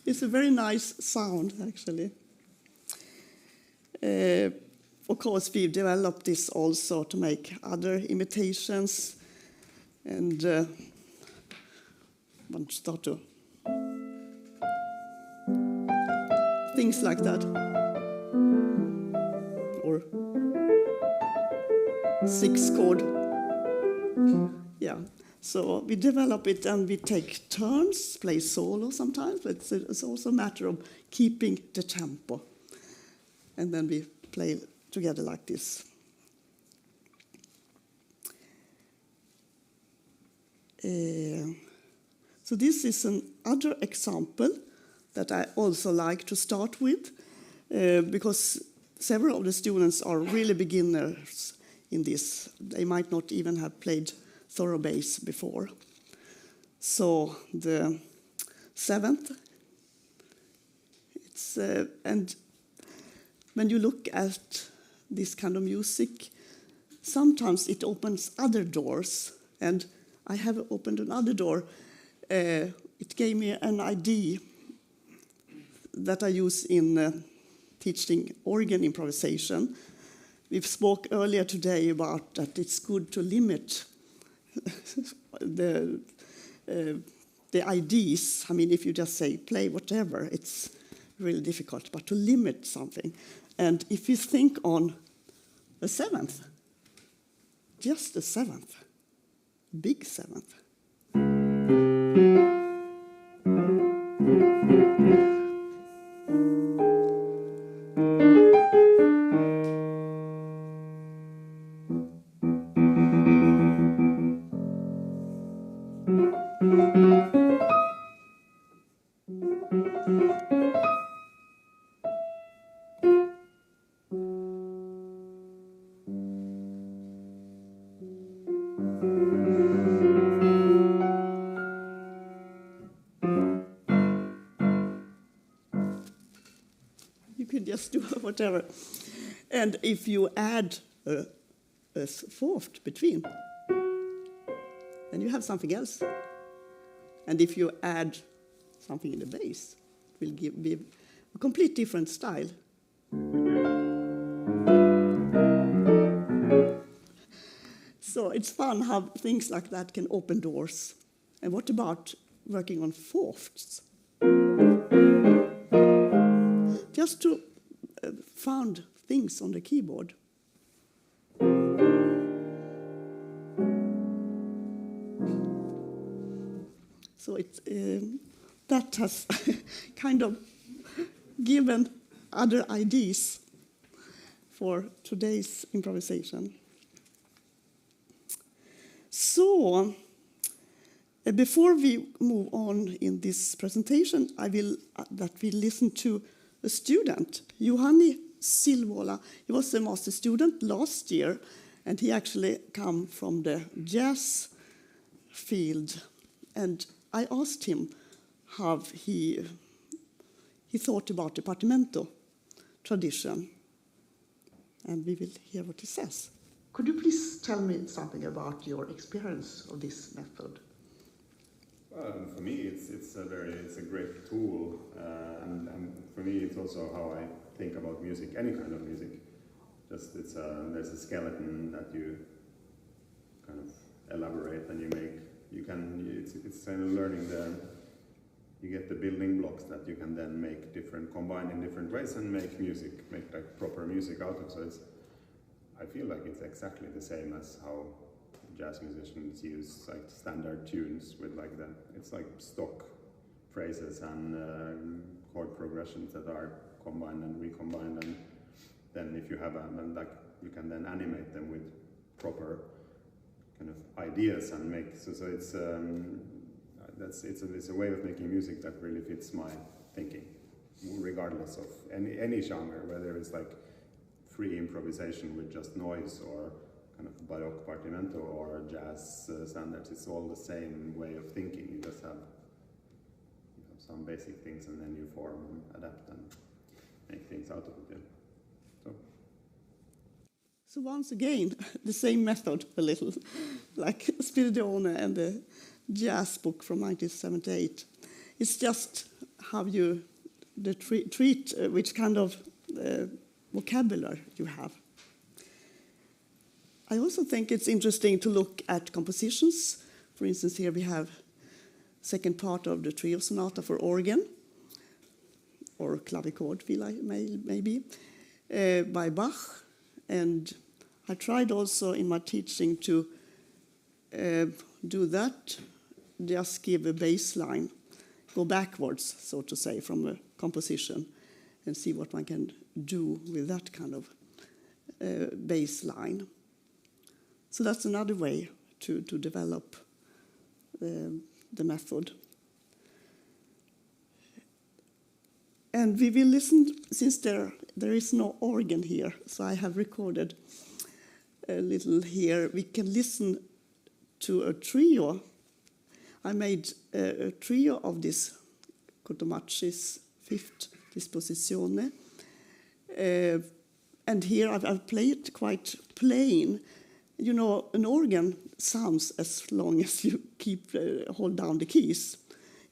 It's a very nice sound, actually. Of course, we've developed this also to make other imitations, and want to start to things like that, or 6 chord. Yeah, So we develop it and we take turns, play solo sometimes, but it's also a matter of keeping the tempo. And then we play together like this. So this is another example that I also like to start with, because several of the students are really beginners in this. They might not even have played thorough bass before. So the 7th, and when you look at this kind of music, sometimes it opens other doors, and I have opened another door. It gave me an idea that I use in teaching organ improvisation. We spoke earlier today about that it's good to limit the ideas. I mean, if you just say play whatever, it's really difficult, but to limit something. And if you think on the 7th, just the 7th, big 7th. Just do whatever. And if you add a 4th between, then you have something else. And if you add something in the bass, it will be a complete different style. So it's fun how things like that can open doors. And what about working on 4ths? Just to found things on the keyboard. So that has kind of given other ideas for today's improvisation. So, before we move on in this presentation, I will that we listen to a student, Juhani Silvola. He was a master student last year, and he actually come from the jazz field. And I asked him how he thought about the Partimento tradition. And we will hear what he says. Could you please tell me something about your experience of this method? For me, it's a great tool, and for me, it's also how I think about music, any kind of music. Just there's a skeleton that you kind of elaborate and you make. It's kind of learning you get the building blocks that you can then combine in different ways and make music, make like proper music out of. So I feel like it's exactly the same as how jazz musicians use like standard tunes with it's like stock phrases and chord progressions that are combined and recombined, and then if you have you can then animate them with proper kind of ideas and make it's a way of making music that really fits my thinking, regardless of any genre, whether it's like free improvisation with just noise or kind of baroque partimento or jazz standards. It's all the same way of thinking. You just have some basic things and then you form and adapt and make things out of it. Yeah. So once again, the same method a little, like Spiridione and the jazz book from 1978. It's just how you treat which kind of vocabulary you have. I also think it's interesting to look at compositions. For instance, here we have second part of the trio sonata for organ, or clavichord, maybe, by Bach. And I tried also in my teaching to do that, just give a baseline, go backwards, so to say, from a composition, and see what one can do with that kind of baseline. So that's another way to develop the method. And we will listen, since there is no organ here, so I have recorded a little here. We can listen to a trio. I made a trio of this Cotomacci's fifth disposizione. And here I've played quite plain. You know, an organ sounds as long as you hold down the keys,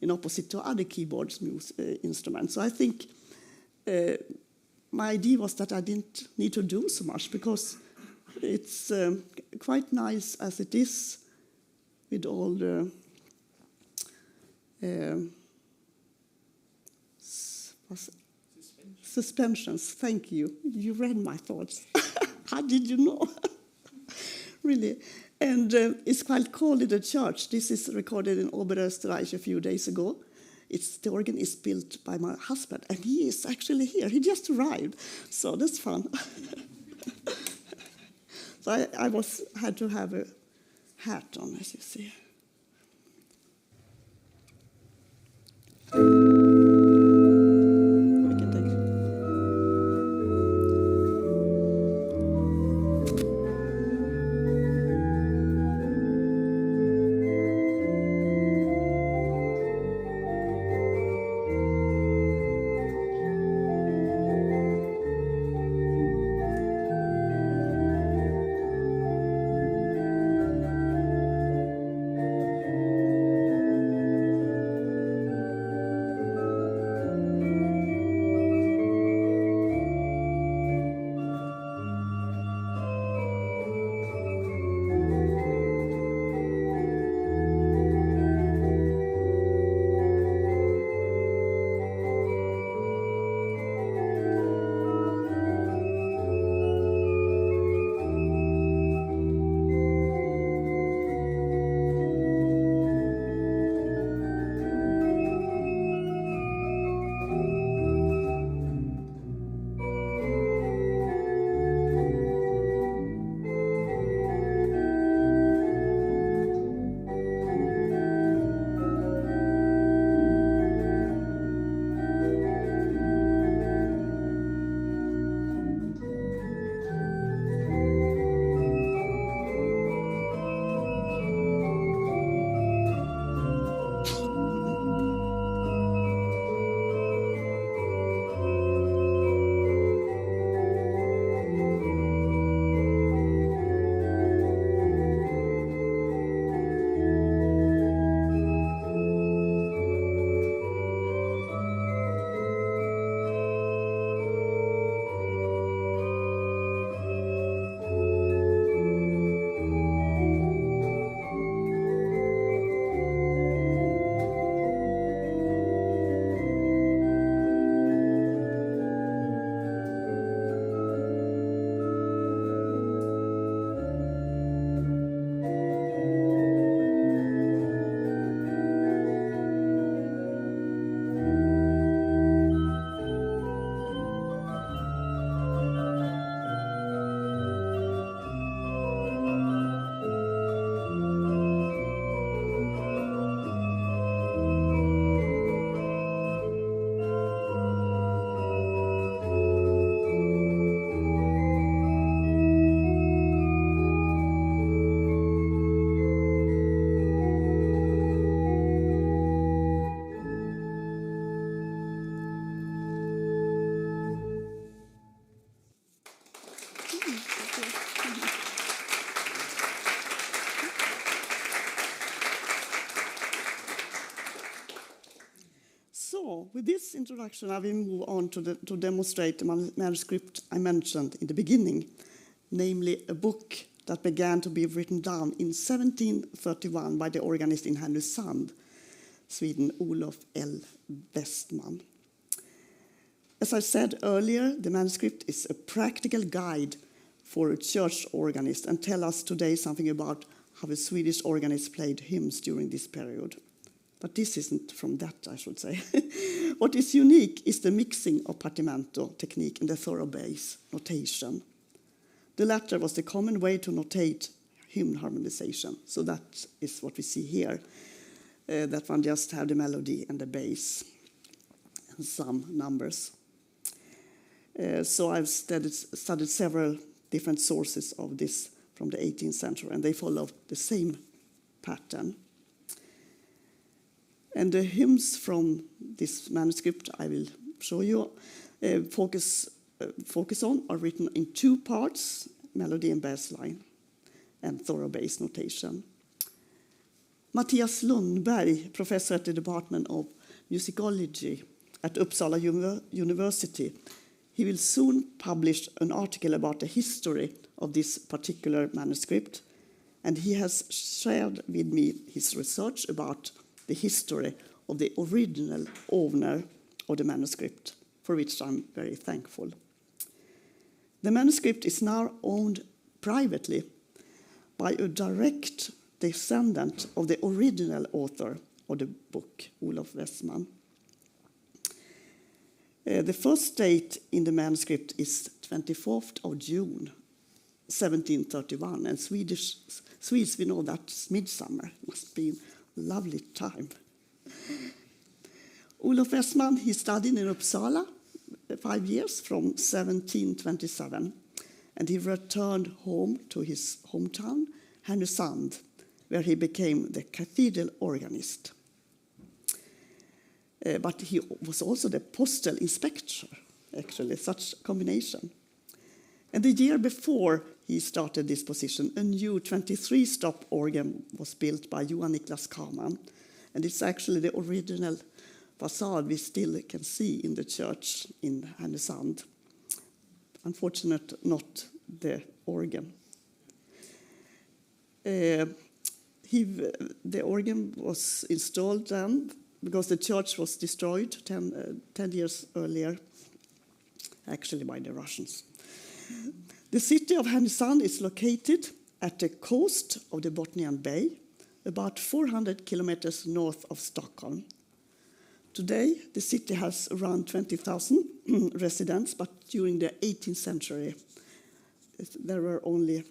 in opposite to other keyboards instruments. So I think my idea was that I didn't need to do so much, because it's quite nice as it is with all the suspensions. Thank you. You read my thoughts. How did you know? Really. And it's quite cold in the church. This is recorded in Oberösterreich a few days ago. The organ is built by my husband, and he is actually here. He just arrived, so that's fun. So I had to have a hat on, as you see. So, with this introduction, I will move on to demonstrate the manuscript I mentioned in the beginning, namely a book that began to be written down in 1731 by the organist in Härnösand, Sweden, Olof L. Westman. As I said earlier, the manuscript is a practical guide for a church organist and tell us today something about how a Swedish organist played hymns during this period. But this isn't from that, I should say. What is unique is the mixing of partimento technique and the thorough bass notation. The latter was the common way to notate hymn harmonization. So that is what we see here, that one just have the melody and the bass and some numbers. So I've studied several different sources of this from the 18th century, and they follow the same pattern. And the hymns from this manuscript I will show you focus on are written in two parts, melody and bass line, and thorough bass notation. Mattias Lundberg, professor at the Department of Musicology at Uppsala University, he will soon publish an article about the history of this particular manuscript, and he has shared with me his research about the history of the original owner of the manuscript, for which I'm very thankful. The manuscript is now owned privately by a direct descendant of the original author of the book, Olof Westman. The first date in the manuscript is 24th of June, 1731, and Swedes, we know that's midsummer. Must be a lovely time. Olof Westman, he studied in Uppsala 5 years from 1727, and he returned home to his hometown, Härnösand, where he became the cathedral organist. But he was also the postal inspector, actually, such combination. And the year before he started this position, a new 23-stop organ was built by Johan Niklas Kaman. And it's actually the original facade we still can see in the church in Härnösand. Unfortunately, not the organ. The organ was installed then because the church was destroyed 10 years earlier, actually by the Russians. The city of Härnösand is located at the coast of the Bothnian Bay, about 400 kilometers north of Stockholm. Today, the city has around 20,000 residents, but during the 18th century, there were only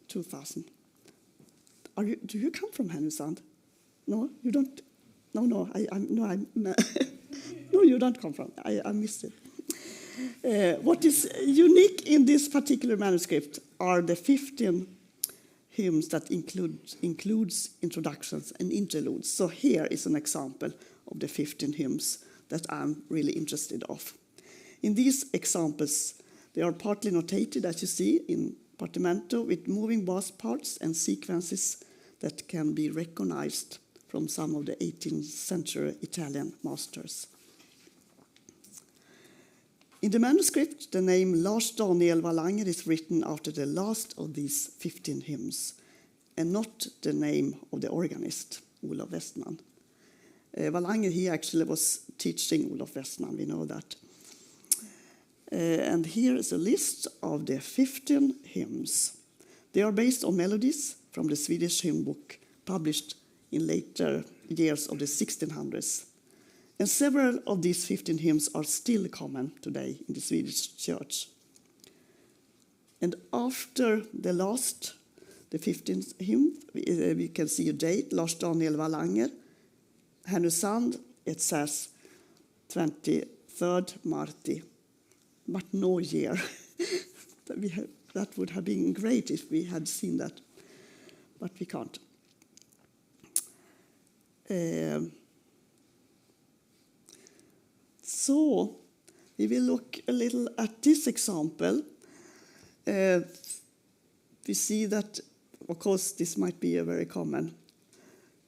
2,000. Do you come from Härnösand? No, you don't. No, no, no, you don't come from. I missed it. What is unique in this particular manuscript are the 15 hymns that includes introductions and interludes. So here is an example of the 15 hymns that I'm really interested of. In these examples, they are partly notated, as you see, in partimento with moving bass parts and sequences that can be recognized from some of the 18th century Italian masters. In the manuscript, the name Lars Daniel Wallanger is written after the last of these 15 hymns, and not the name of the organist, Olof Westman. Wallanger, he actually was teaching Olof Westman, we know that. And here is a list of the 15 hymns. They are based on melodies from the Swedish hymn book, published in later years of the 1600s. And several of these 15 hymns are still common today in the Swedish church. And after the 15th hymn, we can see a date, Lars Daniel Wallanger, Härnösand, it says 23rd Marti, but no year. That would have been great if we had seen that, but we can't. So we will look a little at this example. We see that, of course, this might be a very common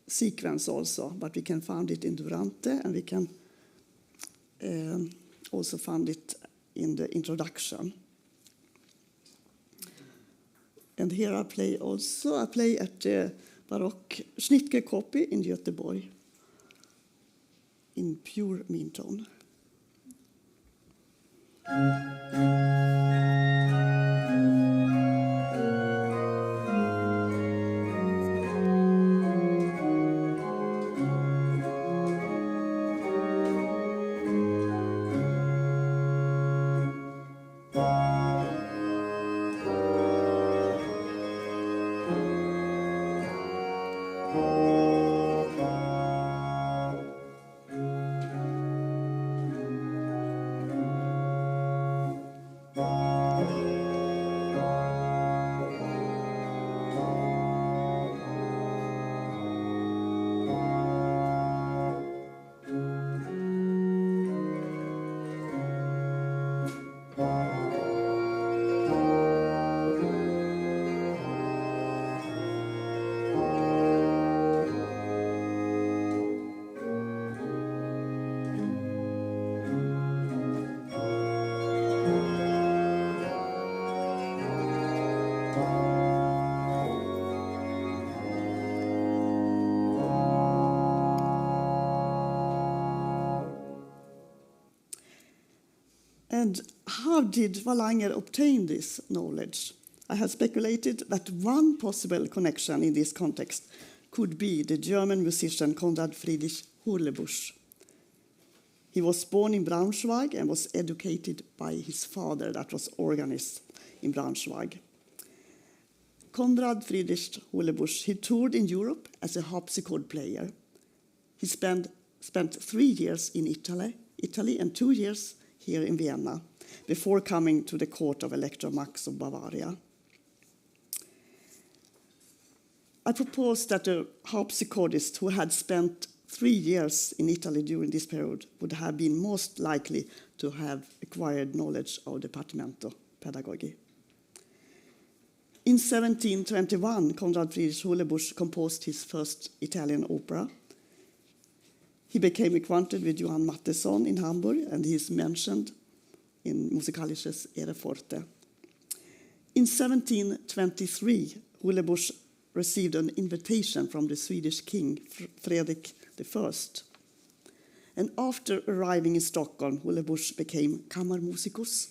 sequence also, but we can find it in Durante, and we can also find it in the introduction. And here I play at the Baroque Schnittke in Göteborg in pure mean tone. And how did Wallanger obtain this knowledge? I have speculated that one possible connection in this context could be the German musician Konrad Friedrich Hurlebusch. He was born in Braunschweig and was educated by his father, that was organist in Braunschweig. Konrad Friedrich Hurlebusch, he toured in Europe as a harpsichord player. He spent 3 years in Italy and 2 years here in Vienna, before coming to the court of Elector Max of Bavaria. I propose that a harpsichordist who had spent 3 years in Italy during this period would have been most likely to have acquired knowledge of Dipartimento Pedagogy. In 1721, Konrad Friedrich Hurlebusch composed his first Italian opera. He became acquainted with Johann Mattheson in Hamburg, and he is mentioned in Musikalisches Ereforte. In 1723, Hurlebusch received an invitation from the Swedish king, Fredrik I. And after arriving in Stockholm, Hurlebusch became Kammermusikus,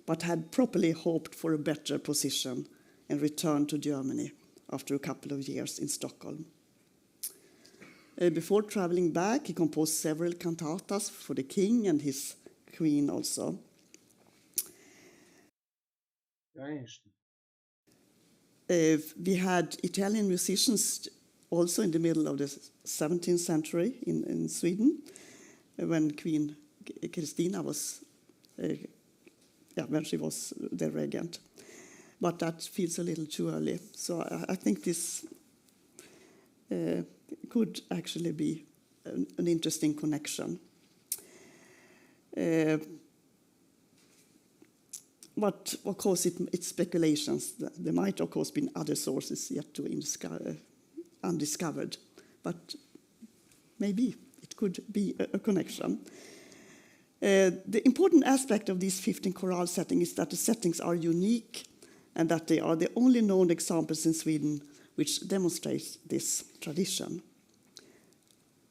but had properly hoped for a better position and returned to Germany after a couple of years in Stockholm. Before traveling back, he composed several cantatas for the king and his queen also. We had Italian musicians also in the middle of the 17th century in Sweden, when Queen Christina was, when she was the regent. But that feels a little too early. So I think this could actually be an interesting connection. But of course, it's speculations. There might, of course, be other sources yet to undiscovered. But maybe it could be a connection. The important aspect of these 15 chorale settings is that the settings are unique and that they are the only known examples in Sweden which demonstrates this tradition.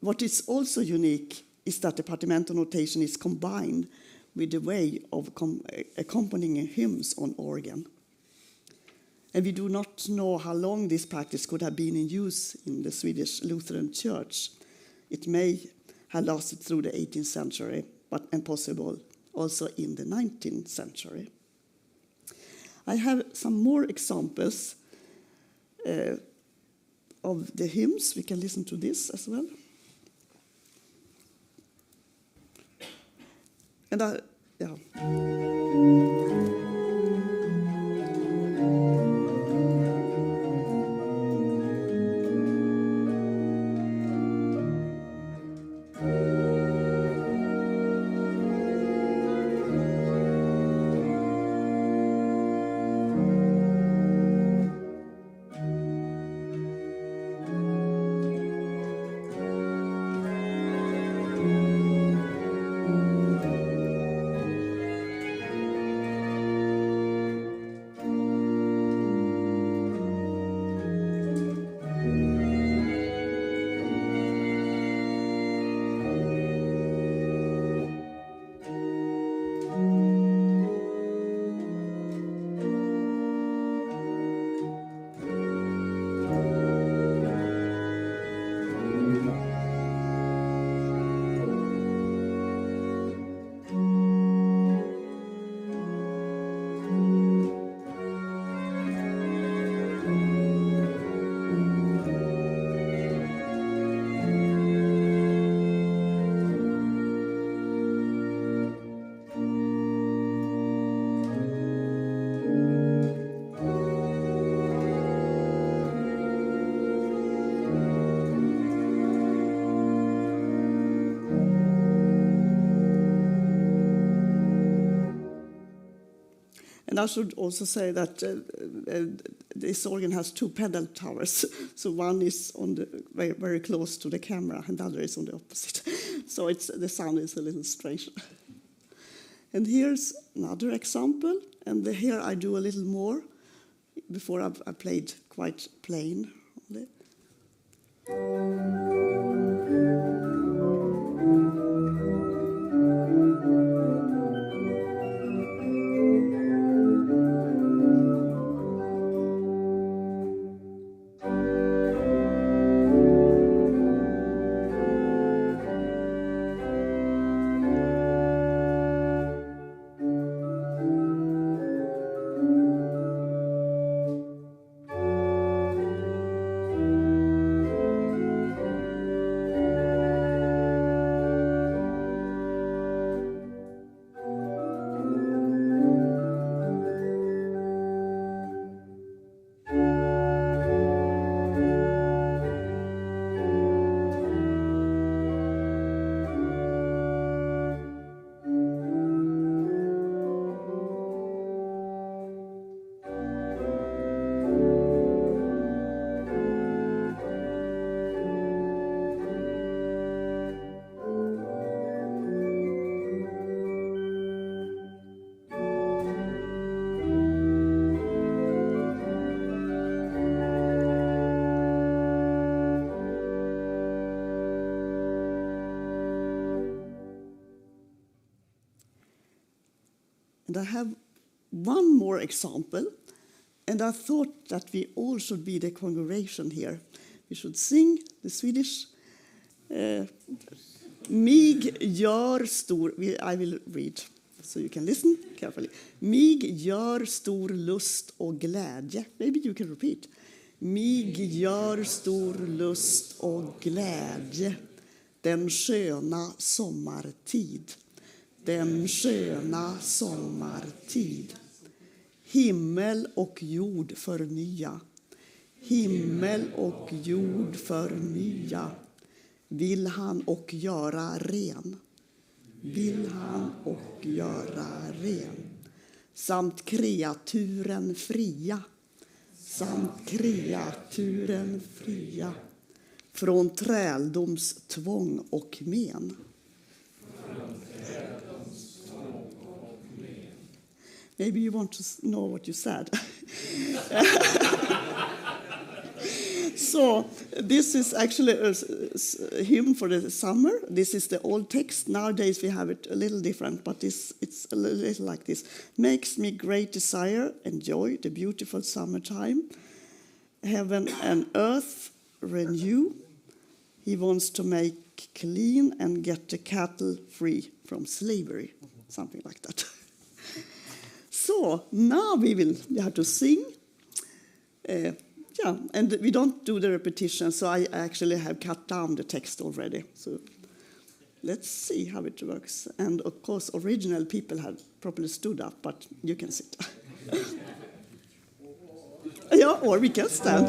What is also unique is that the Dipartimento notation is combined with the way of accompanying hymns on organ. And we do not know how long this practice could have been in use in the Swedish Lutheran Church. It may have lasted through the 18th century, and possible also in the 19th century. I have some more examples of the hymns. We can listen to this as well. And I should also say that this organ has 2 pedal towers. So one is on the very, very close to the camera, and the other is on the opposite. So the sound is a little strange. And here's another example. And here I do a little more Before I played quite plain only. And I have one more example, and I thought that we all should be the congregation here. We should sing the Swedish Mig gör stor, I will read so you can listen carefully. Mig gör stor lust och glädje. Maybe you can repeat. Mig gör stor lust och glädje den sköna sommartid. Den sköna sommartid. Himmel och jord förnya. Himmel och jord förnya. Vill han och göra ren. Vill han och göra ren. Samt kreaturen fria. Samt kreaturen fria. Från träldoms tvång och men. Maybe you want to know what you said. So this is actually a hymn for the summer. This is the old text. Nowadays we have it a little different, but it's a little like this. Makes me great desire, enjoy the beautiful summertime. Heaven and earth renew. He wants to make clean and get the cattle free from slavery. Something like that. So now we have to sing. Yeah, and we don't do the repetition, so I actually have cut down the text already. So let's see how it works. And of course, original people have probably stood up, but you can sit. Yeah, or we can stand.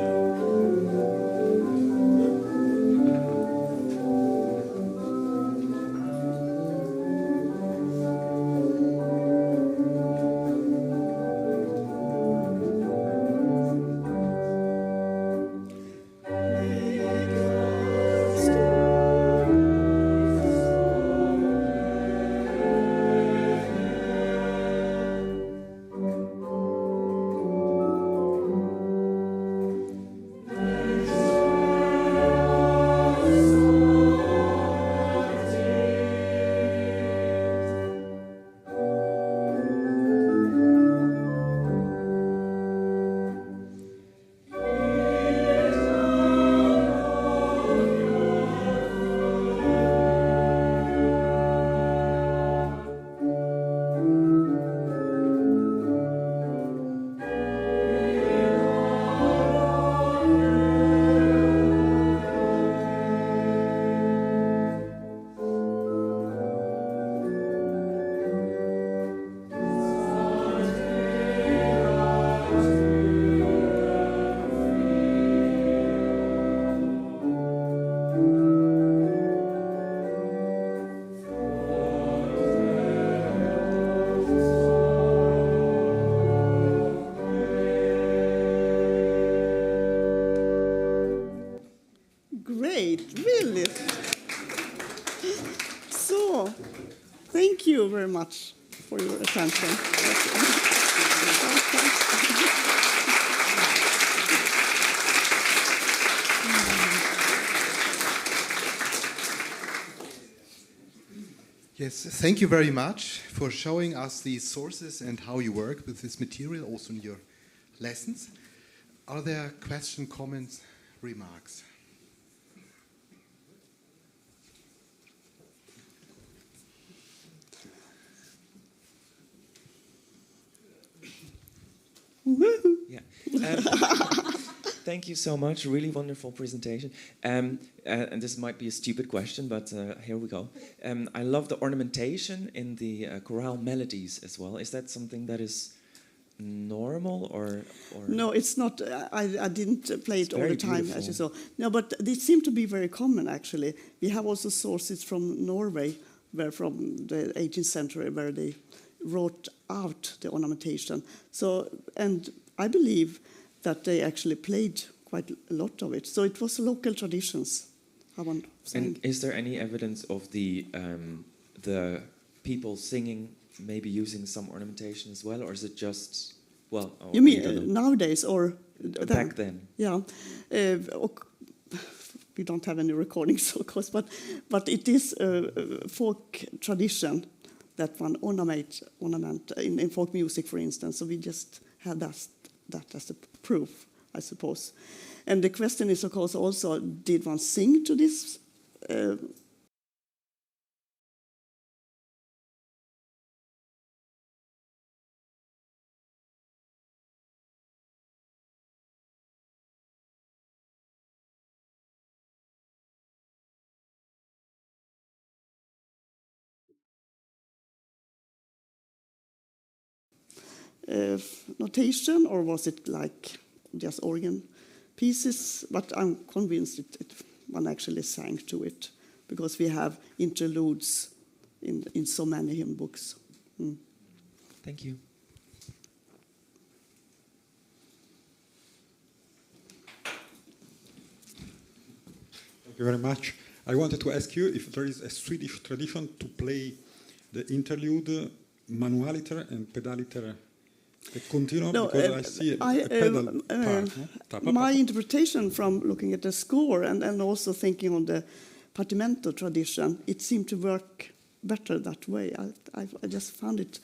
Really. So, thank you very much for your attention. Yes, thank you very much for showing us these sources and how you work with this material, also in your lessons. Are there questions, comments, remarks? Yeah. Thank you so much. Really wonderful presentation. And this might be a stupid question, but here we go. I love the ornamentation in the chorale melodies as well. Is that something that is normal or? No, it's not. I didn't play it all the time, beautiful. as you saw. No, but they seem to be very common, actually. We have also sources from Norway, where from the 18th century, where they wrote out the ornamentation. So, and I believe that they actually played quite a lot of it. So it was local traditions. And is there any evidence of the people singing maybe using some ornamentation as well, or is it just, well... Oh, you mean nowadays or... Back then? Yeah. We don't have any recordings, of course, but it is a folk tradition that one ornament in folk music, for instance. So we just had that as a proof, I suppose. And the question is, of course, also, did one sing to this? Notation, or was it like just organ pieces? But I'm convinced one actually sang to it, because we have interludes in so many hymn books. Thank you. Thank you very much. I wanted to ask you if there is a Swedish tradition to play the interlude manualiter and pedaliter continuum, no, because I see a pedal part. My interpretation from looking at the score and also thinking on the partimento tradition, it seemed to work better that way. I just found it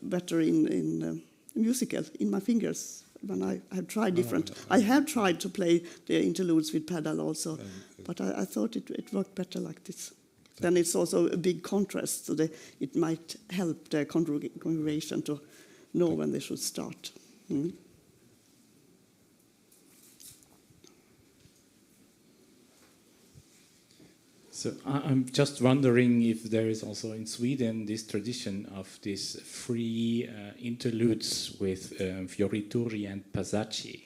better in musical, in my fingers, when I have tried different. I have tried to play the interludes with pedal also, but I thought it worked better like this. Then it's also a big contrast, so it might help the congregation to know when they should start. So I'm just wondering if there is also in Sweden this tradition of these free interludes with fioritura and passaggi.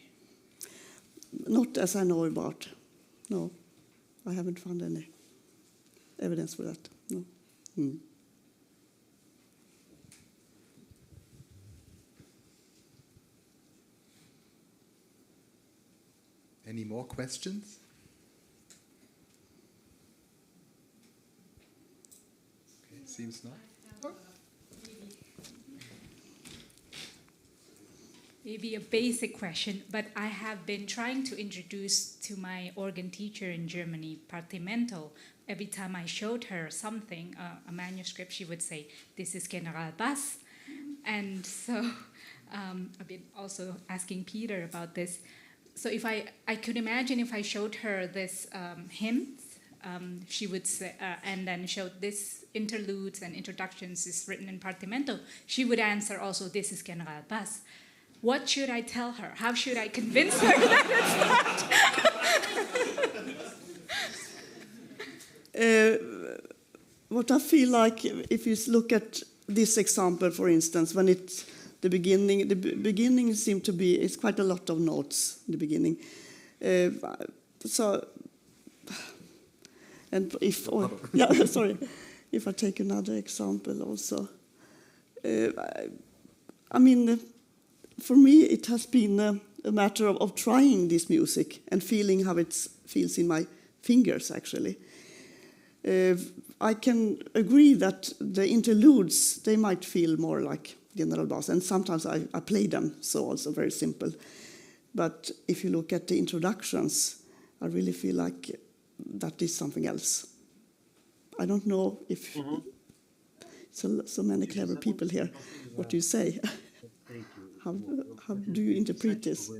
Not as I know about. No, I haven't found any evidence for that. No. Any more questions? Okay, seems not. Maybe a basic question, but I have been trying to introduce to my organ teacher in Germany, Partimento. Every time I showed her something, a manuscript, she would say, "This is General Bass." And so I've been also asking Peter about this. So if I could imagine if I showed her this hymns, she would say, and then showed this interludes and introductions is written in Partimento, she would answer also, "This is General Bass." What should I tell her? How should I convince her that it's not? What I feel like, if you look at this example, for instance, when it's the beginning seemed to be, it's quite a lot of notes in the beginning. And if, if I take another example also. I mean, for me, it has been a matter of trying this music and feeling how it feels in my fingers, actually. I can agree that the interludes, they might feel more like General Bass, and sometimes I play them, so also very simple. But if you look at the introductions, I really feel like that is something else. I don't know if so many clever people here. What do you say? How do you interpret this?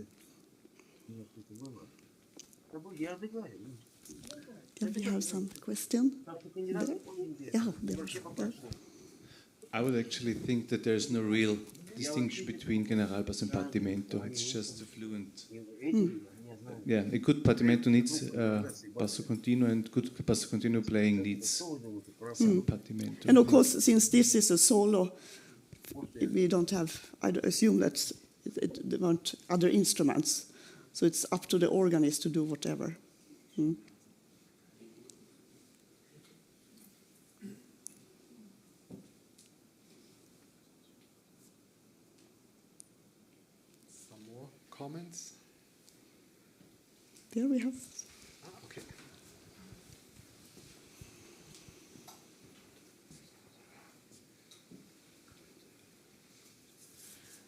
Yeah, we have some question there. Yeah, there. I would actually think that there's no real distinction between generalbass and partimento. It's just a fluent. Yeah, a good partimento needs basso continuo, and good basso continuo playing needs some partimento. And of course, since this is a solo, we don't have, I assume that they want other instruments. So it's up to the organist to do whatever. Some more comments? There we have. Okay.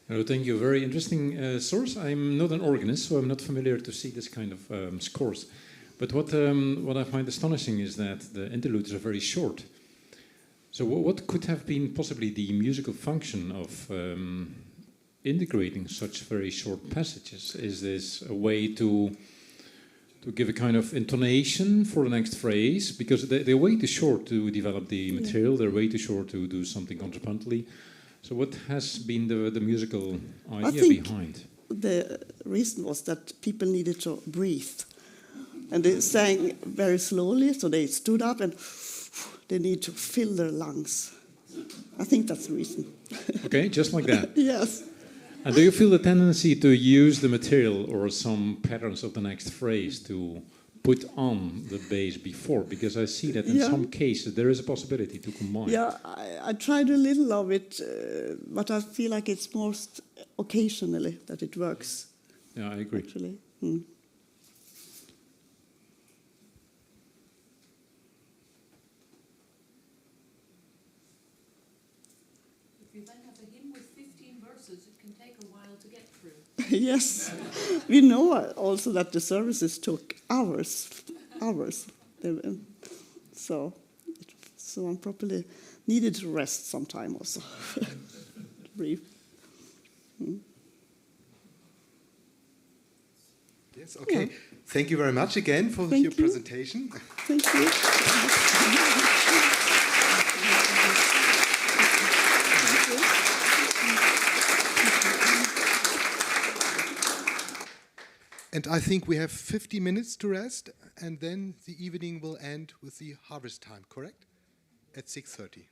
Hello, thank you. Very interesting source. I'm not an organist, so I'm not familiar to see this kind of scores. But what I find astonishing is that the interludes are very short. So what could have been possibly the musical function of integrating such very short passages? Is this a way to give a kind of intonation for the next phrase? Because they're way too short to develop the material. They're way too short to do something contrapuntally. So what has been the musical idea behind? The reason was that people needed to breathe. And they sang very slowly, so they stood up and they need to fill their lungs. I think that's the reason. Okay, just like that? Yes. And do you feel the tendency to use the material or some patterns of the next phrase to put on the bass before? Because I see that in some cases there is a possibility to combine. Yeah, I tried a little of it, but I feel like it's most occasionally that it works. Yeah, I agree. Actually. If you then have a hymn with 15 verses, it can take a while to get through. Yes, we know also that the services took hours. So one probably needed to rest some time also. Breathe. Yes, okay. Yeah. Thank you very much again for your presentation. Thank you. And I think we have 50 minutes to rest, and then the evening will end with the harvest time, correct? At 6:30.